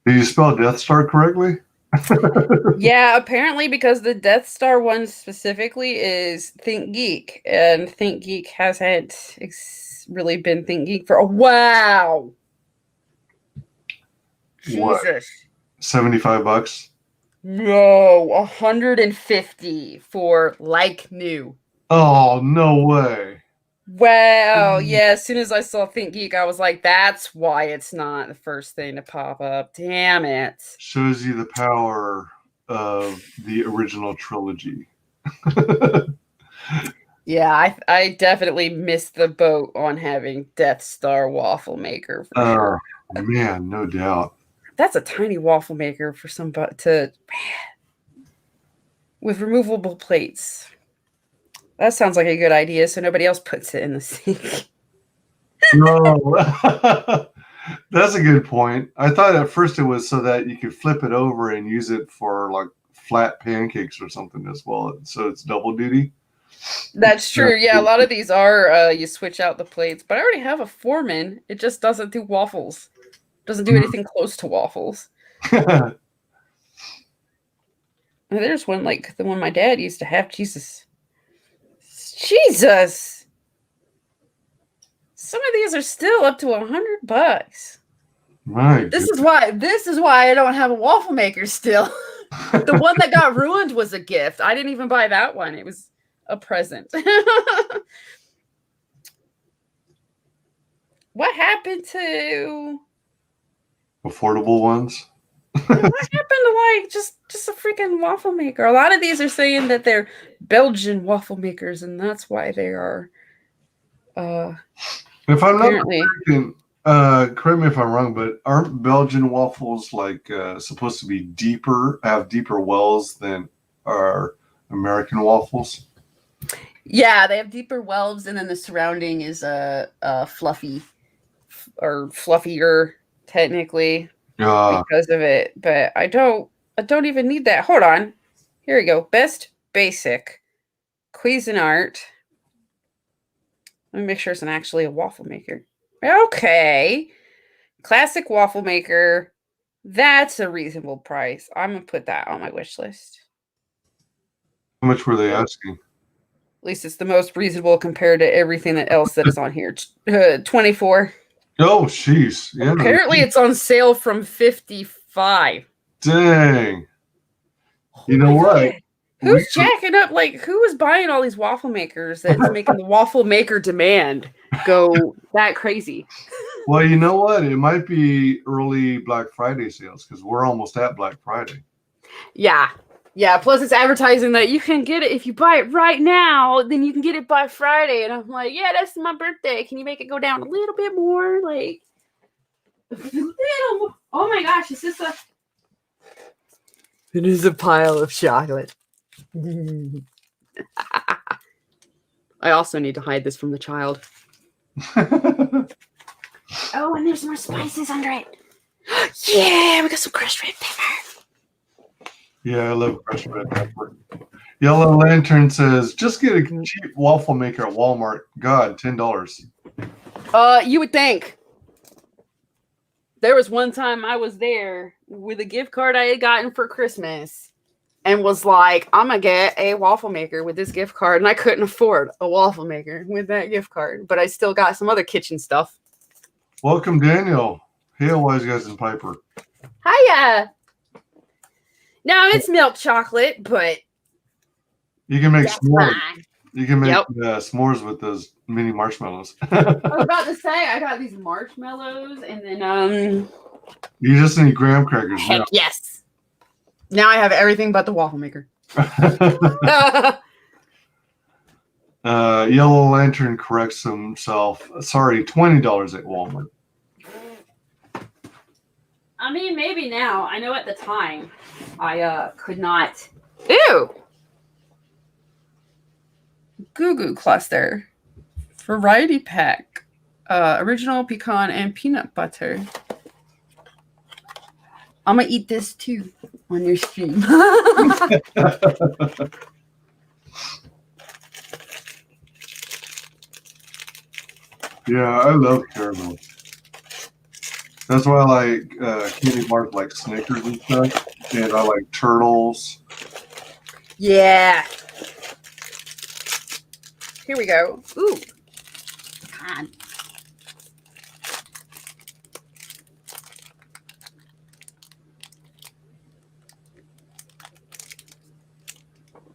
Speaker 2: Did you spell Death Star correctly?
Speaker 3: Yeah, apparently, because the Death Star one specifically is Think Geek, and Think Geek hasn't really been Think Geek for a wow.
Speaker 2: What?
Speaker 3: Jesus.
Speaker 2: $75?
Speaker 3: No, 150 for like new.
Speaker 2: Oh, no way.
Speaker 3: Wow. Yeah, as soon as I saw Think Geek, I was like, that's why it's not the first thing to pop up. Damn it.
Speaker 2: Shows you the power of the original trilogy.
Speaker 3: Yeah, I definitely missed the boat on having Death Star waffle maker for sure.
Speaker 2: Man, no doubt.
Speaker 3: That's a tiny waffle maker for somebody to with removable plates. That sounds like a good idea, so nobody else puts it in the sink.
Speaker 2: No. That's a good point. I thought at first it was so that you could flip it over and use it for like flat pancakes or something as well. So it's double duty.
Speaker 3: That's true. Yeah, a lot of these are you switch out the plates, but I already have a Foreman. It just doesn't do waffles. Doesn't do anything close to waffles. There's one like the one my dad used to have. Jesus. Some of these are still up to $100.
Speaker 2: Right.
Speaker 3: This is why I don't have a waffle maker still. The one that got ruined was a gift. I didn't even buy that one. It was a present. What happened to
Speaker 2: affordable ones?
Speaker 3: What happened to like just a freaking waffle maker? A lot of these are saying that they're Belgian waffle makers, and that's why they are.
Speaker 2: If I'm not mistaken, correct me if I'm wrong, but aren't Belgian waffles like supposed to be have deeper wells than our American waffles?
Speaker 3: Yeah, they have deeper wells, and then the surrounding is fluffy or fluffier technically because of it. But I don't even need that. Hold on, here we go. Best basic Cuisinart. Let me make sure it's actually a waffle maker. Okay, classic waffle maker. That's a reasonable price. I'm gonna put that on my wish list.
Speaker 2: How much were they asking?
Speaker 3: At least it's the most reasonable compared to everything else that is on here. 24.
Speaker 2: Oh, jeez. Yeah.
Speaker 3: Apparently it's on sale from 55.
Speaker 2: Dang. You know what?
Speaker 3: Who's jacking up? Like, who is buying all these waffle makers that's making the waffle maker demand go that crazy?
Speaker 2: Well, you know what? It might be early Black Friday sales because we're almost at Black Friday.
Speaker 3: Yeah. Yeah, plus it's advertising that you can get it if you buy it right now, then you can get it by Friday. And I'm like, yeah, that's my birthday. Can you make it go down a little bit more? Like, a little more. Oh my gosh, is this It is a pile of chocolate. I also need to hide this from the child. Oh, and there's more spices under it. Yeah, we got some crushed red pepper.
Speaker 2: Yeah, I love crushed red pepper. Yellow Lantern says, just get a cheap waffle maker at Walmart. God, $10.
Speaker 3: You would think. There was one time I was there with a gift card I had gotten for Christmas. and was like, I'm gonna get a waffle maker with this gift card, and I couldn't afford a waffle maker with that gift card, but I still got some other kitchen stuff.
Speaker 2: Welcome, Daniel. Hail, WyzGyz and Piper.
Speaker 3: Hiya. No, it's milk chocolate, but
Speaker 2: You can make
Speaker 3: that's
Speaker 2: s'mores.
Speaker 3: fine.
Speaker 2: You can make
Speaker 3: Yep.
Speaker 2: s'mores with those mini marshmallows.
Speaker 3: I was about to say I got these marshmallows, and then
Speaker 2: You just need graham crackers.
Speaker 3: heck yes. Now I have everything but the waffle maker.
Speaker 2: Yellow Lantern corrects himself. Sorry, $20 at Walmart.
Speaker 3: I mean, maybe now. I know at the time I could not. Ew. Goo Goo Cluster. Variety pack. Original pecan and peanut butter. I'm going to eat this too on your stream.
Speaker 2: Yeah, I love caramel. That's why I like candy bars like Snickers and stuff. And I like turtles.
Speaker 3: Yeah. Here we go. Ooh. God.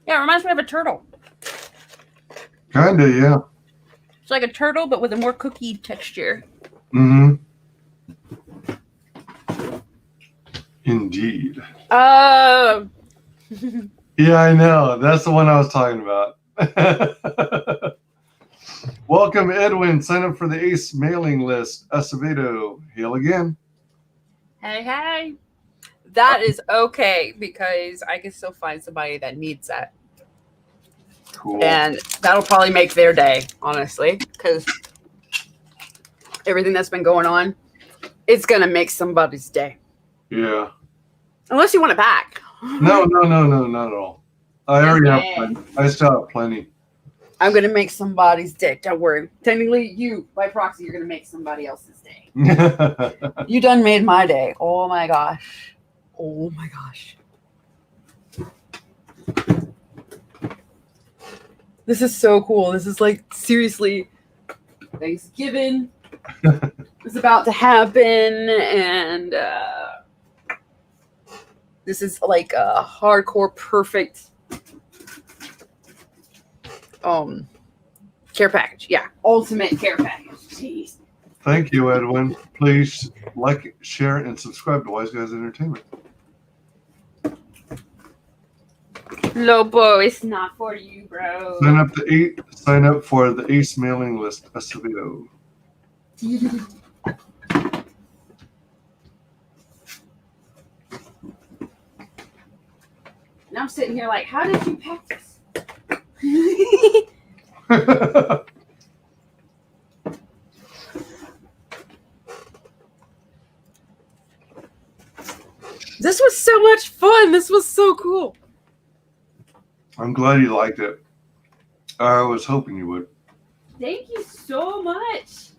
Speaker 3: Yeah, it reminds me of a turtle.
Speaker 2: Kinda, yeah.
Speaker 3: It's like a turtle, but with a more cookie texture.
Speaker 2: Mm-hmm. Indeed.
Speaker 3: Oh.
Speaker 2: Yeah, I know. That's the one I was talking about. Welcome, Edwin. Sign up for the ACE mailing list. Acevedo. Hail again.
Speaker 3: Hey, hey. That is okay because I can still find somebody that needs that.
Speaker 2: Cool.
Speaker 3: And that'll probably make their day, honestly, because everything that's been going on, it's going to make somebody's day.
Speaker 2: Yeah.
Speaker 3: Unless you want it back.
Speaker 2: No, not at all. I already have plenty. I still have plenty.
Speaker 3: I'm going to make somebody's day. Don't worry. Technically, you, by proxy, you're going to make somebody else's day. You done made my day. Oh, my gosh. Oh, my gosh. This is so cool. This is like, seriously, Thanksgiving is about to happen, and this is like a hardcore perfect care package. Yeah, ultimate care package. Jeez.
Speaker 2: Thank you, Edwin. Please like, share, and subscribe to WyzGyz Entertainment.
Speaker 3: Lobo, it's not for you, bro.
Speaker 2: Sign up for the ACE mailing list. Acevedo.
Speaker 3: And I'm sitting here like, how did you pack this? This was so much fun. This was so cool.
Speaker 2: I'm glad you liked it. I was hoping you would.
Speaker 3: Thank you so much.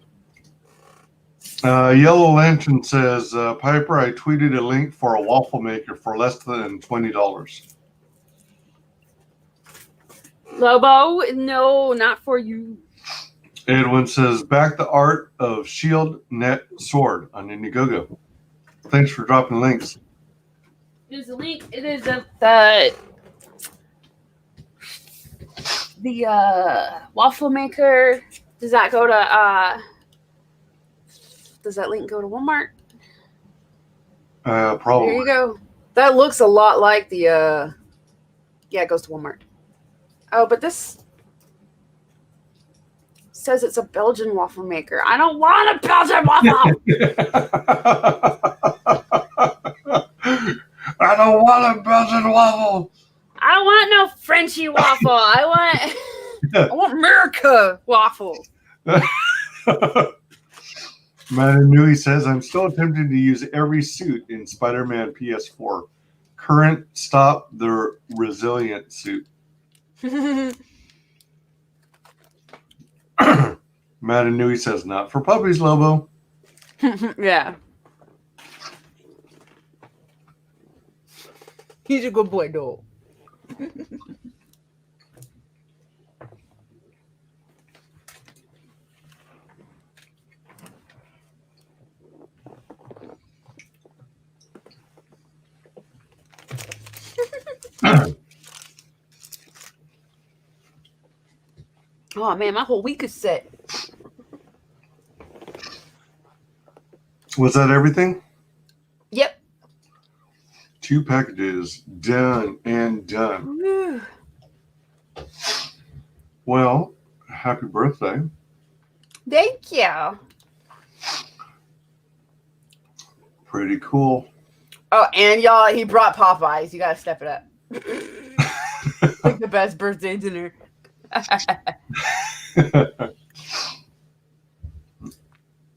Speaker 2: Yellow Lantern says, Piper, I tweeted a link for a waffle maker for less than $20.
Speaker 3: Lobo, no, not for you.
Speaker 2: Edwin says, back the art of shield net sword on Indiegogo. Thanks for dropping links.
Speaker 3: There's a link. It is the waffle maker. Does that go to does that link go to Walmart?
Speaker 2: Probably.
Speaker 3: There you go. That looks a lot like the yeah, it goes to Walmart. Oh, but this says it's a Belgian waffle maker. I don't want a Belgian waffle.
Speaker 2: I don't want a Belgian waffle.
Speaker 3: I don't want no Frenchy waffle. I want America waffle.
Speaker 2: Matanui says, I'm still tempted to use every suit in Spider-Man PS4. Current stop the resilient suit. Matanui says, not for puppies, Lobo.
Speaker 3: Yeah. He's a good boy, though. Oh man, my whole week is set.
Speaker 2: Was that everything?
Speaker 3: Yep.
Speaker 2: 2 packages done and done.
Speaker 3: Woo.
Speaker 2: Well, happy birthday.
Speaker 3: Thank you.
Speaker 2: Pretty cool.
Speaker 3: Oh, and y'all, he brought Popeyes. You gotta step it up. Like the best birthday dinner.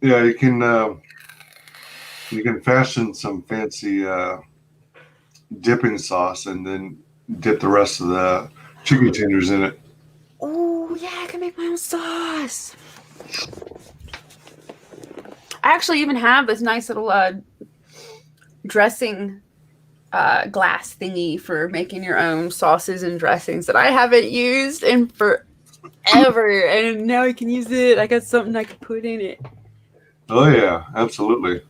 Speaker 2: Yeah, you can fashion some fancy dipping sauce and then dip the rest of the chicken tenders in it.
Speaker 3: Oh yeah, I can make my own sauce. I actually even have this nice little dressing glass thingy for making your own sauces and dressings that I haven't used in forever, and now I can use it. I got something I can put in it.
Speaker 2: Oh yeah, absolutely.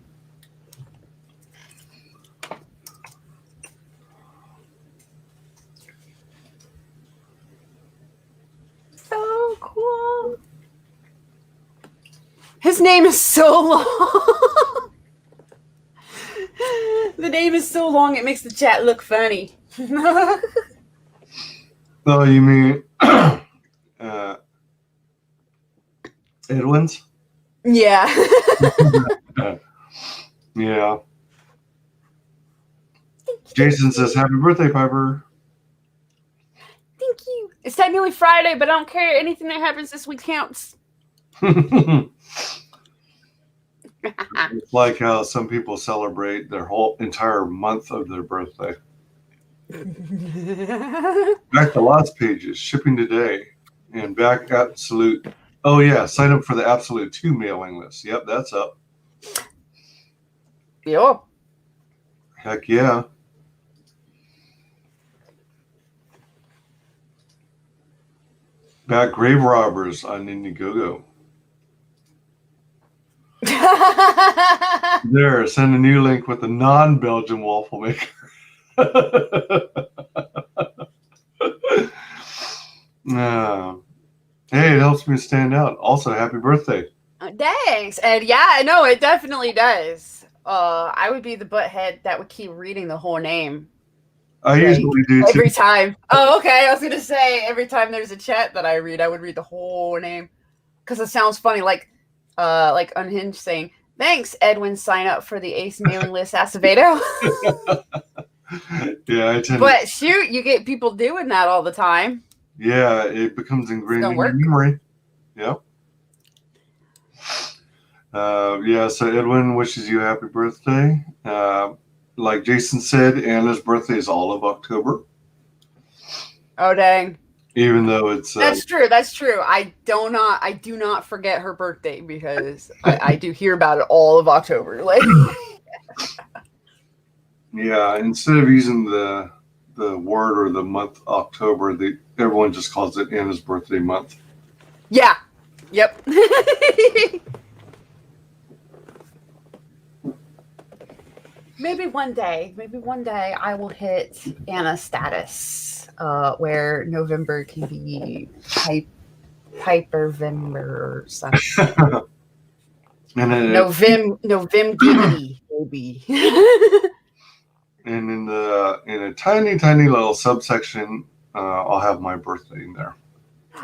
Speaker 3: So cool. His name is so long. The name is so long it makes the chat look funny.
Speaker 2: Oh, you mean Edwin's?
Speaker 3: Yeah.
Speaker 2: Yeah. Jason says, "Happy birthday, Piper."
Speaker 3: Thank you. It's technically Friday, but I don't care. Anything that happens this week counts.
Speaker 2: It's like how some people celebrate their whole entire month of their birthday. Back to Lost Pages, shipping today. And back Absolute. Oh, yeah, sign up for the Absolute 2 mailing list. Yep, that's up.
Speaker 3: Yo.
Speaker 2: Heck yeah. Back Grave Robbers on Indiegogo. There, send a new link with a non-Belgian waffle maker. Hey, it helps me stand out. Also, happy birthday.
Speaker 3: Thanks. And yeah, no, it definitely does. I would be the butthead that would keep reading the whole name.
Speaker 2: I usually do too.
Speaker 3: Every time. Oh, okay. I was gonna say every time there's a chat that I read, I would read the whole name because it sounds funny. Like Unhinged saying, "Thanks, Edwin. Sign up for the Ace mailing list, Acevedo."
Speaker 2: Yeah, I tend.
Speaker 3: But shoot, you get people doing that all the time.
Speaker 2: Yeah, it becomes ingrained in your memory. Yep. Yeah. So Edwin wishes you a happy birthday. Like Jason said, Anna's birthday is all of October.
Speaker 3: Oh dang!
Speaker 2: Even though it's
Speaker 3: that's true. That's true. I do not forget her birthday because I do hear about it all of October. Like,
Speaker 2: yeah. Instead of using the word or the month October, everyone just calls it Anna's birthday month.
Speaker 3: Yeah. Yep. Maybe one day I will hit Anna status, where November can be Pipervember or something.
Speaker 2: And then
Speaker 3: November, baby.
Speaker 2: And in a tiny little subsection, I'll have my birthday in there.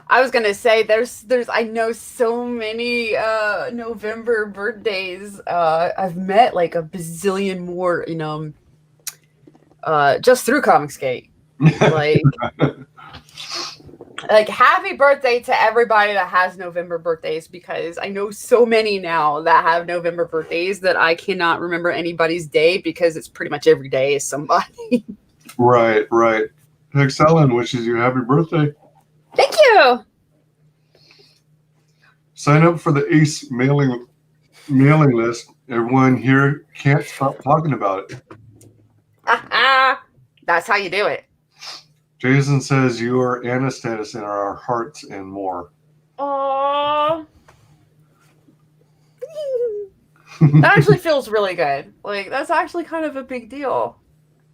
Speaker 3: I was gonna say there's I know so many November birthdays. I've met like a bazillion more, just through ComicsGate. Like happy birthday to everybody that has November birthdays, because I know so many now that have November birthdays that I cannot remember anybody's day because it's pretty much every day is somebody.
Speaker 2: Right. Hexellen wishes you a happy birthday.
Speaker 3: Thank you.
Speaker 2: Sign up for the Ace mailing list. Everyone here can't stop talking about it.
Speaker 3: That's how you do it.
Speaker 2: Jason says you are Anna status in our hearts and more.
Speaker 3: Aww. That actually feels really good. Like, that's actually kind of a big deal.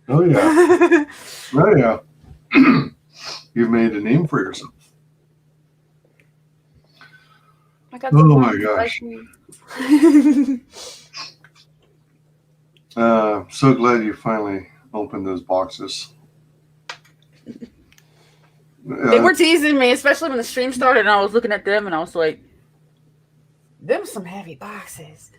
Speaker 2: Oh, yeah. Oh, yeah. You've made a name for yourself.
Speaker 3: I got
Speaker 2: Oh, my gosh. So glad you finally opened those boxes.
Speaker 3: They were teasing me, especially when the stream started, and I was looking at them, and I was like, them some heavy boxes.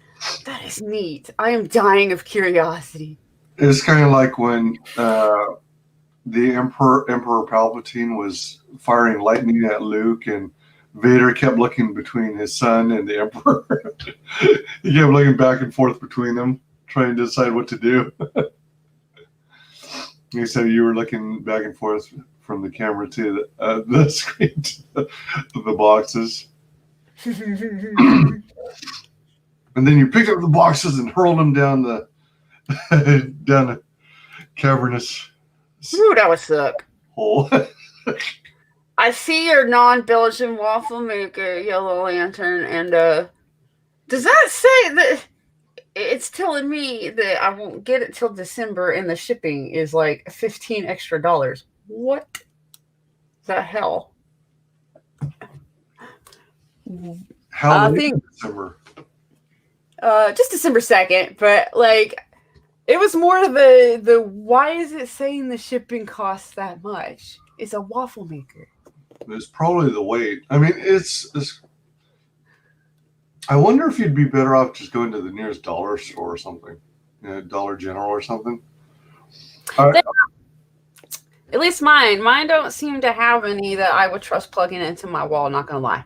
Speaker 3: That is neat. I am dying of curiosity.
Speaker 2: It's kind of like when the Emperor Palpatine was firing lightning at Luke, and Vader kept looking between his son and the Emperor. He kept looking back and forth between them, trying to decide what to do. He said you were looking back and forth from the camera to the screen to the boxes. And then you picked up the boxes and hurled them down the cavernous.
Speaker 3: Ooh, that would suck.
Speaker 2: Hole.
Speaker 3: I see your non-Belgian waffle maker, Yellow Lantern, and does that say that it's telling me that I won't get it till December and the shipping is like $15 extra? What the hell?
Speaker 2: How late in December?
Speaker 3: Just December 2nd, but like it was more the why is it saying the shipping costs that much? It's a waffle maker.
Speaker 2: It's probably the weight. I mean, it's I wonder if you'd be better off just going to the nearest dollar store or something, Dollar General or something.
Speaker 3: At least mine don't seem to have any that I would trust plugging into my wall. Not gonna lie.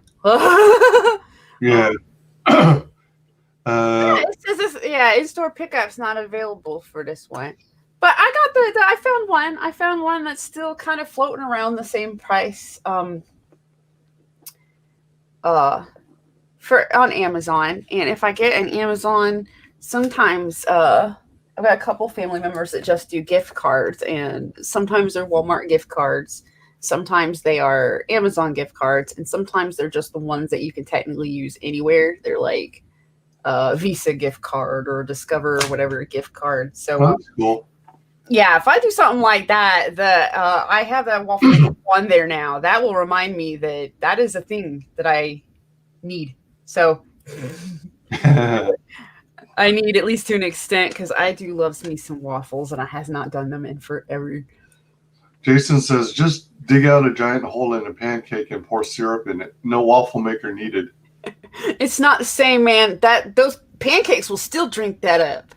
Speaker 2: Yeah.
Speaker 3: It says this, in-store pickup's not available for this one. But I got I found one. I found one that's still kind of floating around the same price. For on Amazon. And if I get an Amazon, sometimes I've got a couple family members that just do gift cards, and sometimes they're Walmart gift cards. Sometimes they are Amazon gift cards, and sometimes they're just the ones that you can technically use anywhere. They're like Visa gift card or Discover or whatever gift card. So
Speaker 2: that's cool.
Speaker 3: Yeah, if I do something like that, I have that waffle on there now. That will remind me that is a thing that I need. So I need, at least to an extent, because I do love me some waffles, and I has not done them in forever.
Speaker 2: Jason says, just dig out a giant hole in a pancake and pour syrup in it. No waffle maker needed.
Speaker 3: It's not the same, man. Those pancakes will still drink that up.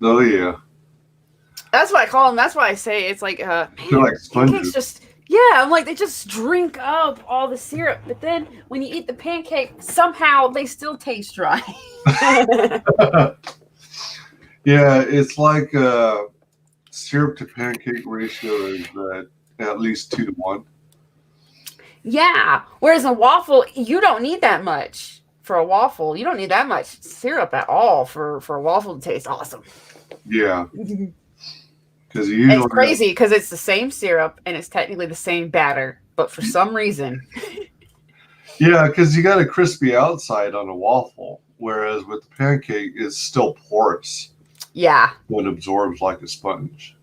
Speaker 2: Oh, yeah.
Speaker 3: That's what I call them. That's why I say it's like,
Speaker 2: they're like sponges.
Speaker 3: Just, I'm like, they just drink up all the syrup. But then when you eat the pancake, somehow they still taste dry.
Speaker 2: Yeah, it's like syrup to pancake ratio is at least 2 to 1.
Speaker 3: Yeah. Whereas a waffle, you don't need that much for a waffle. You don't need that much syrup at all for a waffle to taste awesome.
Speaker 2: Yeah. Because it's
Speaker 3: crazy because it's the same syrup and it's technically the same batter, but for some reason.
Speaker 2: Yeah, because you got a crispy outside on a waffle, whereas with the pancake, it's still porous.
Speaker 3: Yeah.
Speaker 2: It absorbs like a sponge.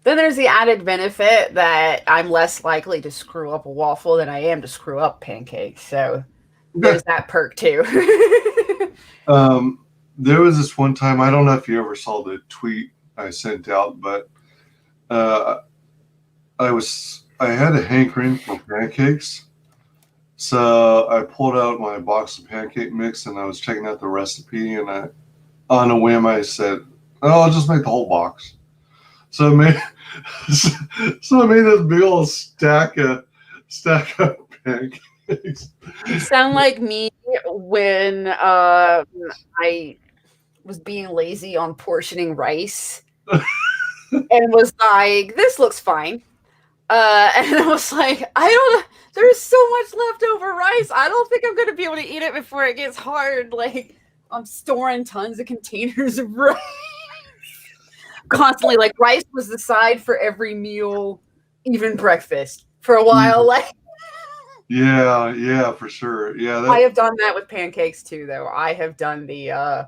Speaker 3: Then there's the added benefit that I'm less likely to screw up a waffle than I am to screw up pancakes. So there's that perk too.
Speaker 2: There was this one time, I don't know if you ever saw the tweet I sent out, but I had a hankering for pancakes. So I pulled out my box of pancake mix and I was checking out the recipe, and on a whim I said, "Oh, I'll just make the whole box." So I made this big old stack of pancakes.
Speaker 3: You sound like me when I was being lazy on portioning rice and was like, this looks fine. And I was like, there's so much leftover rice. I don't think I'm going to be able to eat it before it gets hard. Like, I'm storing tons of containers of rice. constantly like rice was the side for every meal, even breakfast for a while. Like,
Speaker 2: yeah, for sure. Yeah,
Speaker 3: I have done that with pancakes too, though. I have done the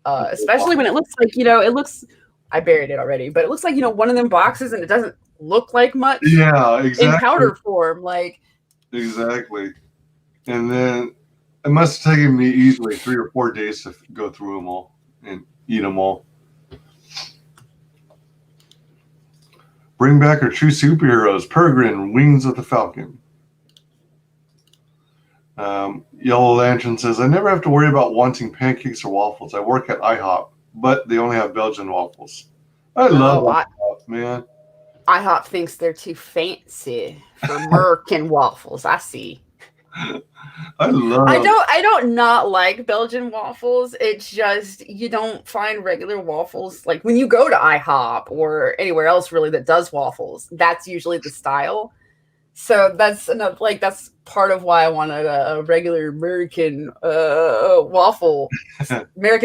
Speaker 3: especially when it looks like, it looks, I buried it already, but it looks like, one of them boxes and it doesn't look like much.
Speaker 2: Yeah, exactly.
Speaker 3: In powder form, like.
Speaker 2: Exactly. And then it must have taken me easily 3 or 4 days to go through them all and eat them all. Bring back our true superheroes, Peregrine, Wings of the Falcon. Yellow Lantern says, I never have to worry about wanting pancakes or waffles. I work at IHOP, but they only have Belgian waffles. I love IHOP, man.
Speaker 3: IHOP thinks they're too fancy for American waffles. I see. I don't not like Belgian waffles. It's just you don't find regular waffles like when you go to IHOP or anywhere else really that does waffles. That's usually the style. So that's enough. Like that's part of why I wanted a regular American American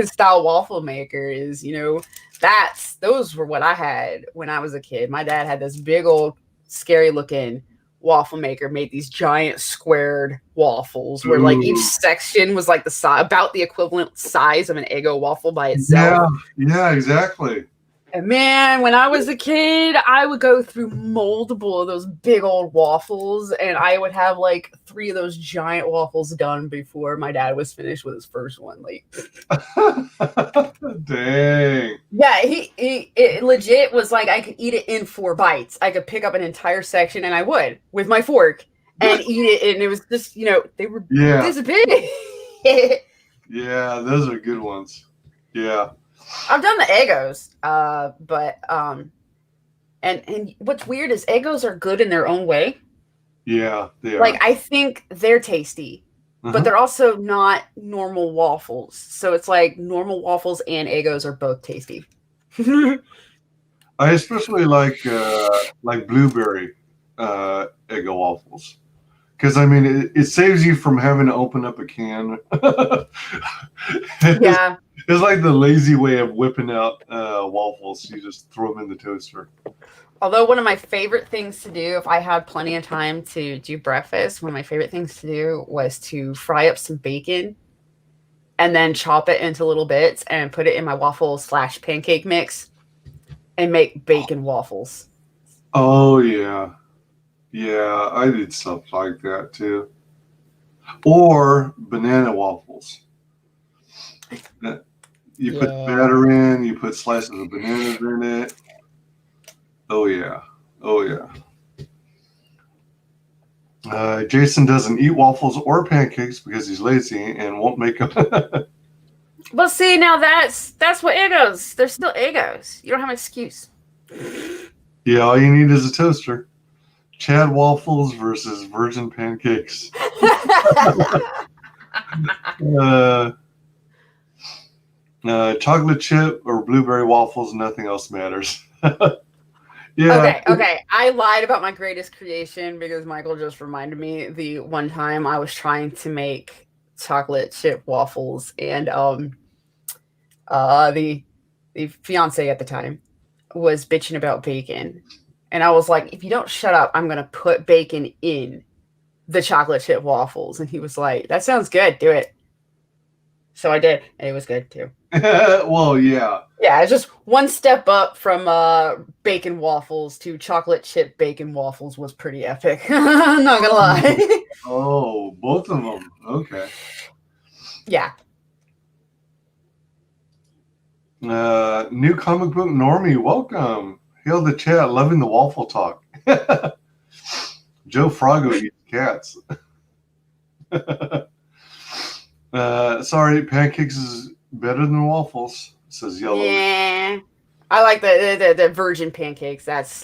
Speaker 3: style waffle maker. Is those were what I had when I was a kid. My dad had this big old scary looking waffle maker, made these giant squared waffles where like each section was like about the equivalent size of an Eggo waffle by itself.
Speaker 2: Yeah, exactly.
Speaker 3: And man, when I was a kid, I would go through multiple of those big old waffles, and I would have like 3 of those giant waffles done before my dad was finished with his first one. Like,
Speaker 2: dang.
Speaker 3: Yeah, it legit was like I could eat it in 4 bites. I could pick up an entire section, and I would with my fork and eat it, and it was just they were this big.
Speaker 2: Yeah, those are good ones. Yeah.
Speaker 3: I've done the Eggos, but and what's weird is Eggos are good in their own way.
Speaker 2: Yeah, they are.
Speaker 3: Like I think they're tasty, but they're also not normal waffles. So it's like normal waffles and Eggos are both tasty.
Speaker 2: I especially like blueberry Eggo waffles. Because, I mean, it saves you from having to open up a can.
Speaker 3: Yeah.
Speaker 2: It's like the lazy way of whipping out waffles. You just throw them in the toaster.
Speaker 3: Although one of my favorite things to do, if I had plenty of time to do breakfast, one of my favorite things to do was to fry up some bacon and then chop it into little bits and put it in my waffle/pancake mix and make bacon waffles.
Speaker 2: Oh, yeah. Yeah, I did stuff like that too. Or banana waffles. You put batter in, you put slices of bananas in it. Oh, yeah. Oh, yeah. Jason doesn't eat waffles or pancakes because he's lazy and won't make them.
Speaker 3: Well, see, now that's what Eggos. They're still Eggos. You don't have an excuse.
Speaker 2: Yeah, all you need is a toaster. Chad waffles versus virgin pancakes. Chocolate chip or blueberry waffles, nothing else matters. Yeah.
Speaker 3: Okay. I lied about my greatest creation because Michael just reminded me the one time I was trying to make chocolate chip waffles, and the fiance at the time was bitching about bacon. And I was like, if you don't shut up, I'm going to put bacon in the chocolate chip waffles. And he was like, that sounds good. Do it. So I did. And it was good too.
Speaker 2: Well, yeah.
Speaker 3: Yeah, it's just one step up from bacon waffles to chocolate chip bacon waffles was pretty epic. I'm not going to lie.
Speaker 2: Oh, both of them. Okay.
Speaker 3: Yeah.
Speaker 2: New comic book normie, welcome. Hail the chat, loving the waffle talk. Joe Frago eats cats. Sorry, pancakes is better than waffles, says Yellow.
Speaker 3: Yeah. I like the virgin pancakes. That's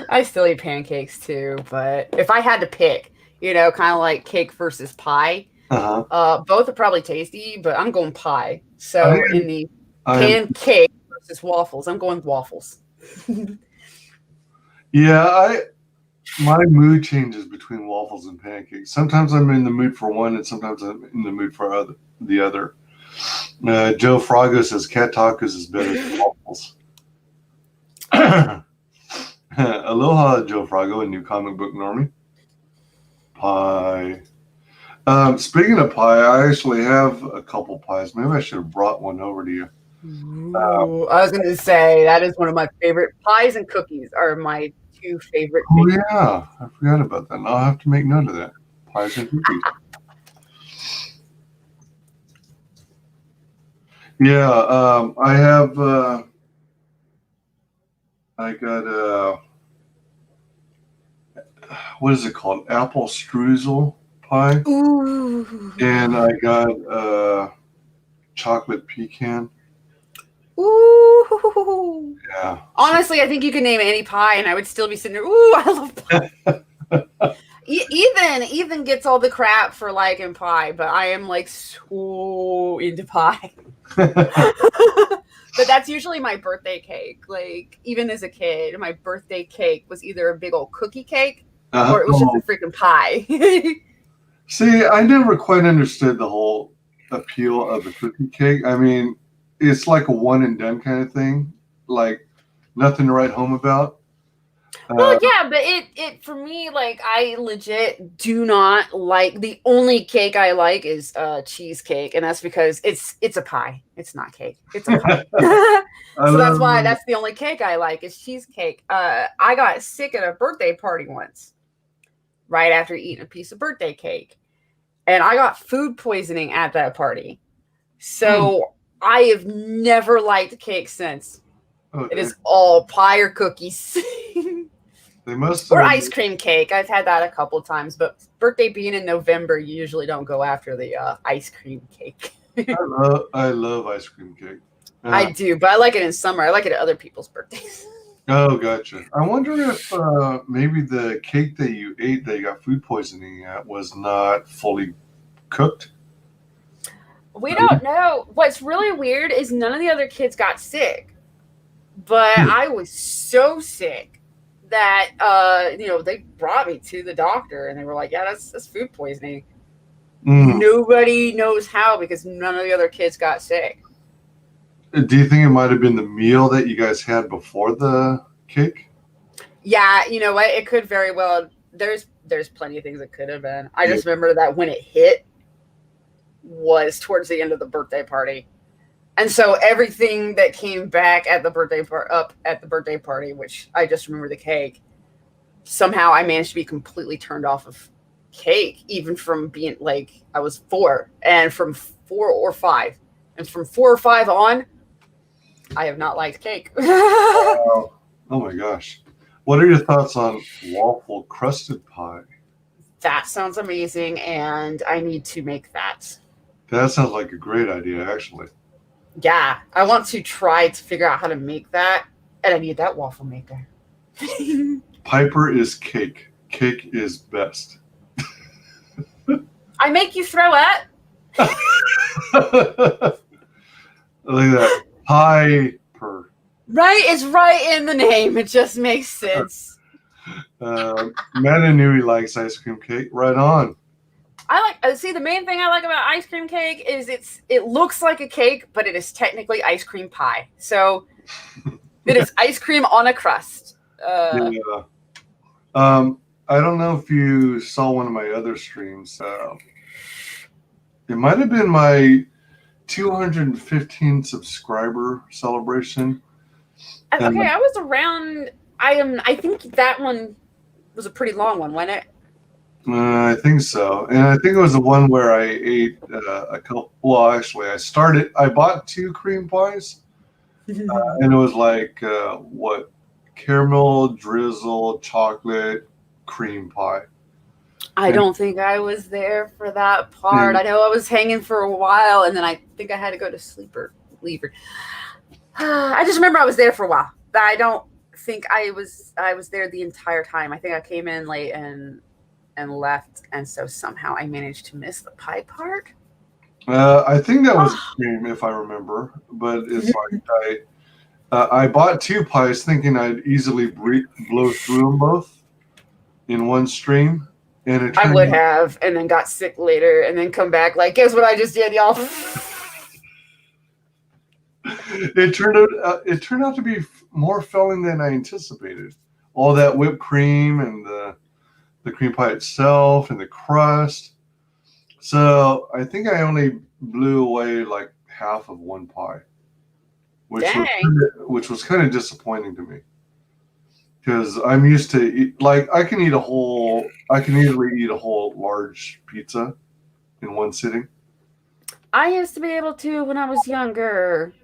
Speaker 3: I still eat pancakes too, but if I had to pick, kind of like cake versus pie, both are probably tasty, but I'm going pie. So in the pancake versus waffles, I'm going waffles.
Speaker 2: Yeah, my mood changes between waffles and pancakes. Sometimes I'm in the mood for one, and sometimes I'm in the mood for the other. Joe Frago says cat tacos is better than waffles. Aloha, Joe Frago, a new comic book normie. Pie. Speaking of pie, I actually have a couple pies. Maybe I should have brought one over to you.
Speaker 3: Ooh, I was going to say that is one of my favorite pies, and cookies are my two favorite
Speaker 2: Oh
Speaker 3: things.
Speaker 2: yeah, I forgot about that. I'll have to make note of that. Pies and cookies. Yeah, I have. I got what is it called? Apple streusel pie,
Speaker 3: Ooh.
Speaker 2: and I got chocolate pecan.
Speaker 3: Ooh.
Speaker 2: Yeah.
Speaker 3: Honestly, I think you can name any pie, and I would still be sitting there. Ooh, I love pie. Ethan gets all the crap for liking pie, but I am like so into pie. But that's usually my birthday cake. Like, even as a kid, my birthday cake was either a big old cookie cake or it was just a freaking pie.
Speaker 2: See, I never quite understood the whole appeal of the cookie cake. I mean, it's like a one and done kind of thing, like nothing to write home about.
Speaker 3: Well, yeah, but it for me, like, I legit do not like, the only cake I like is cheesecake, and that's because it's a pie. It's not cake. It's a pie. So that's why that's the only cake I like is cheesecake. I got sick at a birthday party once, right after eating a piece of birthday cake, and I got food poisoning at that party. So I have never liked cake since.
Speaker 2: Okay.
Speaker 3: It is all pie or cookies.
Speaker 2: They must
Speaker 3: or ice cream cake. I've had that a couple times, but birthday being in November, you usually don't go after the ice cream cake.
Speaker 2: I love ice cream cake.
Speaker 3: I do, but I like it in summer. I like it at other people's birthdays.
Speaker 2: Oh, gotcha. I wonder if maybe the cake that you ate that you got food poisoning at was not fully cooked.
Speaker 3: We don't know. What's really weird is none of the other kids got sick, but I was so sick that they brought me to the doctor and they were like, yeah, that's food poisoning. Nobody knows how because none of the other kids got sick.
Speaker 2: Do you think it might have been the meal that you guys had before the cake?
Speaker 3: Yeah, you know what? It could very well. There's plenty of things it could have been. I just remember that when it hit was towards the end of the birthday party. And so everything that came back at the birthday party, which I just remember the cake, somehow I managed to be completely turned off of cake, even from being like, I was 4, and from 4 or 5. And from 4 or 5 on, I have not liked cake.
Speaker 2: Oh my gosh. What are your thoughts on waffle crusted pie?
Speaker 3: That sounds amazing, and I need to make that.
Speaker 2: That sounds like a great idea, actually.
Speaker 3: Yeah, I want to try to figure out how to make that, and I need that waffle maker.
Speaker 2: Piper is cake. Cake is best.
Speaker 3: I make you throw it.
Speaker 2: Look at that. Piper.
Speaker 3: Right, it's right in the name. It just makes sense.
Speaker 2: Amanda knew he likes ice cream cake. Right on.
Speaker 3: I like. See, the main thing I like about ice cream cake is it looks like a cake, but it is technically ice cream pie. So it is ice cream on a crust.
Speaker 2: Yeah. I don't know if you saw one of my other streams. It might have been my 215 subscriber celebration.
Speaker 3: Okay, I was around. I think that one was a pretty long one, wasn't it?
Speaker 2: I think so, and I think it was the one where I ate a couple. Well, actually, I bought 2 cream pies, and it was like caramel drizzle chocolate cream pie.
Speaker 3: I don't think I was there for that part. I know I was hanging for a while, and then I think I had to go to sleep or leave. I just remember I was there for a while. I don't think I was there the entire time. I think I came in late and left, and so somehow I managed to miss the pie part.
Speaker 2: I think that was cream, if I remember. But it's like I bought 2 pies thinking I'd easily blow through them both in one stream. And
Speaker 3: I would have, and then got sick later, and then come back like, guess what I just did, y'all?
Speaker 2: it turned out to be more filling than I anticipated. All that whipped cream and the cream pie itself and the crust. So I think I only blew away like half of one pie, which was kind of disappointing to me, because I'm used to I can easily eat a whole large pizza in one sitting.
Speaker 3: I used to be able to when I was younger.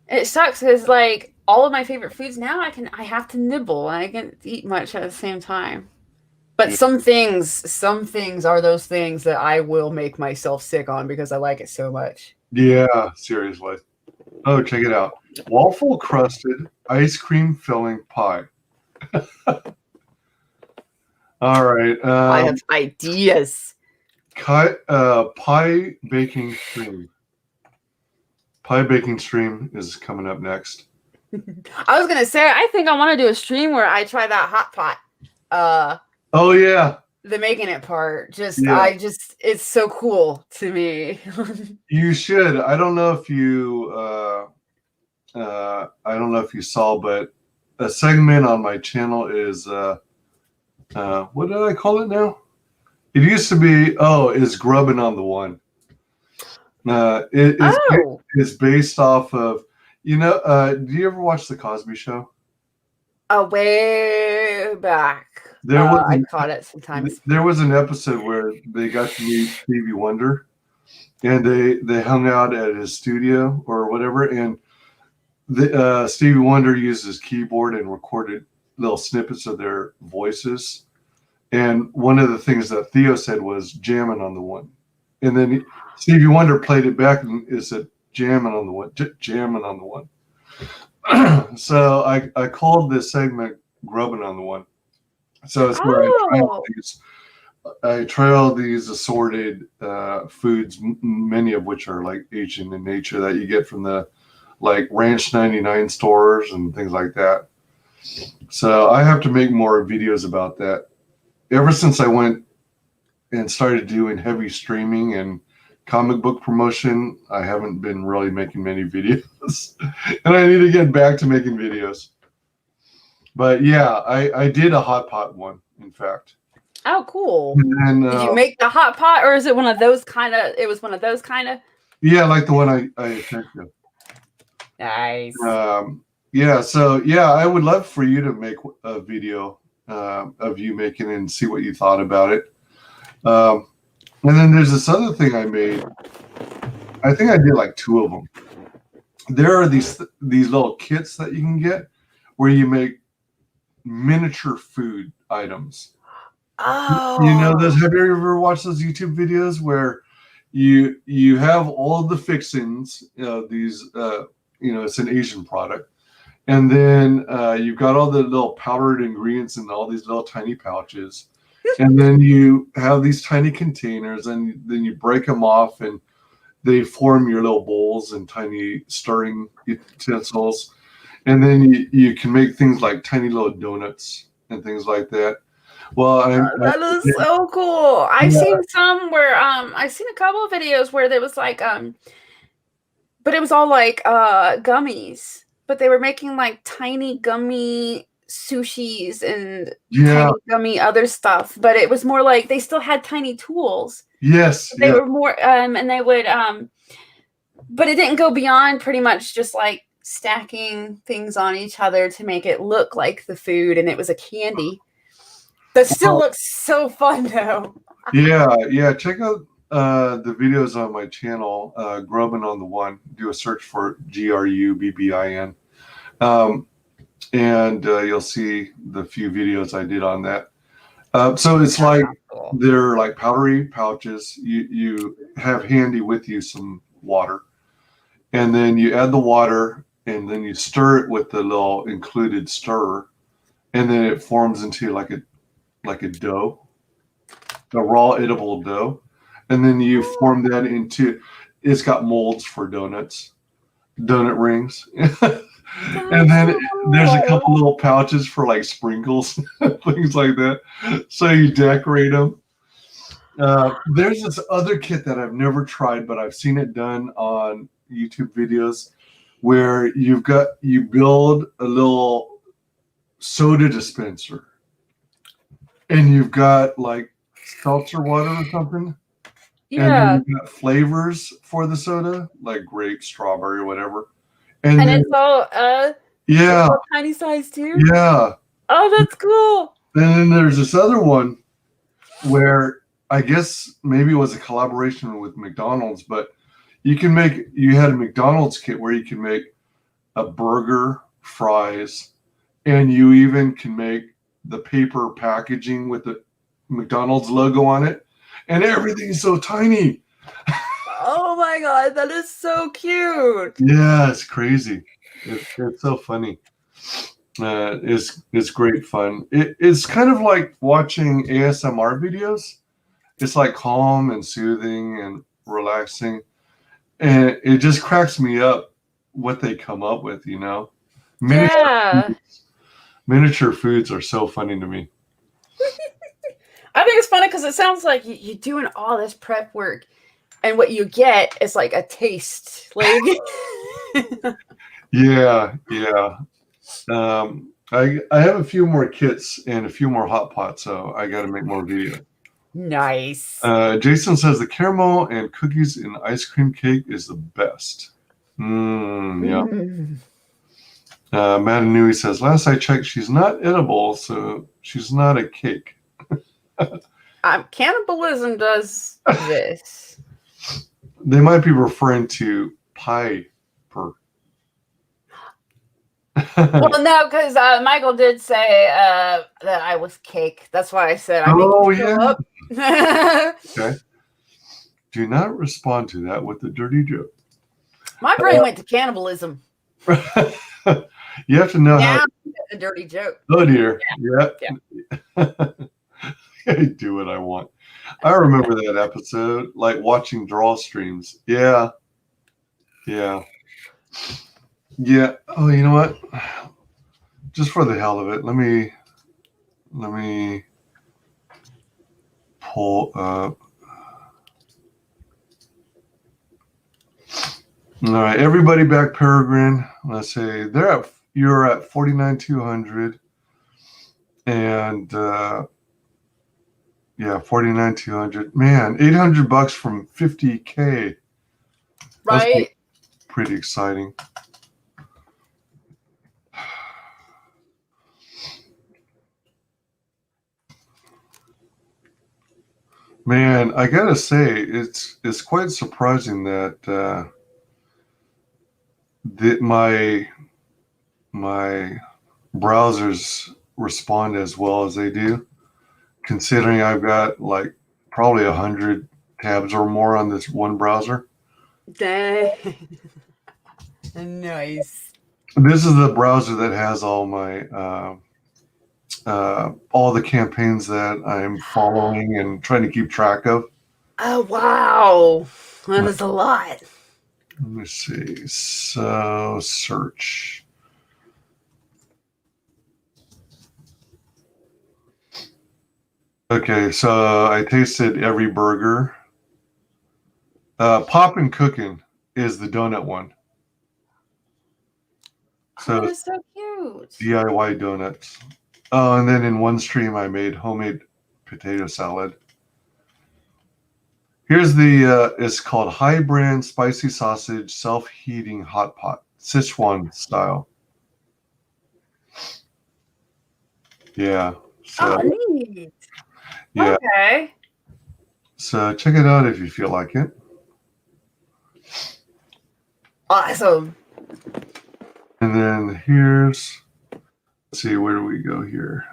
Speaker 3: It sucks because like all of my favorite foods now I have to nibble. I can't eat much at the same time. But some things are those things that I will make myself sick on because I like it so much.
Speaker 2: Yeah, seriously. Oh, check it out. Waffle crusted ice cream filling pie. All right.
Speaker 3: I have ideas.
Speaker 2: Pie baking stream. Pie baking stream is coming up next.
Speaker 3: I was gonna say I think I want to do a stream where I try that hot pot.
Speaker 2: Oh yeah.
Speaker 3: The making it part. It's so cool to me.
Speaker 2: You should. I don't know if you saw, but a segment on my channel is what did I call it now? It used to be is grubbing on the one. It's based off of do you ever watch the Cosby Show?
Speaker 3: Way back. I caught it sometimes.
Speaker 2: There was an episode where they got to meet Stevie Wonder, and they hung out at his studio or whatever, and Stevie Wonder used his keyboard and recorded little snippets of their voices. And one of the things that Theo said was jamming on the one. And then Stevie Wonder played it back and it said jamming on the one, jamming on the one. So I called this segment grubbing on the one. So it's where I try all these assorted foods, many of which are like Asian in nature, that you get from the like Ranch 99 stores and things like that. So I have to make more videos about that. Ever since I went and started doing heavy streaming and comic book promotion, I haven't been really making many videos. And I need to get back to making videos. But yeah, I did a hot pot one, in fact.
Speaker 3: Oh, cool.
Speaker 2: And,
Speaker 3: did you make the hot pot, or is it one of those kind of? It was one of those kind of.
Speaker 2: Yeah, like the one I sent you.
Speaker 3: Nice.
Speaker 2: Yeah. So yeah, I would love for you to make a video of you making it and see what you thought about it. And then there's this other thing I made. I think I did like 2 of them. There are these little kits that you can get where you make miniature food items.
Speaker 3: Oh.
Speaker 2: You know those? Have you ever watched those YouTube videos where you have all the fixings? It's an Asian product, and then you've got all the little powdered ingredients in all these little tiny pouches, and then you have these tiny containers, and then you break them off, and they form your little bowls and tiny stirring utensils, and then you can make things like tiny little donuts and things like that. Well,
Speaker 3: that is so cool. I've seen some where I've seen a couple of videos where there was like but it was all like gummies, but they were making like tiny gummy sushis and tiny gummy other stuff, but it was more like they still had tiny tools.
Speaker 2: Yes,
Speaker 3: they were more and they would but it didn't go beyond pretty much just like stacking things on each other to make it look like the food, and it was a candy. That still looks so fun, though.
Speaker 2: Yeah. Check out the videos on my channel, Grubbin on the One. Do a search for GRUBBIN, and you'll see the few videos I did on that. So it's like they're like powdery pouches. You have handy with you some water, and then you add the water, and then you stir it with the little included stirrer, and then it forms into like a dough, a raw edible dough, and then you form that into. It's got molds for donuts, donut rings, and then there's a couple little pouches for like sprinkles, things like that. So you decorate them. There's this other kit that I've never tried, but I've seen it done on YouTube videos where you build a little soda dispenser, and you've got like seltzer water or something.
Speaker 3: Yeah.
Speaker 2: And then you've got flavors for the soda, like grape, strawberry, whatever.
Speaker 3: And
Speaker 2: then,
Speaker 3: it's all
Speaker 2: yeah,
Speaker 3: it's all tiny size too.
Speaker 2: yeah.
Speaker 3: Oh, that's cool.
Speaker 2: And then there's this other one where I guess maybe it was a collaboration with McDonald's, but you had a McDonald's kit where you can make a burger, fries, and you even can make the paper packaging with the McDonald's logo on it, and everything's so tiny.
Speaker 3: Oh my god, that is so cute.
Speaker 2: Yeah, it's crazy. It's so funny. It's great fun. It's kind of like watching ASMR videos. It's like calm and soothing and relaxing, and it just cracks me up what they come up with. Miniature foods are so funny to me.
Speaker 3: I think it's funny because it sounds like you're doing all this prep work, and what you get is like a taste. Like,
Speaker 2: yeah. I have a few more kits and a few more hot pots, so I got to make more videos.
Speaker 3: Nice.
Speaker 2: Jason says the caramel and cookies in ice cream cake is the best. Yeah. Matanui says, last I checked, she's not edible, so she's not a cake.
Speaker 3: Cannibalism does this.
Speaker 2: They might be referring to pie per.
Speaker 3: Well, no, because Michael did say that I was cake. That's why I said I
Speaker 2: Oh,
Speaker 3: need to fill up.
Speaker 2: Okay. Do not respond to that with a dirty joke.
Speaker 3: My brain went to cannibalism.
Speaker 2: You have to know how.
Speaker 3: A dirty joke.
Speaker 2: Oh dear. Yeah. I do what I want. I remember that episode, like watching draw streams. Yeah. Oh, you know what? Just for the hell of it, let me pull up. All right, everybody back Peregrine. Let's say you're at 49,200, and 49,200. Man, $800 from 50K.
Speaker 3: Right.
Speaker 2: That's pretty exciting. Man, I gotta say, it's quite surprising that my browsers respond as well as they do, considering I've got like probably 100 tabs or more on this one browser.
Speaker 3: Dang. Nice.
Speaker 2: This is the browser that has all my all the campaigns that I'm following and trying to keep track of.
Speaker 3: Oh wow, that is a lot.
Speaker 2: Let me see. So search. Okay, so I tasted every burger. Poppin' Cookin' is the donut one. So
Speaker 3: that is so cute.
Speaker 2: DIY donuts. Oh, and then in one stream I made homemade potato salad. Here's it's called High Brand Spicy Sausage Self-Heating Hot Pot, Sichuan style. Yeah. So,
Speaker 3: neat.
Speaker 2: Yeah.
Speaker 3: Okay.
Speaker 2: So check it out if you feel like it.
Speaker 3: Awesome.
Speaker 2: And then let's see, where do we go here?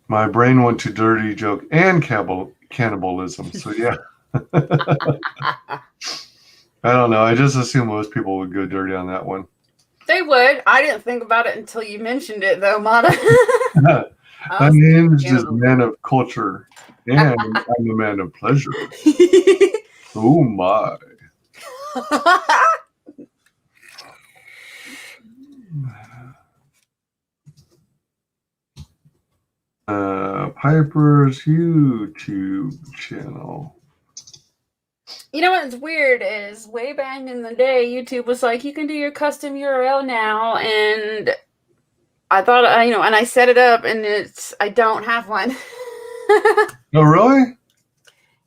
Speaker 2: My brain went to dirty joke and cannibalism. So yeah. I don't know. I just assume most people would go dirty on that one.
Speaker 3: They would. I didn't think about it until you mentioned it, though, Mata.
Speaker 2: I'm just a man of culture, and I'm a man of pleasure. Oh my. Piper's YouTube channel.
Speaker 3: You know what's weird is way back in the day, YouTube was like, you can do your custom URL now, and I thought, and I set it up, and I don't have one.
Speaker 2: Oh, really?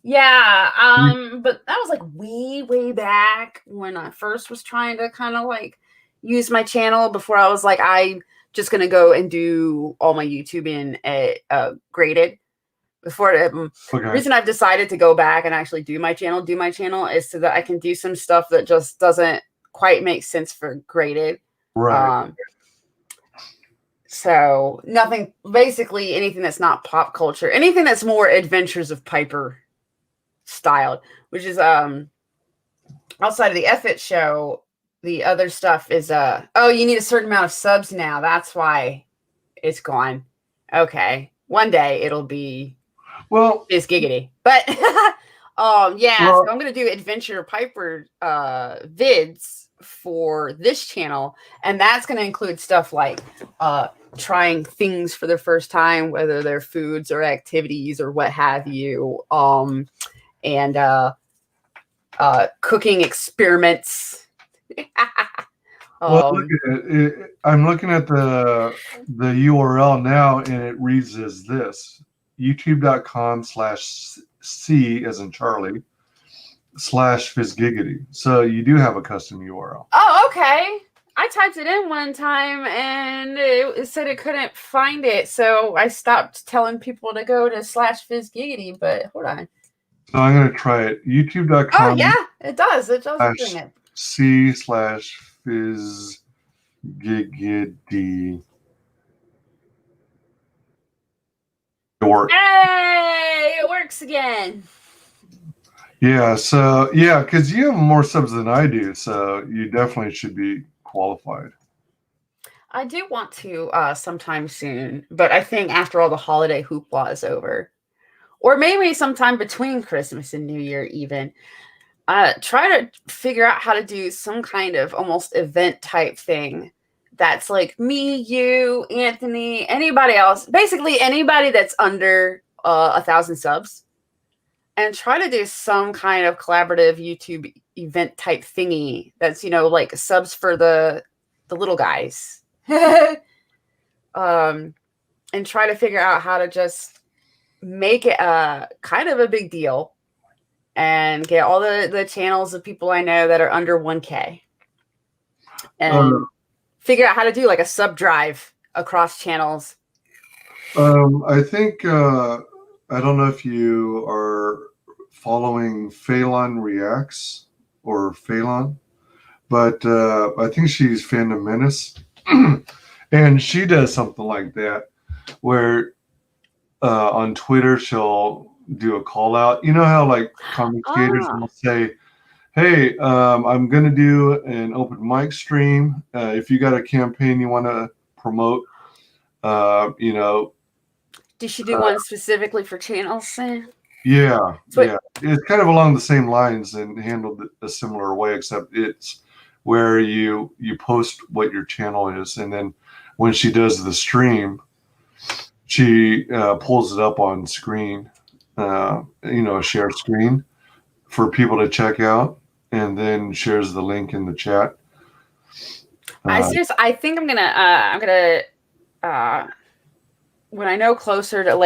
Speaker 3: Yeah, but that was like way back when I first was trying to kind of like use my channel before I was like, I'm just gonna go and do all my YouTubing graded. Before the reason I've decided to go back and actually do my channel is so that I can do some stuff that just doesn't quite make sense for graded.
Speaker 2: Right.
Speaker 3: So nothing, basically anything that's not pop culture, anything that's more Adventures of Piper styled, which is outside of the F-It show. The other stuff is oh, you need a certain amount of subs now. That's why it's gone. Okay, one day it'll be WyzGyz. But yeah, so I'm gonna do Adventure Piper vids for this channel, and that's gonna include stuff like trying things for the first time, whether they're foods or activities or what have you, and cooking experiments.
Speaker 2: Well, look at it. I'm looking at the URL now, and it reads as this: youtube.com/C as in Charlie /WyzGyz. So you do have a custom URL.
Speaker 3: Oh, okay. I typed it in one time and it said it couldn't find it, so I stopped telling people to go to /WyzGyz. But hold on.
Speaker 2: So I'm going to try it. YouTube.com.
Speaker 3: Oh yeah, it does. It does bring it.
Speaker 2: C/WyzGyz.
Speaker 3: Hey, it works again.
Speaker 2: Yeah, so yeah, because you have more subs than I do, so you definitely should be qualified.
Speaker 3: I do want to sometime soon, but I think after all the holiday hoopla is over, or maybe sometime between Christmas and New Year even, try to figure out how to do some kind of almost event type thing that's like me, you, Anthony, anybody else, basically anybody that's under 1,000 subs, and try to do some kind of collaborative YouTube event type thingy that's, like subs for the little guys. And try to figure out how to just make it kind of a big deal and get all the channels of people I know that are under 1K and figure out how to do like a sub drive across channels.
Speaker 2: I think I don't know if you are following Phelan Reacts or Phelan, but I think she's Fandom Menace. And she does something like that where on Twitter she'll do a call out. You know how like ComicsGaters will say, hey, I'm going to do an open mic stream. If you got a campaign you want to promote,
Speaker 3: Did she do one specifically for channels?
Speaker 2: Yeah. It's kind of along the same lines and handled a similar way, except it's where you post what your channel is, and then when she does the stream, she pulls it up on screen, a share screen for people to check out, and then shares the link in the chat.
Speaker 3: I think I'm gonna when I know closer to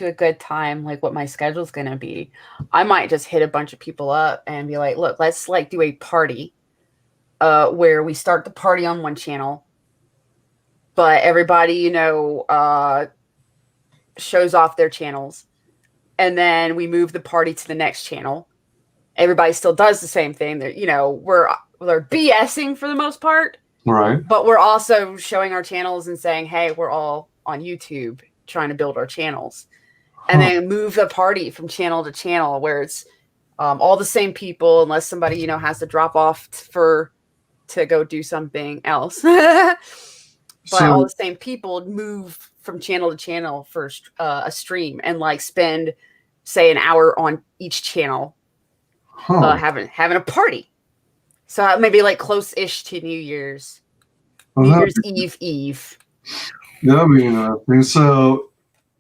Speaker 3: a good time, like what my schedule's gonna be, I might just hit a bunch of people up and be like, look, let's like do a party where we start the party on one channel, but everybody shows off their channels, and then we move the party to the next channel. Everybody still does the same thing. We're BSing for the most part,
Speaker 2: right?
Speaker 3: But we're also showing our channels and saying, hey, we're all on YouTube trying to build our channels, and then move the party from channel to channel where it's all the same people, unless somebody has to drop off to go do something else. But all the same people move from channel to channel for a stream and like spend, say, an hour on each channel having a party. So maybe like close-ish to New Year's Eve.
Speaker 2: That'd be interesting. So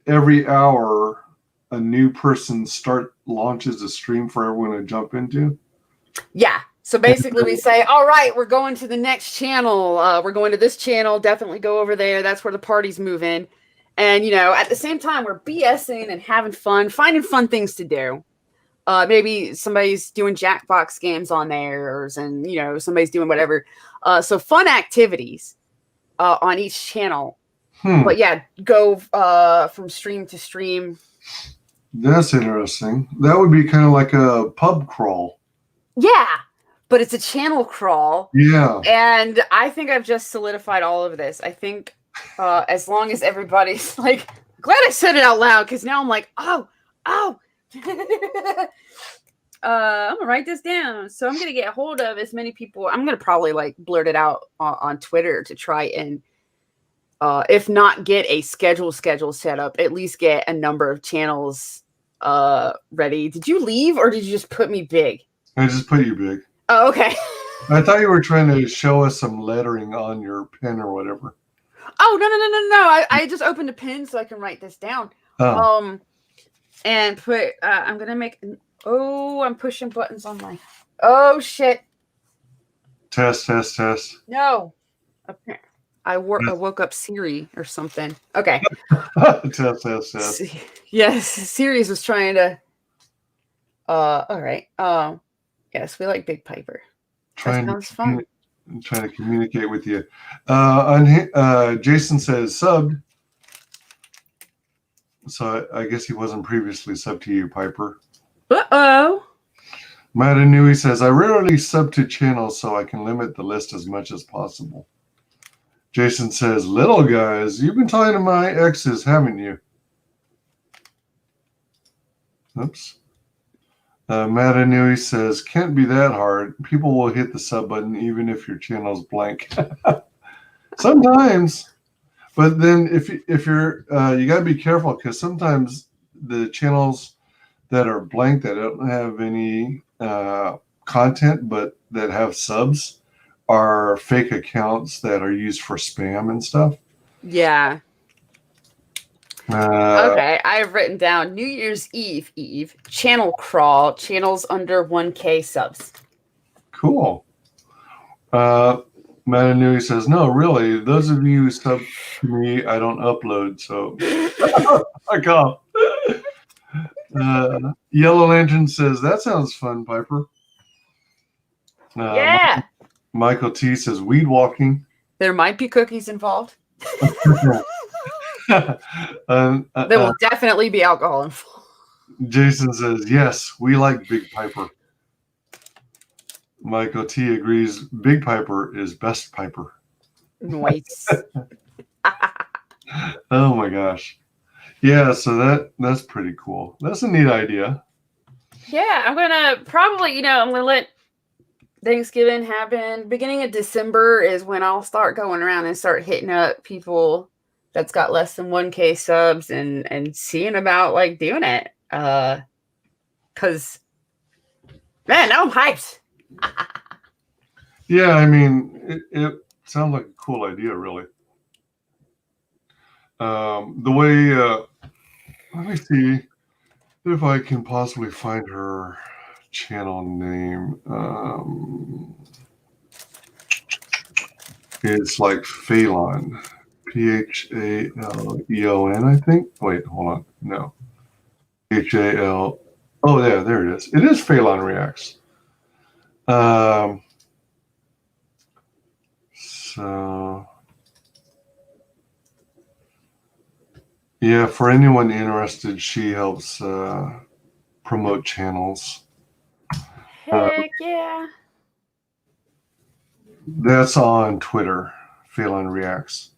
Speaker 2: every hour, a new person launches a stream for everyone to jump into.
Speaker 3: Yeah. So basically, we say, all right, we're going to the next channel. We're going to this channel. Definitely go over there. That's where the party's moving. And, at the same time, we're BSing and having fun, finding fun things to do. Maybe somebody's doing Jackbox games on theirs and, somebody's doing whatever. So fun activities on each channel. But yeah, go from stream to stream.
Speaker 2: That's interesting. That would be kind of like a pub crawl.
Speaker 3: Yeah. But it's a channel crawl.
Speaker 2: Yeah.
Speaker 3: And I think I've just solidified all of this. I think as long as everybody's like, glad I said it out loud, because now I'm like, oh. I'm going to write this down. So I'm going to get a hold of as many people. I'm going to probably like blurt it out on Twitter to try and, if not get a schedule set up, at least get a number of channels ready. Did you leave or did you just put me big?
Speaker 2: I just put you big.
Speaker 3: Oh, okay.
Speaker 2: I thought you were trying to show us some lettering on your pen or whatever.
Speaker 3: Oh, no. I just opened a pen so I can write this down.
Speaker 2: Oh.
Speaker 3: And put, I'm going to make, I'm pushing buttons on my, oh, shit.
Speaker 2: Test.
Speaker 3: No. Okay. I woke up Siri or something. Okay.
Speaker 2: Test.
Speaker 3: Yes, Siri was trying to, all right. Yes, we like Big Piper. That sounds fun.
Speaker 2: I'm trying to communicate with you. Jason says subbed. So I guess he wasn't previously subbed to you, Piper.
Speaker 3: Uh-oh.
Speaker 2: Matt Inui says, I rarely sub to channels so I can limit the list as much as possible. Jason says, little guys, you've been talking to my exes, haven't you? Oops. Matt Inui says, can't be that hard. People will hit the sub button even if your channel's blank. Sometimes. But then if you're, you got to be careful because sometimes the channels that are blank, that don't have any content, but that have subs are fake accounts that are used for spam and stuff.
Speaker 3: Yeah. Okay, I've written down New Year's Eve, channel crawl, channels under 1K subs.
Speaker 2: Cool. Matanui says, no, really, those of you who sub to me, I don't upload, so fuck off. Yellow Lantern says, that sounds fun, Piper.
Speaker 3: Yeah.
Speaker 2: Michael T says, weed walking.
Speaker 3: There might be cookies involved. There will definitely be alcohol involved.
Speaker 2: Jason says, yes, we like Big Piper. Michael T agrees, Big Piper is best Piper.
Speaker 3: Nice.
Speaker 2: Oh my gosh. Yeah, so that's pretty cool. That's a neat idea.
Speaker 3: Yeah, I'm gonna probably, I'm gonna let Thanksgiving happen. Beginning of December is when I'll start going around and start hitting up people that's got less than 1K subs and seeing about like doing it. Cause man, now I'm hyped.
Speaker 2: Yeah, I mean, it sounds like a cool idea, really. The way, let me see if I can possibly find her channel name. It's like Phalon, Phaleon, I think. Wait, hold on. No, HAL. Oh, yeah, there it is. It is Phalon Reacts. So yeah, for anyone interested, she helps promote channels.
Speaker 3: Heck yeah.
Speaker 2: That's on Twitter, Phalon Reacts.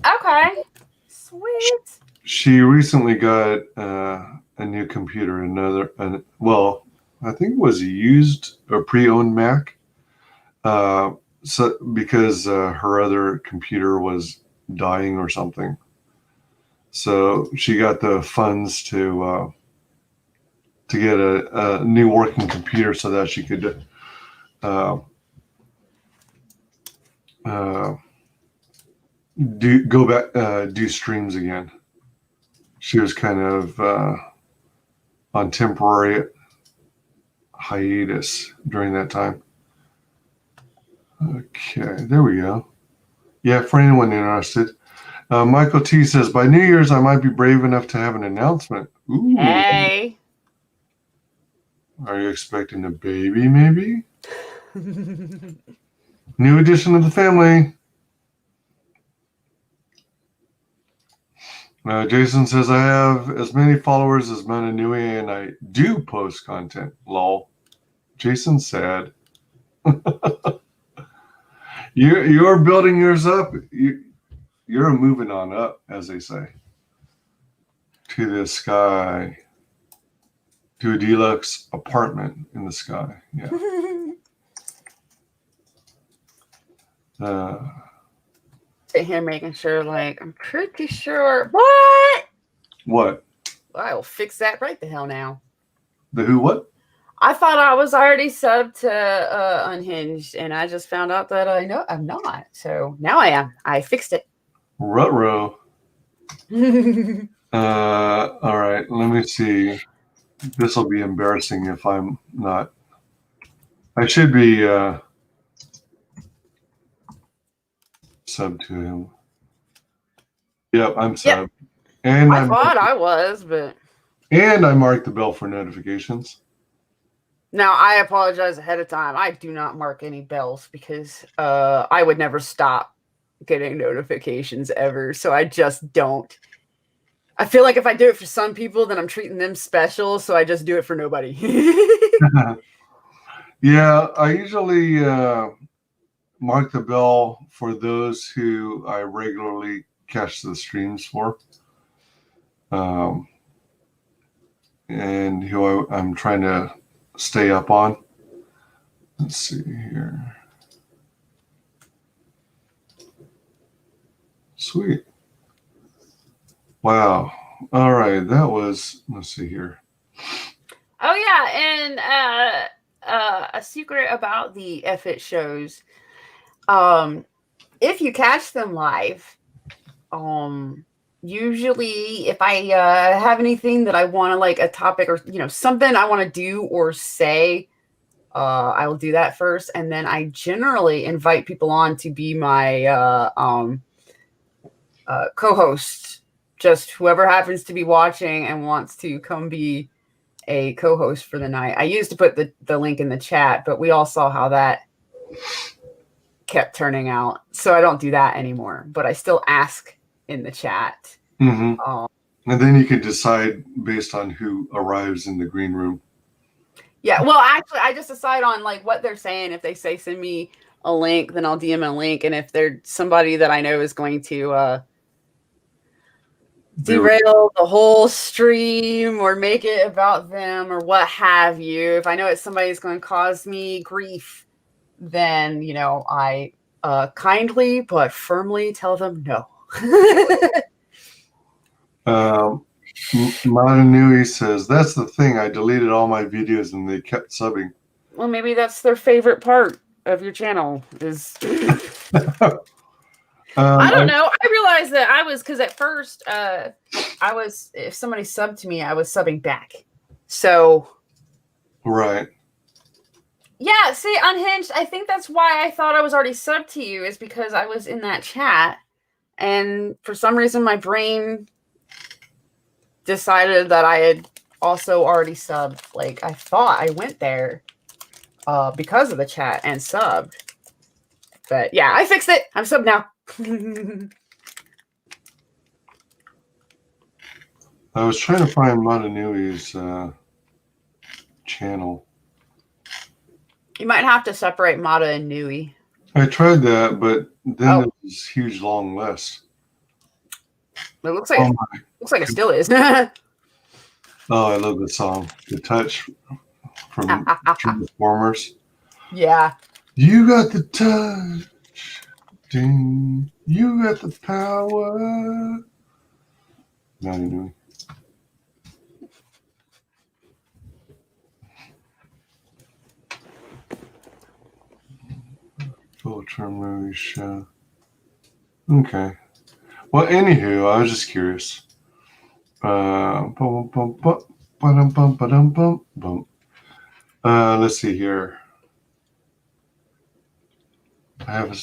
Speaker 3: Okay. Sweet.
Speaker 2: She recently got a new computer, well, I think it was a used or pre-owned Mac. So because her other computer was dying or something, so she got the funds to get a new working computer so that she could go back, do streams again. She was kind of on temporary hiatus during that time. Okay, there we go. Yeah, for anyone interested. Michael T says, by New Year's, I might be brave enough to have an announcement. Ooh.
Speaker 3: Hey.
Speaker 2: Are you expecting a baby, maybe? New addition to the family. Jason says, I have as many followers as Mananui, and I do post content. Lol. Jason's sad. You're building yours up. You're moving on up, as they say, to the sky, to a deluxe apartment in the sky. Yeah.
Speaker 3: Sit here making sure, like, I'm pretty sure. What?
Speaker 2: What?
Speaker 3: I will fix that right the hell now.
Speaker 2: The who? What?
Speaker 3: I thought I was already subbed to Unhinged, and I just found out that I'm not. So now I am. I fixed it.
Speaker 2: Ruh-roh. All right, let me see. This will be embarrassing if I'm not. I should be sub to him. Yep, I'm sub.
Speaker 3: Yep.
Speaker 2: And
Speaker 3: I thought I was, but.
Speaker 2: And I marked the bell for notifications.
Speaker 3: Now, I apologize ahead of time. I do not mark any bells because I would never stop getting notifications ever. So I just don't. I feel like if I do it for some people, then I'm treating them special. So I just do it for nobody.
Speaker 2: Yeah, I usually mark the bell for those who I regularly catch the streams for. And who I'm trying to stay up on. Let's see here. Sweet. Wow. All right. That was, let's see here.
Speaker 3: Oh, yeah. And a secret about the F-It shows. If you catch them live, usually if I have anything that I want to, like a topic or, something I want to do or say, I will do that first. And then I generally invite people on to be my co-host. Just whoever happens to be watching and wants to come be a co-host for the night. I used to put the link in the chat, but we all saw how that kept turning out. So I don't do that anymore, but I still ask in the chat.
Speaker 2: Mm-hmm. And then you can decide based on who arrives in the green room.
Speaker 3: Yeah, well, actually, I just decide on like what they're saying. If they say send me a link, then I'll DM a link. And if they're somebody that I know is going to derail the whole stream or make it about them or what have you, if I know it's somebody who's going to cause me grief, then, I kindly but firmly tell them no.
Speaker 2: Madanui says, that's the thing. I deleted all my videos and they kept subbing.
Speaker 3: Well, maybe that's their favorite part of your channel is... I don't know. I realized that I was, because at first if somebody subbed to me, I was subbing back. So.
Speaker 2: Right.
Speaker 3: Yeah, see, Unhinged, I think that's why I thought I was already subbed to you, is because I was in that chat. And for some reason, my brain decided that I had also already subbed. Like, I thought I went there because of the chat and subbed. But yeah, I fixed it. I'm subbed now.
Speaker 2: I was trying to find Madanui's channel.
Speaker 3: You might have to separate Mata and Nui.
Speaker 2: I tried that, but then there's this huge long list.
Speaker 3: It looks like it still is.
Speaker 2: Oh, I love the song, "The Touch" from Transformers.
Speaker 3: Yeah.
Speaker 2: You got the touch. Ding. You got the power. Madanui. Full term movie show. Okay. Well, anywho, I was just curious. Let's see here. I have a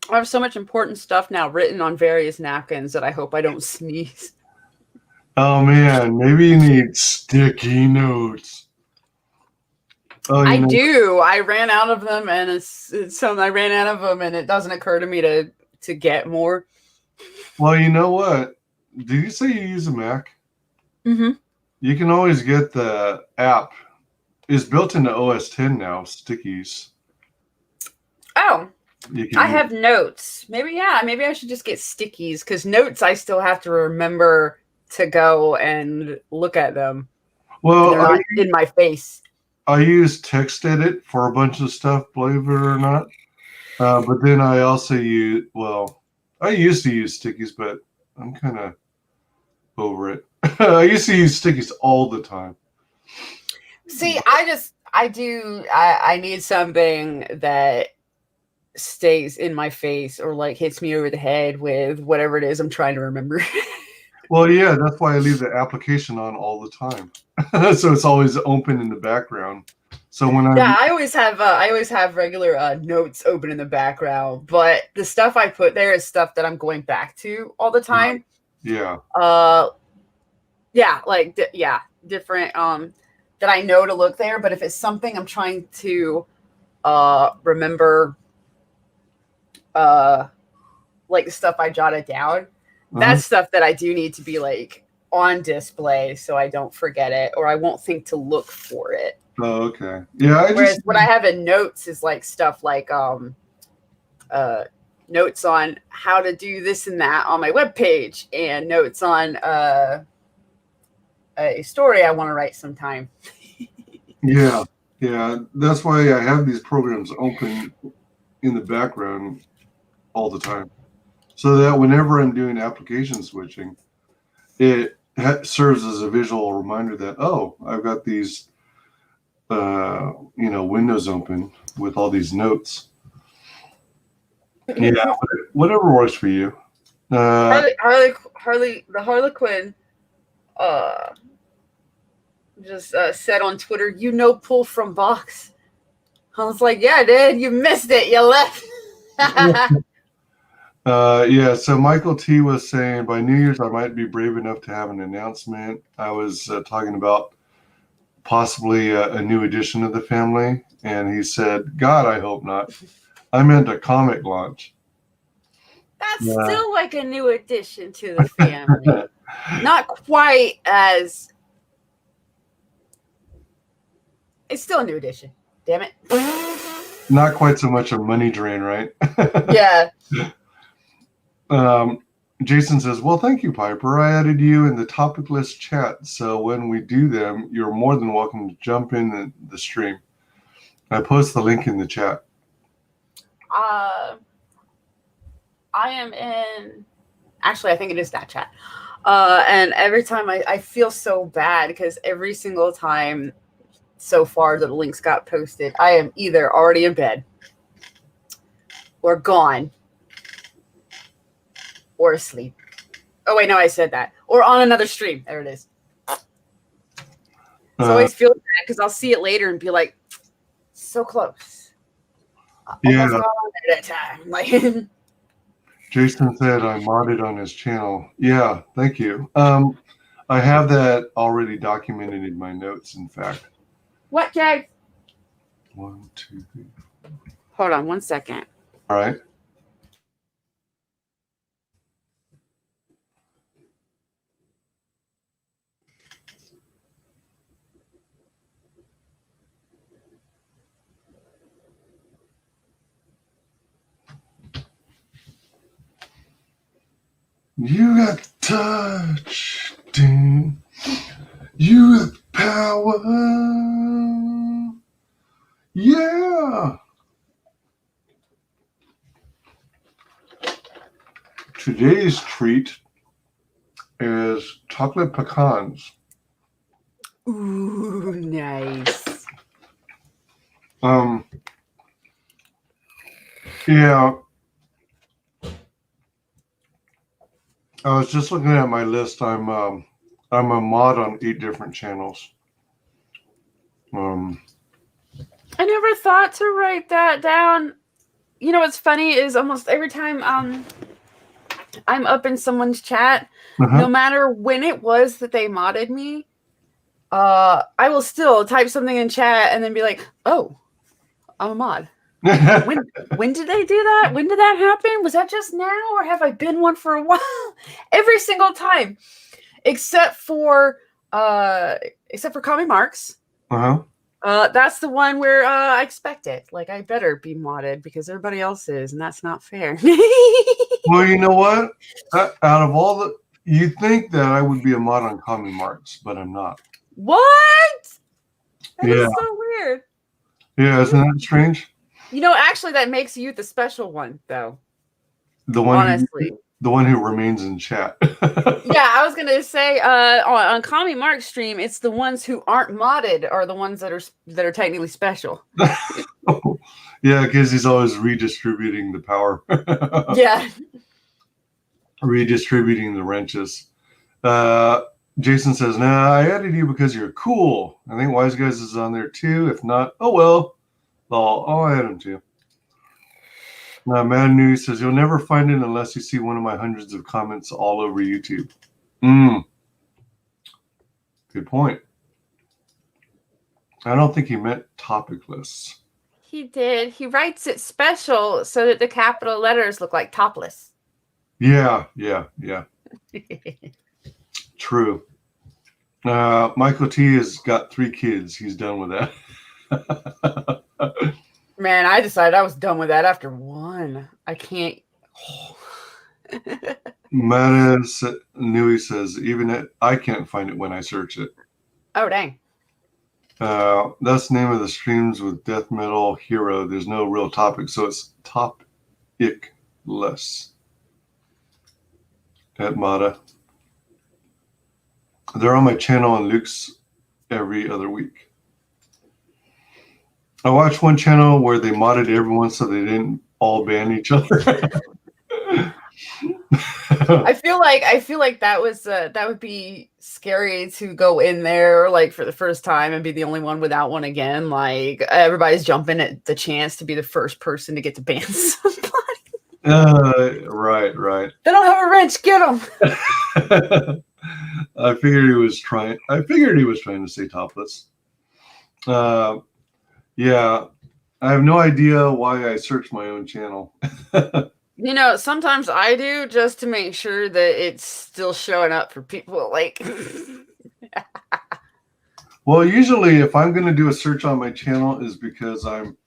Speaker 3: I have so much important stuff now written on various napkins that I hope I don't sneeze.
Speaker 2: Oh man, maybe you need sticky notes. Oh,
Speaker 3: I do. I ran out of them, and I ran out of them, and it doesn't occur to me to get more.
Speaker 2: Well, you know what? Did you say you use a Mac?
Speaker 3: Mm-hmm.
Speaker 2: You can always get the app. It's built into OS 10 now, Stickies.
Speaker 3: Oh, I have notes. Maybe I should just get Stickies, because notes I still have to remember to go and look at them.
Speaker 2: Well,
Speaker 3: they're not in my face.
Speaker 2: I use TextEdit for a bunch of stuff, believe it or not. But then I also use, I used to use Stickies, but I'm kind of over it. I used to use Stickies all the time.
Speaker 3: See, I need something that stays in my face or like hits me over the head with whatever it is I'm trying to remember.
Speaker 2: Well, yeah, that's why I leave the application on all the time. So it's always open in the background. So when
Speaker 3: I always have regular notes open in the background, but the stuff I put there is stuff that I'm going back to all the time.
Speaker 2: Yeah.
Speaker 3: Different that I know to look there, but if it's something I'm trying to remember, like the stuff I jotted down, that's stuff that I do need to be like on display so I don't forget it, or I won't think to look for it.
Speaker 2: Oh, okay. Yeah.
Speaker 3: Whereas what I have in notes is like stuff like notes on how to do this and that on my webpage, and notes on a story I want to write sometime.
Speaker 2: Yeah. That's why I have these programs open in the background all the time, so that whenever I'm doing application switching, it serves as a visual reminder that, oh, I've got these windows open with all these notes. Yeah, whatever works for you.
Speaker 3: Harley Quinn just said on Twitter, pull from box. I was like, yeah, dude, you missed it. You left.
Speaker 2: So Michael T was saying by New Year's I might be brave enough to have an announcement. I was talking about possibly a new edition of the family, and he said, God, I hope not. I meant a comic launch.
Speaker 3: That's still like a new addition to the family. Not quite as... It's still a new addition. Damn it.
Speaker 2: Not quite so much a money drain, right?
Speaker 3: Yeah.
Speaker 2: Jason says, well, thank you, Piper. I added you in the topic list chat, so when we do them, you're more than welcome to jump in the stream. I post the link in the chat.
Speaker 3: I am in... Actually, I think it is that chat. And every time I feel so bad because every single time so far that the links got posted, I am either already in bed or gone or asleep. Oh, wait, no, I said that. Or on another stream. There it is. So I always feel bad because I'll see it later and be like, so close.
Speaker 2: Yeah.
Speaker 3: Almost got on there that time. Like...
Speaker 2: Jason said I modded on his channel. Yeah, thank you. I have that already documented in my notes, in fact.
Speaker 3: What, Jay?
Speaker 2: 1, 2, 3.
Speaker 3: Hold on 1 second.
Speaker 2: All right. You got touch, ding. You got power. Yeah. Today's treat is chocolate pecans.
Speaker 3: Ooh, nice.
Speaker 2: Yeah. I was just looking at my list. I'm a mod on 8 different channels.
Speaker 3: I never thought to write that down. You know what's funny is almost every time I'm up in someone's chat, no matter when it was that they modded me, I will still type something in chat and then be like, "Oh, I'm a mod." When did they do that? When did that happen? Was that just now, or have I been one for a while? Every single time, except for Comic Marks. That's the one where I expect it. Like, I better be modded because everybody else is, and that's not fair.
Speaker 2: Well, you know what? Out of all the, you think that I would be a mod on Comic Marks, but I'm not.
Speaker 3: What? That is so weird.
Speaker 2: Yeah, isn't that strange?
Speaker 3: You know, actually, that makes you the special one, though.
Speaker 2: The one,
Speaker 3: honestly,
Speaker 2: the one who remains in chat.
Speaker 3: Yeah, I was gonna say on Comic Mark's stream, it's the ones who aren't modded are the ones that are technically special.
Speaker 2: Yeah, because he's always redistributing the power.
Speaker 3: Yeah,
Speaker 2: redistributing the wrenches. Jason says, "Nah, I added you because you're cool. I think WyzGyz is on there too. If not, oh well. I'll add him too." Mad News says, "You'll never find it unless you see one of my hundreds of comments all over YouTube." Good point. I don't think he meant topic lists.
Speaker 3: he did. He writes it special so that the capital letters look like topless.
Speaker 2: Yeah. True. Michael T has got 3 kids. He's done with that.
Speaker 3: Man, I decided I was done with that after 1. I can't.
Speaker 2: Matt Nui says, even I can't find it when I search it.
Speaker 3: Oh, dang.
Speaker 2: That's the name of the streams with Death Metal Hero. There's no real topic, so it's topic-less. At Mata. They're on my channel on Luke's every other week. I watched one channel where they modded everyone so they didn't all ban each other.
Speaker 3: I feel like that would be scary to go in there like for the first time and be the only one without one again. Like everybody's jumping at the chance to be the first person to get to ban somebody.
Speaker 2: Right.
Speaker 3: They don't have a wrench. Get them.
Speaker 2: I figured he was trying to say topless. Yeah, I have no idea why I searched my own channel.
Speaker 3: You know, sometimes I do just to make sure that it's still showing up for people. Like,
Speaker 2: well, usually if I'm going to do a search on my channel is because I'm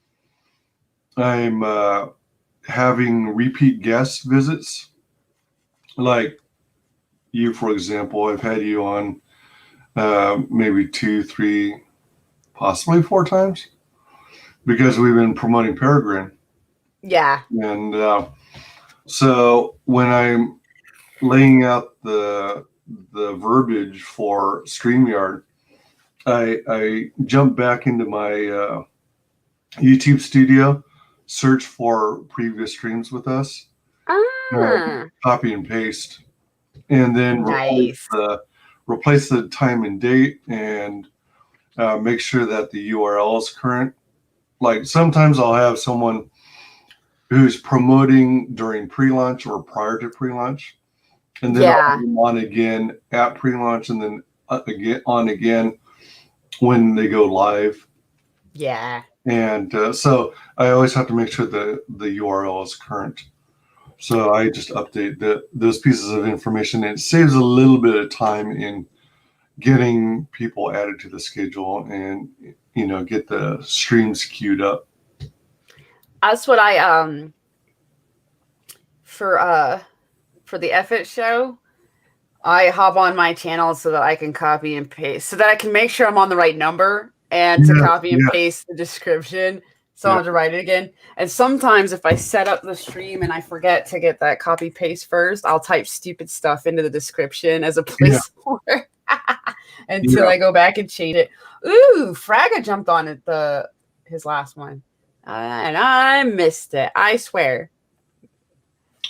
Speaker 2: having repeat guest visits. Like you, for example, I've had you on maybe 2, 3, possibly 4 times because we've been promoting Peregrine.
Speaker 3: Yeah.
Speaker 2: And so when I'm laying out the verbiage for StreamYard, I jump back into my YouTube studio, search for previous streams with us, copy and paste, and then replace the time and date and make sure that the URL is current. Like sometimes I'll have someone who's promoting during pre-launch or prior to pre-launch, and then I'll have them on again at pre-launch, and then again when they go live.
Speaker 3: Yeah.
Speaker 2: And so I always have to make sure that the URL is current. So I just update those pieces of information, and it saves a little bit of time in getting people added to the schedule and, get the streams queued up.
Speaker 3: That's what I for the F-It show, I hop on my channel so that I can copy and paste, so that I can make sure I'm on the right number and to copy and paste the description. So I have to write it again. And sometimes if I set up the stream and I forget to get that copy paste first, I'll type stupid stuff into the description as a placeholder until I go back and change it. Ooh, Fraga jumped on it his last one. And I missed it. I swear.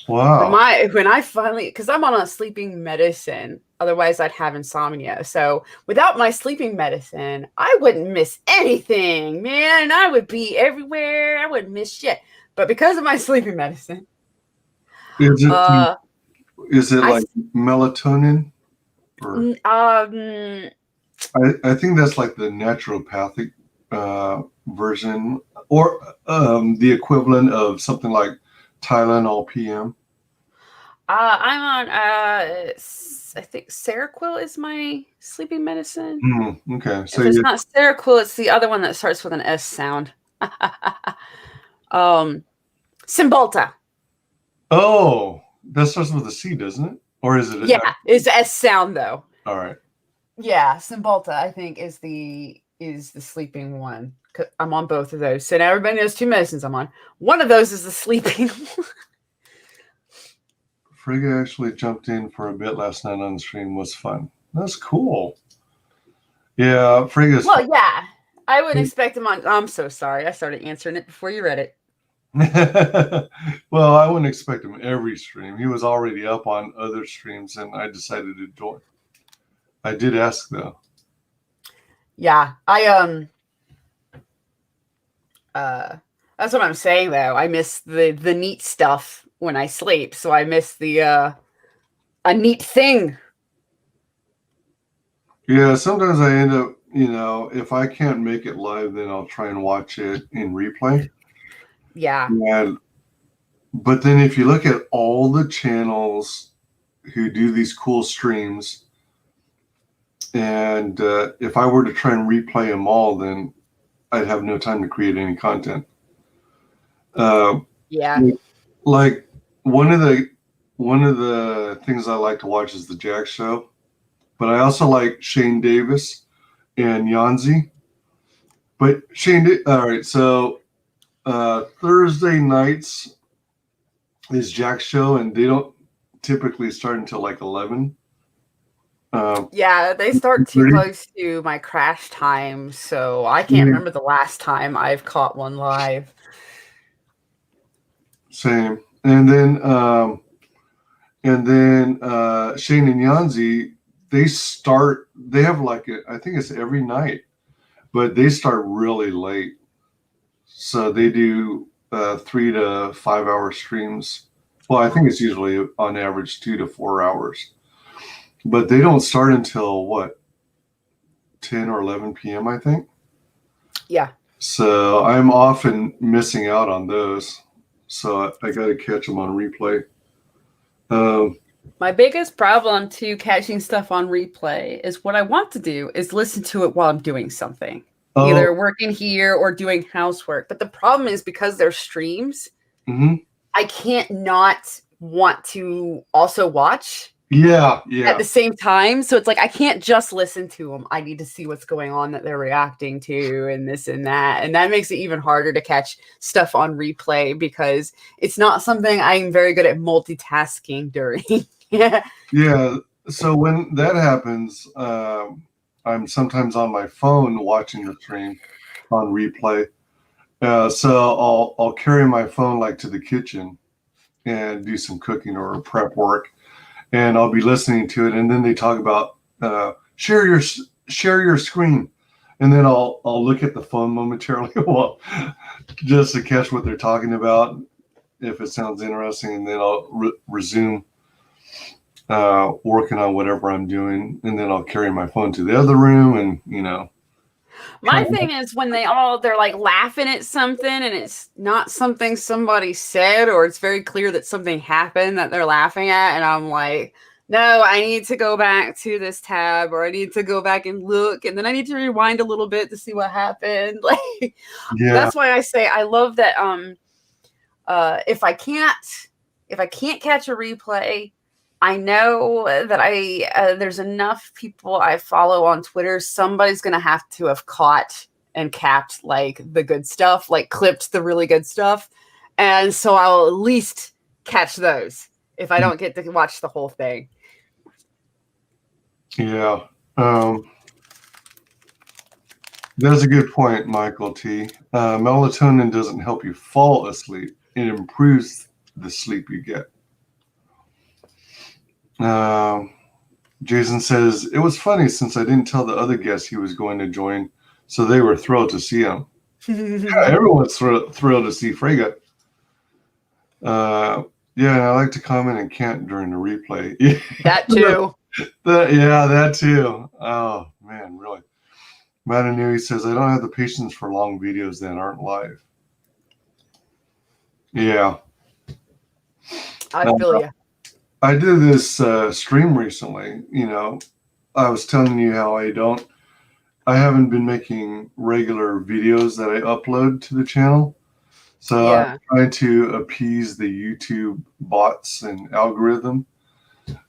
Speaker 2: Wow.
Speaker 3: When I finally, because I'm on a sleeping medicine, otherwise I'd have insomnia. So without my sleeping medicine, I wouldn't miss anything, man. I would be everywhere. I wouldn't miss shit. But because of my sleeping medicine,
Speaker 2: Is it
Speaker 3: uh,
Speaker 2: like melatonin? Or I think that's like the naturopathic version, or the equivalent of something like Tylenol PM.
Speaker 3: I'm on I think Seroquel is my sleeping medicine.
Speaker 2: Okay,
Speaker 3: So if it's not Seroquel, it's the other one that starts with an S sound. Cymbalta.
Speaker 2: Oh, that starts with a C, doesn't it? Or is it?
Speaker 3: Yeah, it's S sound though.
Speaker 2: All right.
Speaker 3: Yeah, Cymbalta, I think, is the sleeping one. I'm on both of those. So now everybody knows two medicines I'm on. One of those is the sleeping one.
Speaker 2: Frigga actually jumped in for a bit last night on the stream. Was fun. That's cool. Yeah, Frigga's.
Speaker 3: Well, yeah. I wouldn't expect him on. I'm so sorry. I started answering it before you read it.
Speaker 2: Well, I wouldn't expect him every stream. He was already up on other streams, and I decided to join. I did ask though.
Speaker 3: Yeah, that's what I'm saying though. I miss the neat stuff when I sleep, so I miss the a neat thing.
Speaker 2: Yeah, sometimes I end up, if I can't make it live, then I'll try and watch it in replay.
Speaker 3: Yeah.
Speaker 2: But then if you look at all the channels who do these cool streams, and if I were to try and replay them all, then I'd have no time to create any content.
Speaker 3: Yeah.
Speaker 2: Like one of the things I like to watch is the Jack Show, but I also like Shane Davis and Yanzi. But all right, so Thursday nights is Jack's show, and they don't typically start until like 11.
Speaker 3: Yeah, they start too close to my crash time, so I can't remember the last time I've caught one live.
Speaker 2: Same. And then Shane and Yanzi, they have like I think it's every night, but they start really late. So they do 3 to 5 hour streams. Well, I think it's usually on average 2 to 4 hours. But they don't start until what, 10 or 11 p.m., I think?
Speaker 3: Yeah.
Speaker 2: So I'm often missing out on those. So I got to catch them on replay.
Speaker 3: My biggest problem to catching stuff on replay is what I want to do is listen to it while I'm doing something. Either working here or doing housework. But the problem is because they're streams, I can't not want to also watch.
Speaker 2: Yeah.
Speaker 3: At the same time. So it's like I can't just listen to them. I need to see what's going on that they're reacting to and this and that. And that makes it even harder to catch stuff on replay because it's not something I'm very good at multitasking during. Yeah.
Speaker 2: So when that happens, I'm sometimes on my phone watching the stream on replay. So I'll carry my phone like to the kitchen and do some cooking or prep work. And I'll be listening to it, and then they talk about share your screen, and then I'll look at the phone momentarily, just to catch what they're talking about, if it sounds interesting, and then I'll resume working on whatever I'm doing, and then I'll carry my phone to the other room, and
Speaker 3: My thing is when they're like laughing at something and it's not something somebody said, or it's very clear that something happened that they're laughing at. And I'm like, no, I need to go back to this tab, or I need to go back and look. And then I need to rewind a little bit to see what happened. Like, that's why I say I love that. If I can't catch a replay, I know that there's enough people I follow on Twitter. Somebody's going to have caught and capped like the good stuff, like clipped the really good stuff. And so I'll at least catch those if I don't get to watch the whole thing.
Speaker 2: Yeah. That's a good point, Michael T. Melatonin doesn't help you fall asleep. It improves the sleep you get. Jason says, it was funny since I didn't tell the other guests he was going to join, so they were thrilled to see him. Everyone's thrilled to see Frege. Yeah, and I like to comment and can't during the replay.
Speaker 3: That too.
Speaker 2: That too. Oh, man, really. Matanui says, I don't have the patience for long videos that aren't live. Yeah.
Speaker 3: I feel you.
Speaker 2: I did this stream recently. You know, I was telling you how I haven't been making regular videos that I upload to the channel. So
Speaker 3: Yeah.
Speaker 2: I'm trying to appease the YouTube bots and algorithm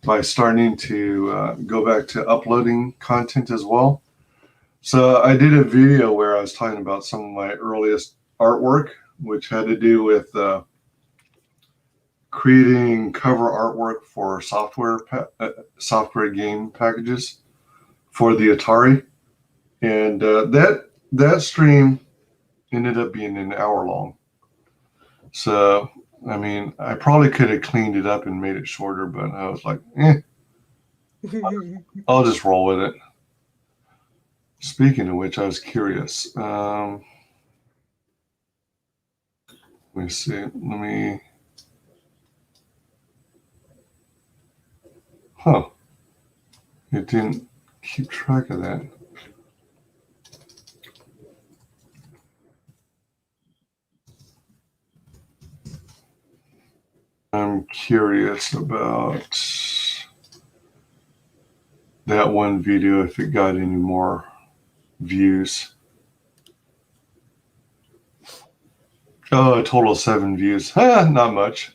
Speaker 2: by starting to go back to uploading content as well. So I did a video where I was talking about some of my earliest artwork, which had to do with creating cover artwork for software game packages for the Atari. And that stream ended up being an hour long. So, I mean, I probably could have cleaned it up and made it shorter, but I was like, I'll just roll with it. Speaking of which, I was curious. Let me see. It didn't keep track of that. I'm curious about that one video, if it got any more views. Oh, a total of 7 views. Not much.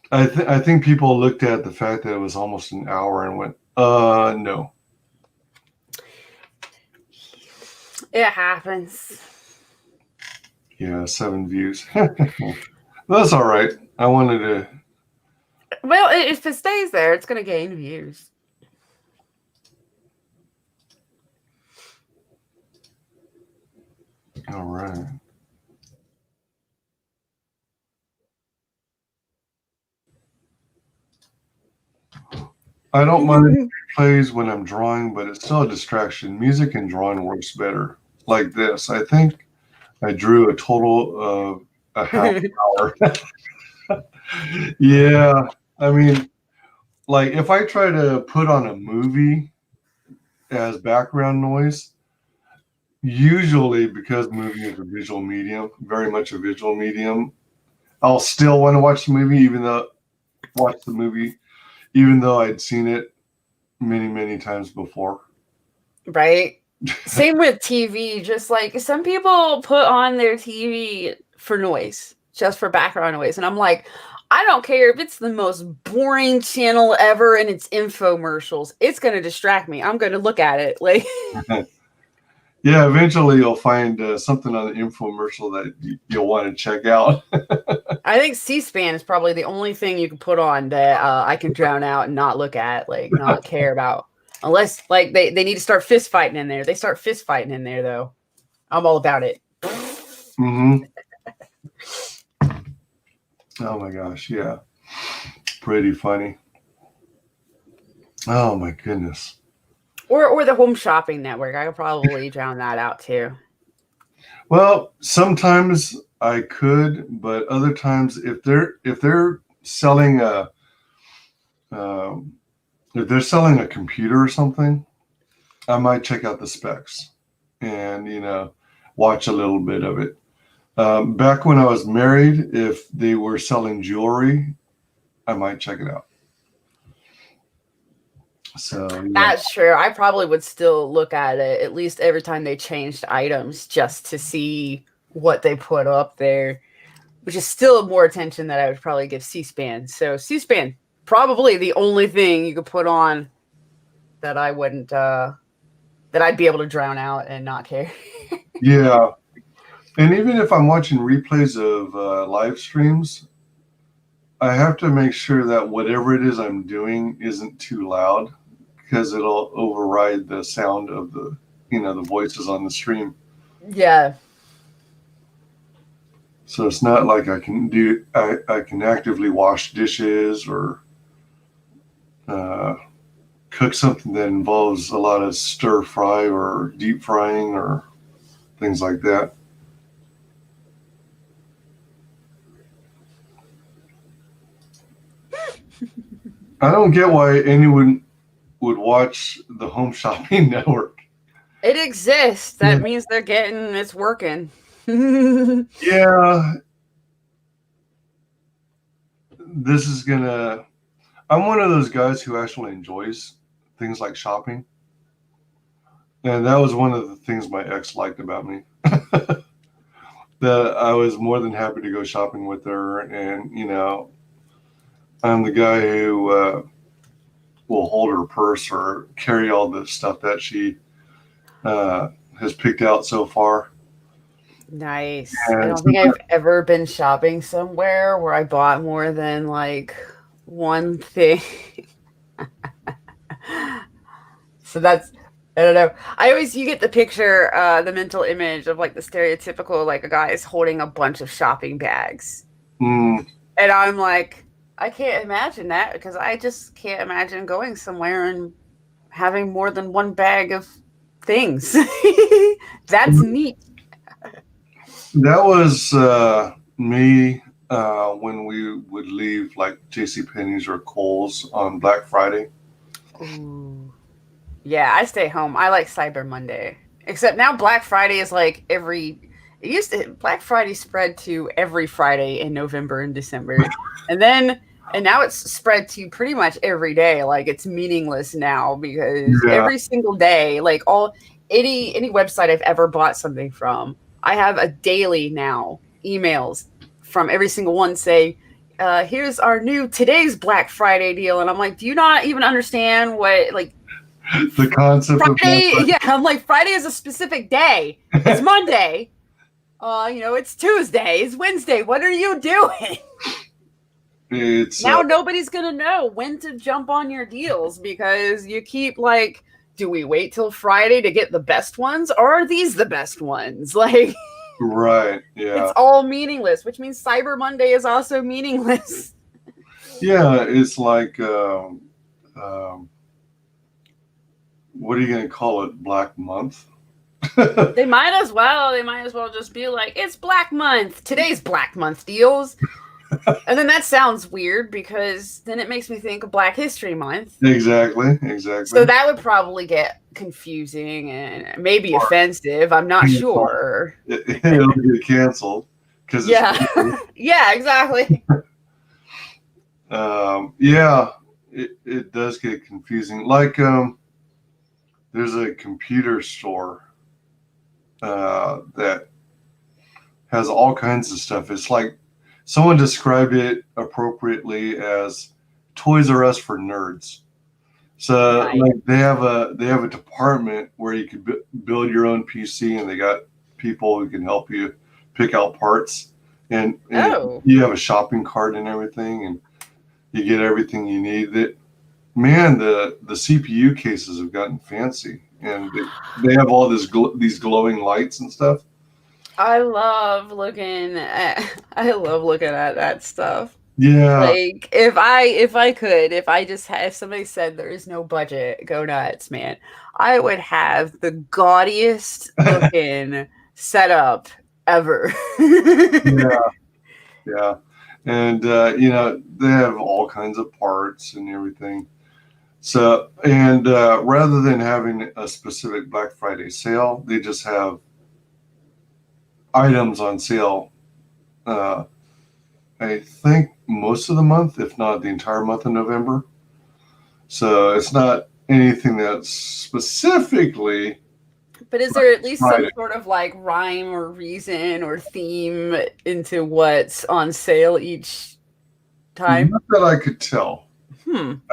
Speaker 2: I think people looked at the fact that it was almost an hour and went, no.
Speaker 3: It happens.
Speaker 2: Yeah, 7 views. That's all right. I wanted to.
Speaker 3: Well, if it stays there, it's going to gain views.
Speaker 2: All right. I don't mind replays when I'm drawing, but it's still a distraction. Music and drawing works better. Like this. I think I drew a total of a half hour. Yeah. I mean, like if I try to put on a movie as background noise, usually because movie is a visual medium, very much a visual medium, I'll still want to watch the movie even though I'd seen it many, many times before.
Speaker 3: Right? Same with TV. Just like some people put on their TV for noise, just for background noise. And I'm like, I don't care if it's the most boring channel ever and it's infomercials. It's going to distract me. I'm going to look at it. Like,
Speaker 2: yeah, eventually you'll find something on the infomercial that you'll want to check out.
Speaker 3: I think C-SPAN is probably the only thing you can put on that I can drown out and not look at, like not care about. Unless like they need to start fist fighting in there. They start fist fighting in there though. I'm all about it.
Speaker 2: Mm-hmm. Oh my gosh, yeah. Pretty funny. Oh my goodness.
Speaker 3: Or the Home Shopping Network. I could probably drown that out too.
Speaker 2: Well, sometimes I could, but other times if they're selling a computer or something, I might check out the specs and watch a little bit of it. Back when I was married, if they were selling jewelry, I might check it out. So yeah.
Speaker 3: That's true. I probably would still look at it at least every time they changed items just to see what they put up there, which is still more attention that I would probably give C-SPAN. So C-SPAN, probably the only thing you could put on that I wouldn't, that I'd be able to drown out and not care.
Speaker 2: Yeah. And even if I'm watching replays of live streams, I have to make sure that whatever it is I'm doing isn't too loud because it'll override the sound of the voices on the stream.
Speaker 3: Yeah.
Speaker 2: So it's not like I can actively wash dishes or cook something that involves a lot of stir fry or deep frying or things like that. I don't get why anyone would watch the Home Shopping Network.
Speaker 3: It exists. That means they're getting it's working.
Speaker 2: Yeah. This is gonna. I'm one of those guys who actually enjoys things like shopping. And that was one of the things my ex liked about me. That I was more than happy to go shopping with her. And, you know, I'm the guy who will hold her purse or carry all the stuff that she has picked out so far.
Speaker 3: Nice.
Speaker 2: And
Speaker 3: I don't think I've ever been shopping somewhere where I bought more than like one thing. So that's, I don't know. You get the picture, the mental image of like the stereotypical, like a guy is holding a bunch of shopping bags.
Speaker 2: Mm.
Speaker 3: And I'm like, I can't imagine that because I just can't imagine going somewhere and having more than one bag of things. That's neat.
Speaker 2: That was me when we would leave like JCPenney's or Kohl's on Black Friday.
Speaker 3: Ooh. Yeah, I stay home. I like Cyber Monday. Except now Black Friday is like Black Friday spread to every Friday in November and December. And now it's spread to pretty much every day. Like it's meaningless now because every single day, like any website I've ever bought something from, I have a daily now emails from every single one say, here's our new today's Black Friday deal. And I'm like, do you not even understand what like
Speaker 2: the concept
Speaker 3: Friday? Yeah, I'm like, Friday is a specific day. It's Monday. It's Tuesday. It's Wednesday. What are you doing? Now nobody's gonna know when to jump on your deals because you keep like, do we wait till Friday to get the best ones, or are these the best ones? Like,
Speaker 2: right? Yeah,
Speaker 3: it's all meaningless, which means Cyber Monday is also meaningless.
Speaker 2: Yeah, it's like, what are you going to call it? Black Month?
Speaker 3: They might as well just be like, it's Black Month. Today's Black Month deals. And then that sounds weird because then it makes me think of Black History Month.
Speaker 2: Exactly.
Speaker 3: So that would probably get confusing and maybe offensive. I'm not sure.
Speaker 2: It'll get canceled.
Speaker 3: Yeah. Yeah, exactly.
Speaker 2: It does get confusing. Like, there's a computer store that has all kinds of stuff. It's like someone described it appropriately as Toys R Us for nerds. So like they have a department where you can build your own PC, and they got people who can help you pick out parts, and you have a shopping cart and everything, and you get everything you need. The CPU cases have gotten fancy, and they have all these glowing lights and stuff.
Speaker 3: I love looking at that stuff.
Speaker 2: Yeah.
Speaker 3: Like if somebody said there is no budget, go nuts, man. I would have the gaudiest looking setup ever.
Speaker 2: Yeah. And they have all kinds of parts and everything. So, and rather than having a specific Black Friday sale, they just have items on sale. I think most of the month, if not the entire month of November. So it's not anything that's specifically.
Speaker 3: But is there at least some sort of like rhyme or reason or theme into what's on sale each time?
Speaker 2: Not that I could tell.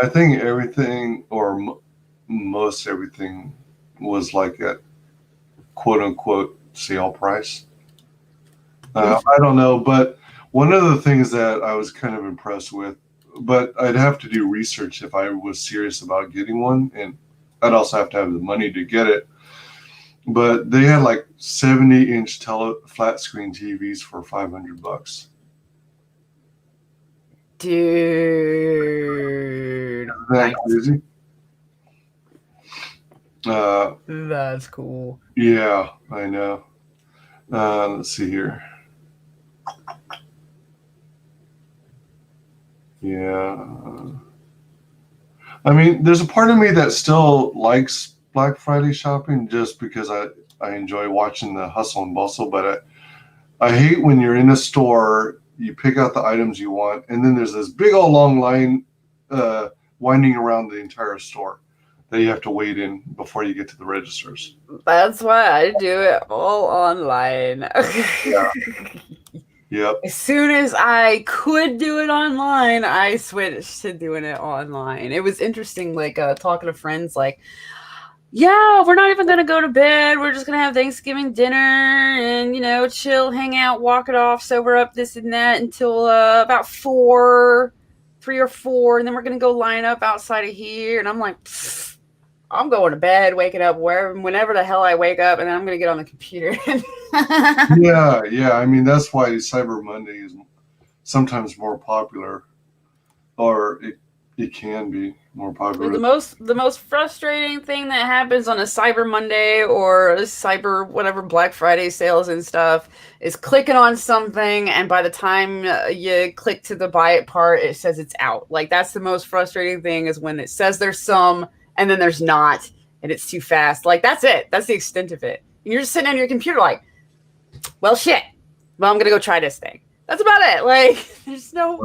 Speaker 2: I think everything or most everything was like at quote unquote sale price. I don't know, but one of the things that I was kind of impressed with, but I'd have to do research if I was serious about getting one, and I'd also have to have the money to get it. But they had like 70-inch flat screen TVs for $500.
Speaker 3: Dude.
Speaker 2: Isn't that crazy?
Speaker 3: That's cool.
Speaker 2: Yeah, I know. Let's see here. Yeah. I mean, there's a part of me that still likes Black Friday shopping just because I enjoy watching the hustle and bustle, but I hate when you're in a store, you pick out the items you want, and then there's this big old long line winding around the entire store that you have to wait in before you get to the registers.
Speaker 3: That's why I do it all online.
Speaker 2: Yeah. Yep.
Speaker 3: As soon as I could do it online, I switched to doing it online. It was interesting, like talking to friends, like, yeah, we're not even going to go to bed. We're just going to have Thanksgiving dinner and, you know, chill, hang out, walk it off, sober up, this and that until about 3 or 4. And then we're going to go line up outside of here. And I'm like, I'm going to bed, waking up whenever the hell I wake up, and then I'm going to get on the computer.
Speaker 2: Yeah. I mean, that's why Cyber Monday is sometimes more popular, or it can be more popular.
Speaker 3: The most frustrating thing that happens on a Cyber Monday or a Cyber whatever Black Friday sales and stuff is clicking on something, and by the time you click to the buy it part, it says it's out. Like, that's the most frustrating thing, is when it says there's some and then there's not, and it's too fast. Like, that's it. That's the extent of it. And you're just sitting on your computer like, well, shit. Well, I'm going to go try this thing. That's about it. Like, there's no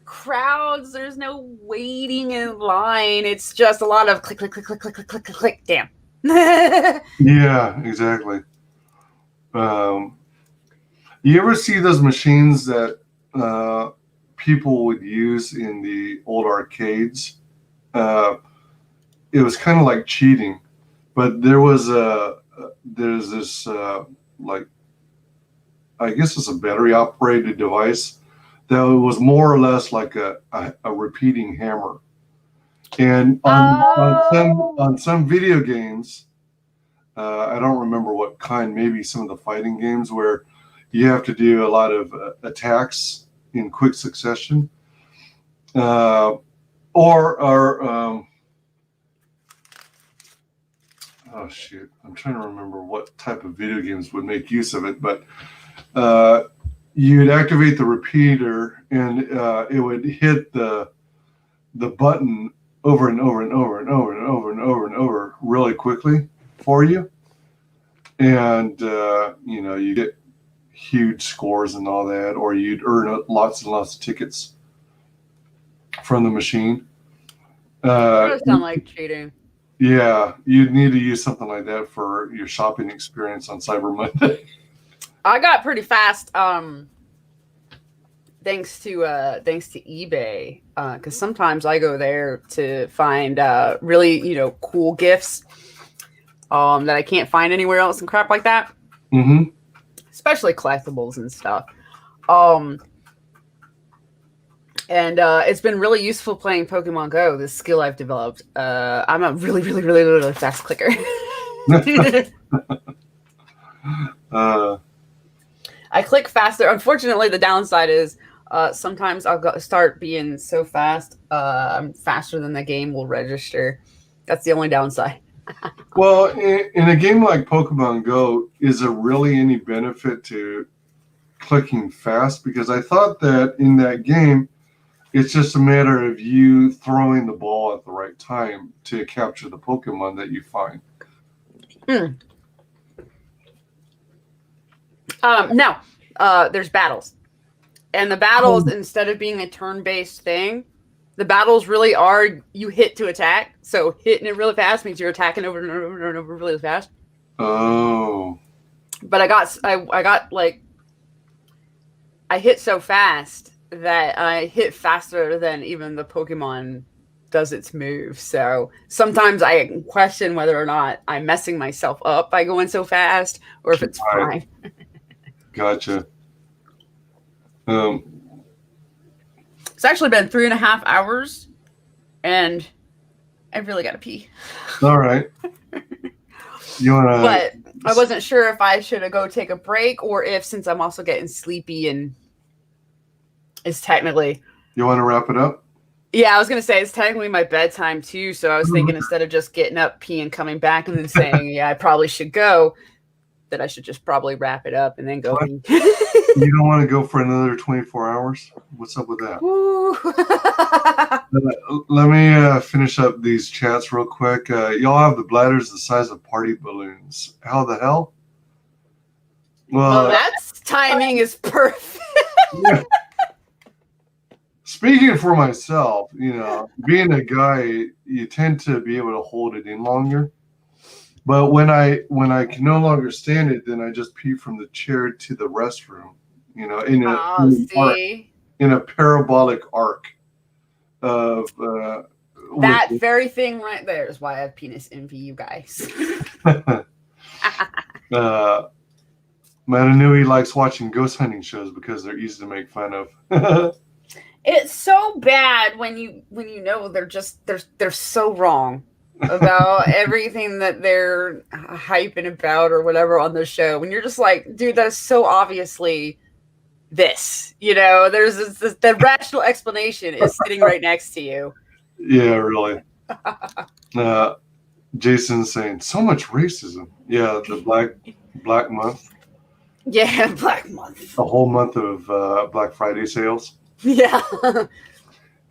Speaker 3: crowds. There's no waiting in line. It's just a lot of click, click, click, click, click, click, click, click. Damn.
Speaker 2: Yeah, exactly. You ever see those machines that people would use in the old arcades? It was kind of like cheating, but there's this like, I guess it's a battery operated device that was more or less like a repeating hammer. And on some video games, I don't remember what kind, maybe some of the fighting games where you have to do a lot of attacks in quick succession, oh shoot, I'm trying to remember what type of video games would make use of it, but you'd activate the repeater and it would hit the button over and over and over and over and over and over and over really quickly for you, and you get huge scores and all that, or you'd earn lots and lots of tickets from the machine.
Speaker 3: That does sound like cheating.
Speaker 2: Yeah, you'd need to use something like that for your shopping experience on Cyber Monday.
Speaker 3: I got pretty fast, thanks to eBay, because sometimes I go there to find really cool gifts that I can't find anywhere else and crap like that.
Speaker 2: Mm-hmm.
Speaker 3: Especially collectibles and stuff. And it's been really useful playing Pokemon Go, this skill I've developed. I'm a really, really, really, really fast clicker. I click faster. Unfortunately, the downside is sometimes I'll start being so fast, I'm faster than the game will register. That's the only downside.
Speaker 2: Well, in a game like Pokemon Go, is there really any benefit to clicking fast? Because I thought that in that game, it's just a matter of you throwing the ball at the right time to capture the Pokemon that you find.
Speaker 3: No, there's battles. And the battles, instead of being a turn-based thing, the battles really are you hit to attack. So hitting it really fast means you're attacking over and over and over really fast.
Speaker 2: Oh.
Speaker 3: But I hit so fast that I hit faster than even the Pokemon does its move. So sometimes I question whether or not I'm messing myself up by going so fast or if it's fine.
Speaker 2: Gotcha.
Speaker 3: It's actually been 3.5 hours and I really got to pee.
Speaker 2: All right. You wanna?
Speaker 3: But I wasn't sure if I should go take a break or if, since I'm also getting sleepy and it's technically
Speaker 2: You want to wrap it up?
Speaker 3: Yeah, I was gonna say it's technically my bedtime too, so I was thinking instead of just getting up, peeing, coming back, and then saying, "Yeah, I probably should go," that I should just probably wrap it up and then go pee.
Speaker 2: You don't want to go for another 24 hours? What's up with that? Let me finish up these chats real quick. Y'all have the bladders the size of party balloons. How the hell?
Speaker 3: Well, that's timing is perfect.
Speaker 2: Yeah. Speaking for myself, being a guy, you tend to be able to hold it in longer. But when I can no longer stand it, then I just pee from the chair to the restroom. In a parabolic arc of
Speaker 3: that very thing right there is why I have penis envy, you guys.
Speaker 2: Matanui likes watching ghost hunting shows because they're easy to make fun of.
Speaker 3: It's so bad when you know they're so wrong about everything that they're hyping about or whatever on the show. When you're just like, dude, that is so obviously this. There's the rational explanation is sitting right next to you.
Speaker 2: Yeah, really. Jason's saying so much racism. Yeah, the Black Month.
Speaker 3: Yeah, Black Month.
Speaker 2: A whole month of Black Friday sales.
Speaker 3: Yeah.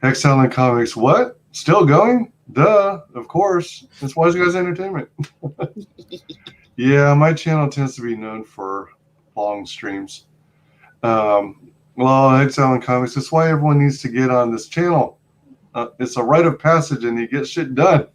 Speaker 2: Excellent Comics. What? Still going? Duh. Of course. It's WyzGyz Entertainment. Yeah, my channel tends to be known for long streams. Well, Excellent Comics. That's why everyone needs to get on this channel. It's a rite of passage, and you get shit done.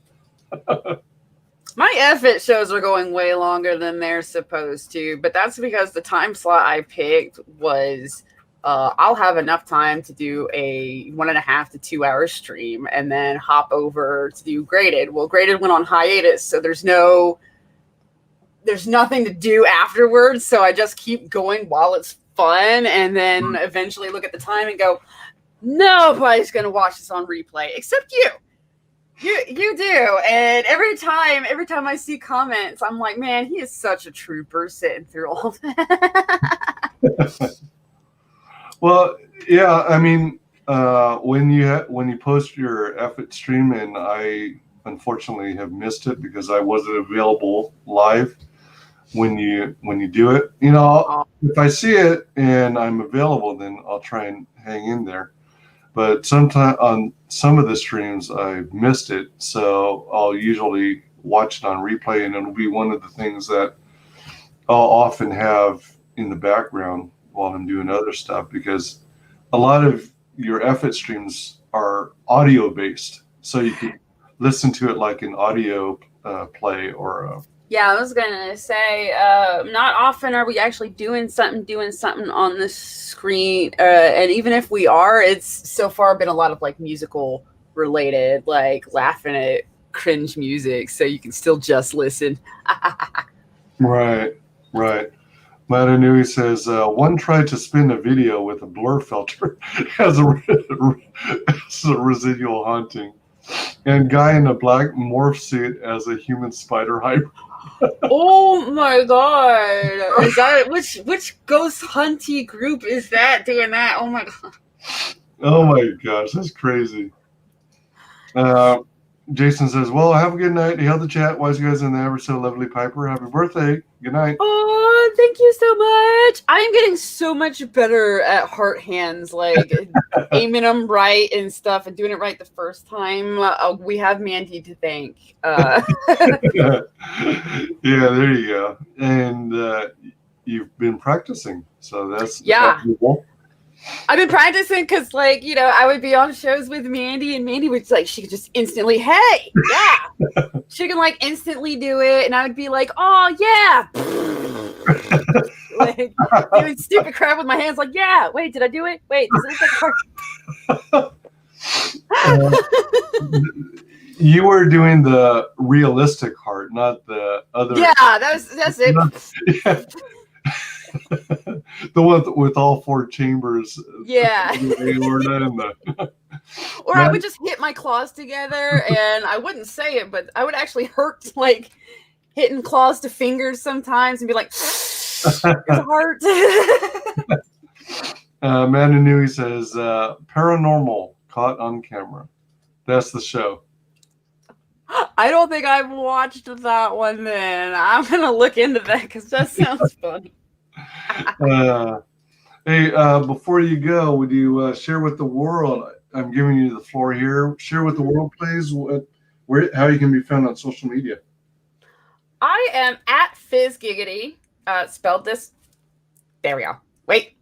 Speaker 3: My F-It shows are going way longer than they're supposed to, but that's because the time slot I picked was I'll have enough time to do a 1.5 to 2 hour stream and then hop over to do Graded. Well, Graded went on hiatus, so there's nothing to do afterwards, so I just keep going while it's fun, and then eventually look at the time and go, nobody's going to watch this on replay except you. You do, and every time I see comments, I'm like, man, he is such a trooper sitting through all that.
Speaker 2: Well, yeah, I mean, when you post your F-It stream, and I unfortunately have missed it because I wasn't available live when you do it. If I see it and I'm available, then I'll try and hang in there. But sometimes on some of the streams, I've missed it, so I'll usually watch it on replay, and it'll be one of the things that I'll often have in the background while I'm doing other stuff, because a lot of your F-It streams are audio based, so you can listen to it like an audio play or
Speaker 3: Yeah, I was gonna say, not often are we actually doing something on the screen, and even if we are, it's so far been a lot of like musical related, like laughing at cringe music, so you can still just listen.
Speaker 2: Right. Matanui says, one tried to spin a video with a blur filter as a residual haunting, and guy in a black morph suit as a human spider hybrid.
Speaker 3: Oh my god! Is that which ghost hunty group is that doing that? Oh my god!
Speaker 2: Oh my gosh, that's crazy. Jason says, well, have a good night. Hail the chat. WyzGyz and the ever so lovely Piper. Happy birthday. Good night.
Speaker 3: Oh, thank you so much. I am getting so much better at heart hands, like aiming them right and stuff and doing it right the first time. We have Mandy to thank.
Speaker 2: Yeah, there you go. And you've been practicing, so that's cool.
Speaker 3: I've been practicing because, I would be on shows with Mandy, and Mandy would she could just instantly, hey, yeah, she can instantly do it, and I would be like, oh yeah, doing stupid crap with my hands, yeah. Wait, did I do it? Wait, does it look like
Speaker 2: You were doing the realistic heart, not the other.
Speaker 3: Yeah, that's it.
Speaker 2: Yeah. The one with all four chambers.
Speaker 3: Yeah. Or I would just hit my claws together, and I wouldn't say it, but I would actually hurt hitting claws to fingers sometimes and be like, it's a heart.
Speaker 2: Amanda Newey says, Paranormal Caught on Camera. That's the show.
Speaker 3: I don't think I've watched that one then. I'm going to look into that because that sounds funny.
Speaker 2: Hey, before you go, would you share with the world? I'm giving you the floor here. Share with the world, please, how you can be found on social media.
Speaker 3: I am at FizzGiggity. Spelled this. There we go. Wait.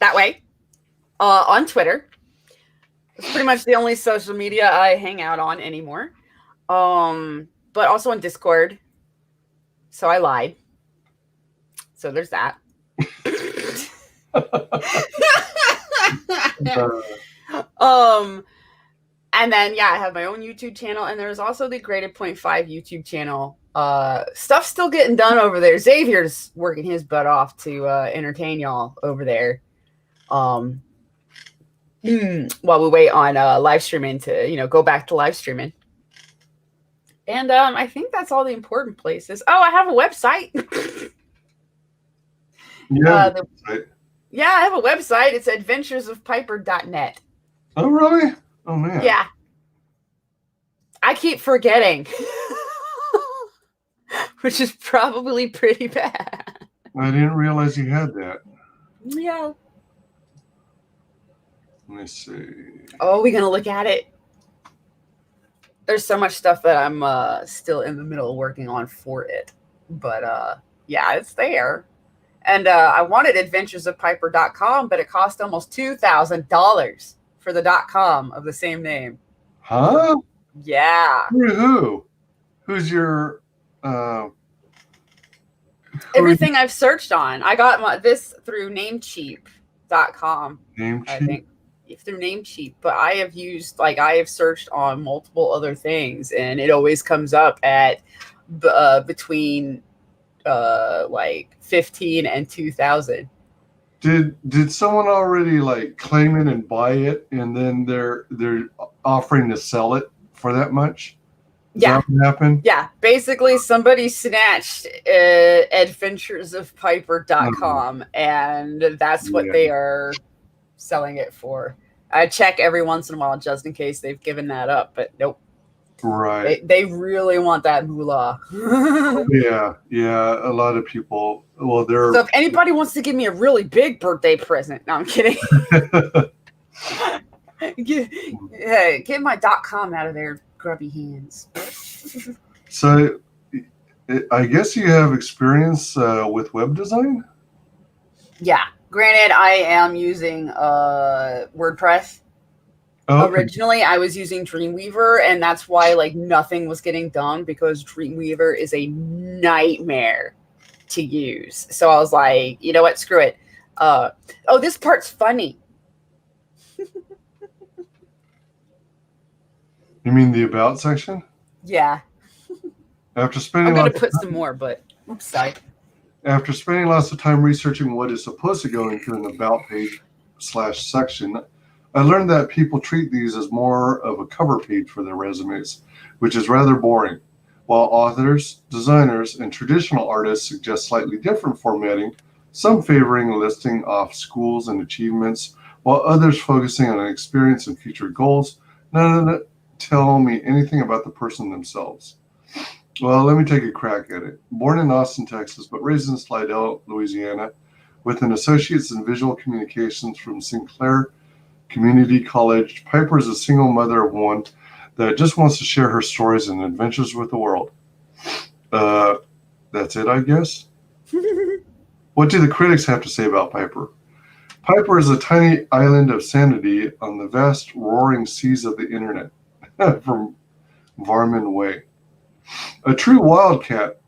Speaker 3: That way. On Twitter. It's pretty much the only social media I hang out on anymore. But also on Discord. So I lied. So there's that. And then I have my own YouTube channel, and there's also the Graded Point 5 YouTube channel. Stuff's still getting done over there. Xavier's working his butt off to entertain y'all over there. While we wait on live streaming to go back to live streaming. And I think that's all the important places. Oh, I have a website. I have a website. It's adventuresofpiper.net.
Speaker 2: Oh, really? Oh, man.
Speaker 3: Yeah. I keep forgetting. Which is probably pretty bad.
Speaker 2: I didn't realize you had that.
Speaker 3: Yeah.
Speaker 2: Let me see.
Speaker 3: Oh, we're going to look at it. There's so much stuff that I'm still in the middle of working on for it. But, it's there. And I wanted adventuresofpiper.com, but it cost almost $2,000 for the .com of the same name.
Speaker 2: Huh?
Speaker 3: Yeah.
Speaker 2: Who? Who's your...
Speaker 3: Everything I've searched on. I got this through Namecheap.com.
Speaker 2: Namecheap?
Speaker 3: I think. Through Namecheap. But I have searched on multiple other things, and it always comes up at between... 15 and 2,000.
Speaker 2: Did someone already claim it and buy it, and then they're offering to sell it for that much? Is that what happened?
Speaker 3: Yeah, basically somebody snatched adventuresofpiper.com, and that's what they are selling it for. I check every once in a while just in case they've given that up, but nope.
Speaker 2: Right.
Speaker 3: They really want that moolah.
Speaker 2: Yeah. A lot of people. Well,
Speaker 3: So if anybody wants to give me a really big birthday present, no, I'm kidding. Get my .com out of their grubby hands.
Speaker 2: So, I guess you have experience with web design?
Speaker 3: Yeah. Granted, I am using WordPress. Oh, okay. Originally, I was using Dreamweaver, and that's why nothing was getting done, because Dreamweaver is a nightmare to use. So I was like, you know what? Screw it. This part's funny.
Speaker 2: You mean the About section?
Speaker 3: Yeah.
Speaker 2: After spending,
Speaker 3: I'm going to put some more, but oops, sorry.
Speaker 2: After spending lots of time researching what is supposed to go into an About page /section, I learned that people treat these as more of a cover page for their resumes, which is rather boring, while authors, designers, and traditional artists suggest slightly different formatting, some favoring listing off schools and achievements, while others focusing on experience and future goals. None of that tell me anything about the person themselves. Well, let me take a crack at it. Born in Austin, Texas, but raised in Slidell, Louisiana, with an associate's in visual communications from Sinclair Community College, Piper is a single mother of one that just wants to share her stories and adventures with the world. That's it, I guess. What do the critics have to say about Piper? Piper is a tiny island of sanity on the vast roaring seas of the internet from Varman Way. A true wildcat,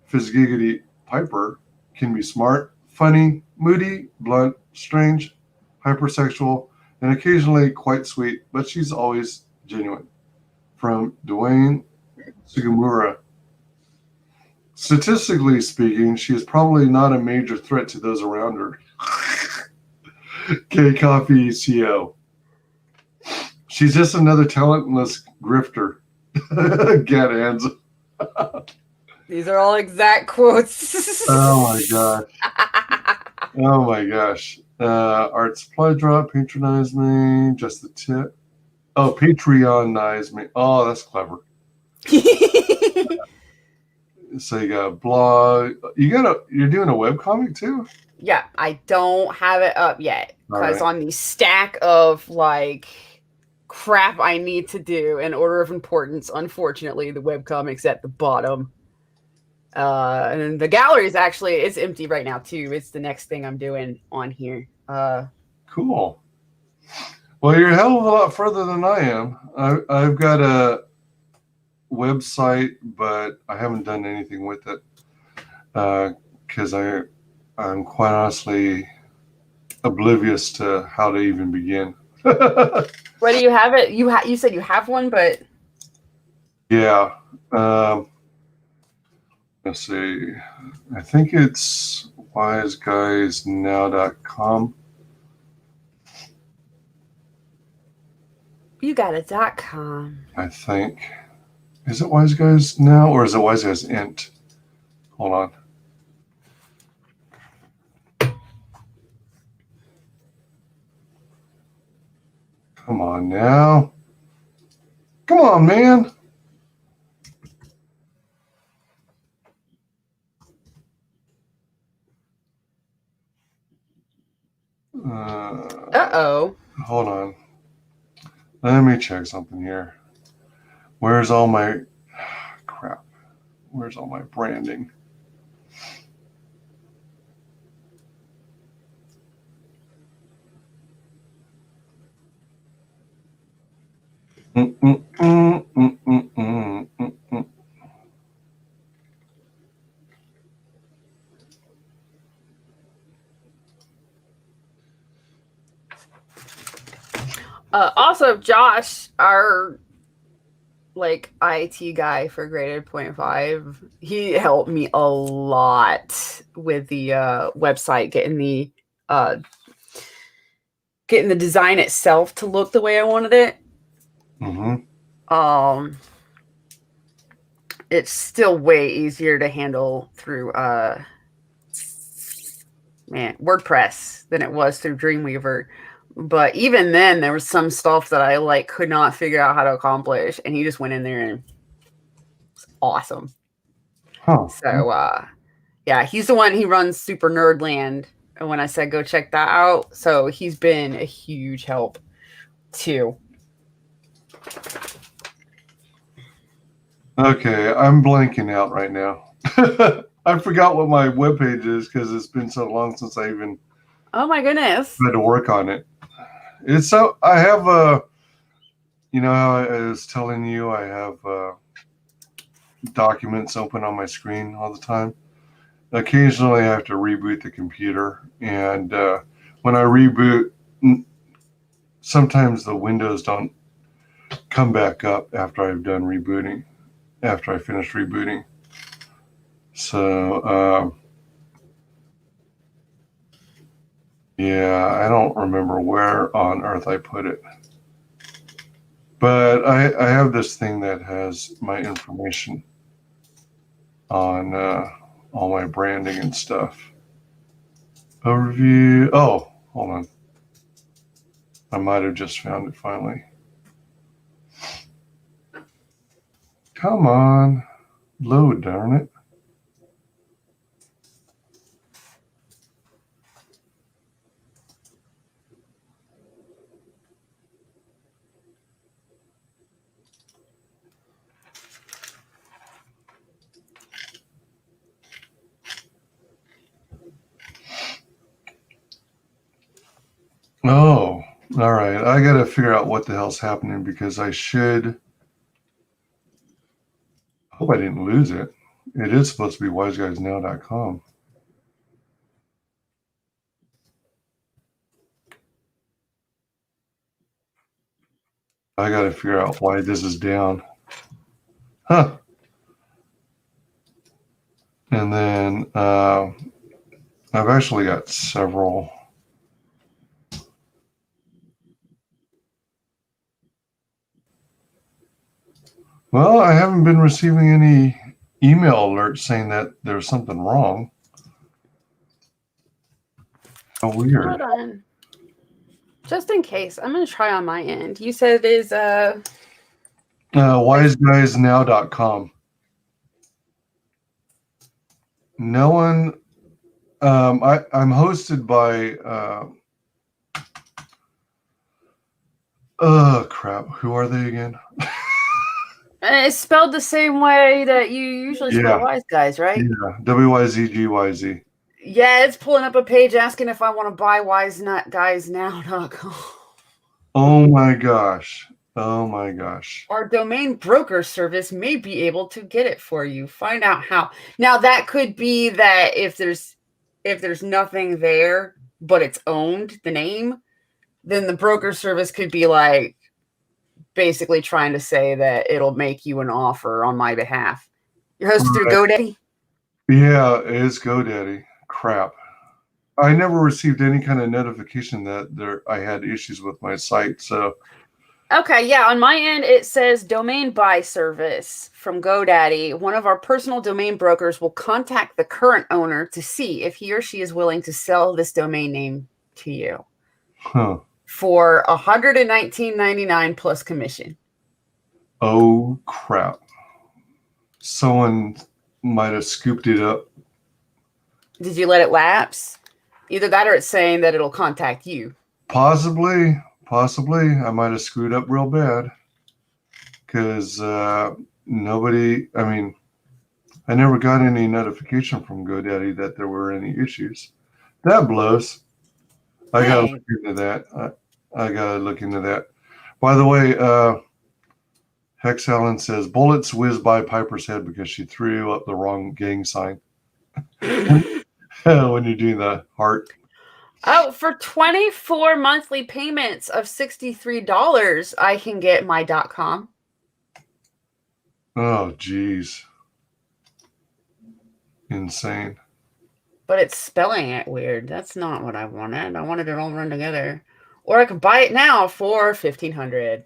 Speaker 2: FizzGiggity Piper, can be smart, funny, moody, blunt, strange, hypersexual, and occasionally quite sweet, but she's always genuine. From Dwayne Sugimura. Statistically speaking, she is probably not a major threat to those around her. K Coffee CO. She's just another talentless grifter. Get hands.
Speaker 3: These are all exact quotes.
Speaker 2: Oh my gosh. Oh my gosh. Art supply drop, patronize me, just the tip. Oh, Patreonize me. Oh, that's clever. So you got a blog. You're doing a webcomic too?
Speaker 3: Yeah, I don't have it up yet because
Speaker 2: All right.
Speaker 3: on the stack of like crap I need to do in order of importance, unfortunately, the webcomic's at the bottom. And the gallery is actually it's empty right now too. It's the next thing I'm doing on here.
Speaker 2: Cool. Well, you're a hell of a lot further than I am. I've got a website, but I haven't done anything with it because I'm quite honestly oblivious to how to even begin.
Speaker 3: Where do you have it? You said you have one, but
Speaker 2: Yeah. Let's see. I think it's WyzGyzNow.com.
Speaker 3: you got a .com.
Speaker 2: I think. Is it WyzGyz now or is it WyzGyz Int? Hold on. Come on now. Come on, man.
Speaker 3: Uh-oh.
Speaker 2: Hold on. Let me check something here. Where's all my crap? Where's all my branding?
Speaker 3: Also, Josh, our like IT guy for graded 0.5, he helped me a lot with the website, getting the design itself to look the way I wanted it.
Speaker 2: Mm-hmm.
Speaker 3: It's still way easier to handle through WordPress than it was through Dreamweaver. But even then, there was some stuff that I like could not figure out how to accomplish, and he just went in there and it's awesome.
Speaker 2: Huh.
Speaker 3: So yeah, he's the one. He runs Super Nerdland, and when I said go check that out, so he's been a huge help too.
Speaker 2: Okay, I'm blanking out right now. I forgot what my webpage is because it's been so long since I even
Speaker 3: Oh my goodness.
Speaker 2: had to work on it. It's so I have you know how I was telling you I have documents open on my screen all the time. Occasionally I have to reboot the computer, and when I reboot, sometimes the windows don't come back up after I've done rebooting, after I finish rebooting. So yeah, I don't remember where on earth I put it. But I have this thing that has my information on all my branding and stuff. Overview. Oh, hold on. I might have just found it finally. Come on. Load, darn it. Oh, all right. I got to figure out what the hell's happening because I should. I hope I didn't lose it. It is supposed to be WyzGyzNow.com. I got to figure out why this is down. Huh. And then I've actually got several. Well, I haven't been receiving any email alerts saying that there's something wrong. How weird.
Speaker 3: Hold on. Just in case, I'm going to try on my end. You said it is
Speaker 2: WyzGyzNow.com. No one. I'm hosted by. Crap. Who are they again?
Speaker 3: it's spelled the same way that you usually spell WyzGyz, right?
Speaker 2: Yeah. WYZGYZ.
Speaker 3: Yeah, it's pulling up a page asking if I want to buy WyzGyzNow.com.
Speaker 2: Oh my gosh. Oh my gosh.
Speaker 3: Our domain broker service may be able to get it for you. Find out how. Now that could be that if there's nothing there, but it's owned, the name, then the broker service could be like basically trying to say that it'll make you an offer on my behalf. You're hosted through GoDaddy?
Speaker 2: Yeah, it is GoDaddy. Crap. I never received any kind of notification that I had issues with my site. So
Speaker 3: okay, yeah, on my end it says domain buy service from GoDaddy. One of our personal domain brokers will contact the current owner to see if he or she is willing to sell this domain name to you for $119.99 plus commission.
Speaker 2: Oh crap. Someone might have scooped it up.
Speaker 3: Did you let it lapse? Either that or it's saying that it'll contact you.
Speaker 2: Possibly. I might have screwed up real bad because nobody, I never got any notification from GoDaddy that there were any issues. That blows. I got to look into that. I got to look into that. By the way, Hex Allen says, bullets whizzed by Piper's head because she threw up the wrong gang sign. When you're doing the heart.
Speaker 3: Oh, for 24 monthly payments of $63, I can get my .com.
Speaker 2: Oh, geez. Insane.
Speaker 3: But it's spelling it weird. That's not what I wanted. I wanted it all run together. Or I could buy it now for $1,500.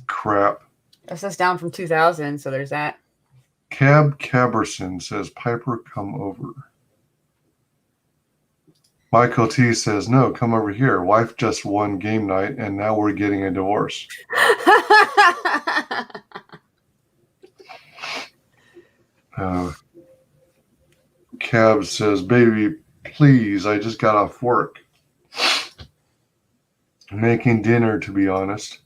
Speaker 2: Crap.
Speaker 3: That's down from 2000, so there's that.
Speaker 2: Caberson says, Piper, come over. Michael T says, no, come over here. Wife just won game night, and now we're getting a divorce. Cab says, baby, please, I just got off work. Making dinner, to be honest.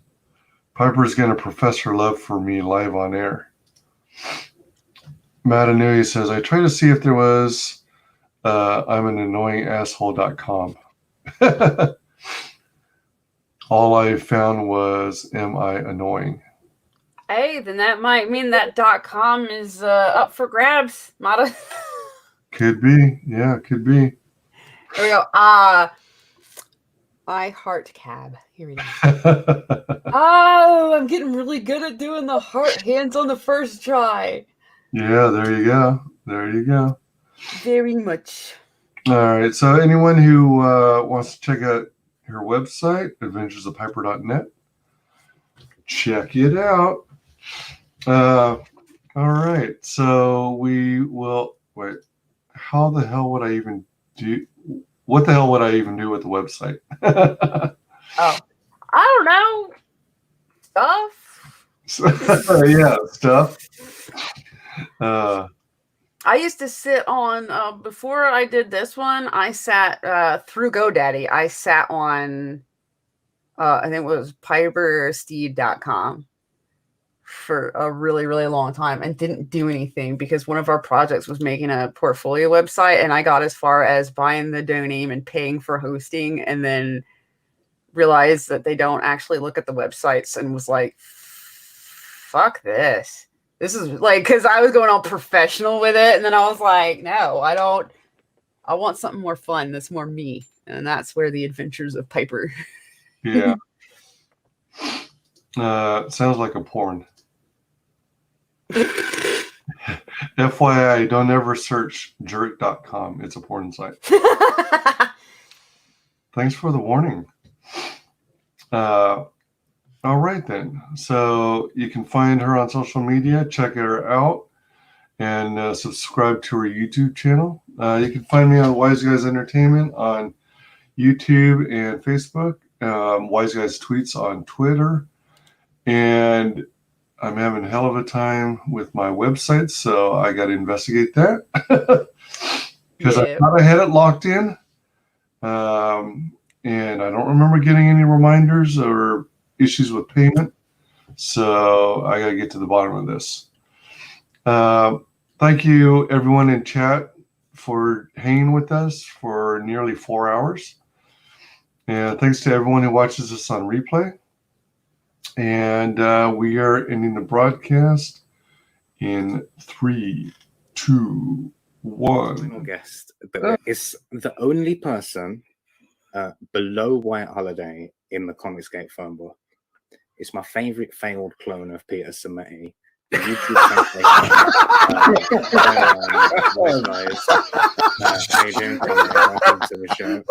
Speaker 2: Piper's going to profess her love for me live on air. Matanui says, I tried to see if there was I'm an annoying asshole.com. All I found was, am I annoying?
Speaker 3: Hey, then that might mean that .com is up for grabs, Mata.
Speaker 2: Could be. Yeah, could be.
Speaker 3: Here we go. I heart cab. Here we go. Oh, I'm getting really good at doing the heart hands on the first try.
Speaker 2: Yeah, there you go. There you go.
Speaker 3: Very much.
Speaker 2: All right. So anyone who wants to check out her website, adventuresofpiper.net, check it out. All right. So we will wait. How the hell would I even do? What the hell would I even do with the website?
Speaker 3: Oh, I don't know. Stuff.
Speaker 2: Yeah, stuff.
Speaker 3: I used to sit on, before I did this one, I sat through GoDaddy. I sat on, I think it was pipersteed.com for a really, really long time and didn't do anything because one of our projects was making a portfolio website and I got as far as buying the domain and paying for hosting and then realized that they don't actually look at the websites and was like, fuck this. This is like, because I was going all professional with it. And then I was like, no, I don't. I want something more fun. That's more me. And that's where the adventures of Piper.
Speaker 2: Yeah. Sounds like a porn. FYI, don't ever search jerk.com. It's a porn site. Thanks for the warning. All right, then. So you can find her on social media. Check her out and subscribe to her YouTube channel. You can find me on WyzGyz Entertainment on YouTube and Facebook. WyzGyz tweets on Twitter. And I'm having a hell of a time with my website, so I got to investigate that. Because I thought I had it locked in. And I don't remember getting any reminders or issues with payment. So I got to get to the bottom of this. Thank you, everyone in chat, for hanging with us for nearly 4 hours. And thanks to everyone who watches us on replay. And we are ending the broadcast in 3, 2, 1.
Speaker 1: Final guest is the only person below White Holiday in the ComicsGate phone book. It's my favorite failed clone of Peter Sammetti. The YouTube WyzGyz. How you doing? Welcome to the show.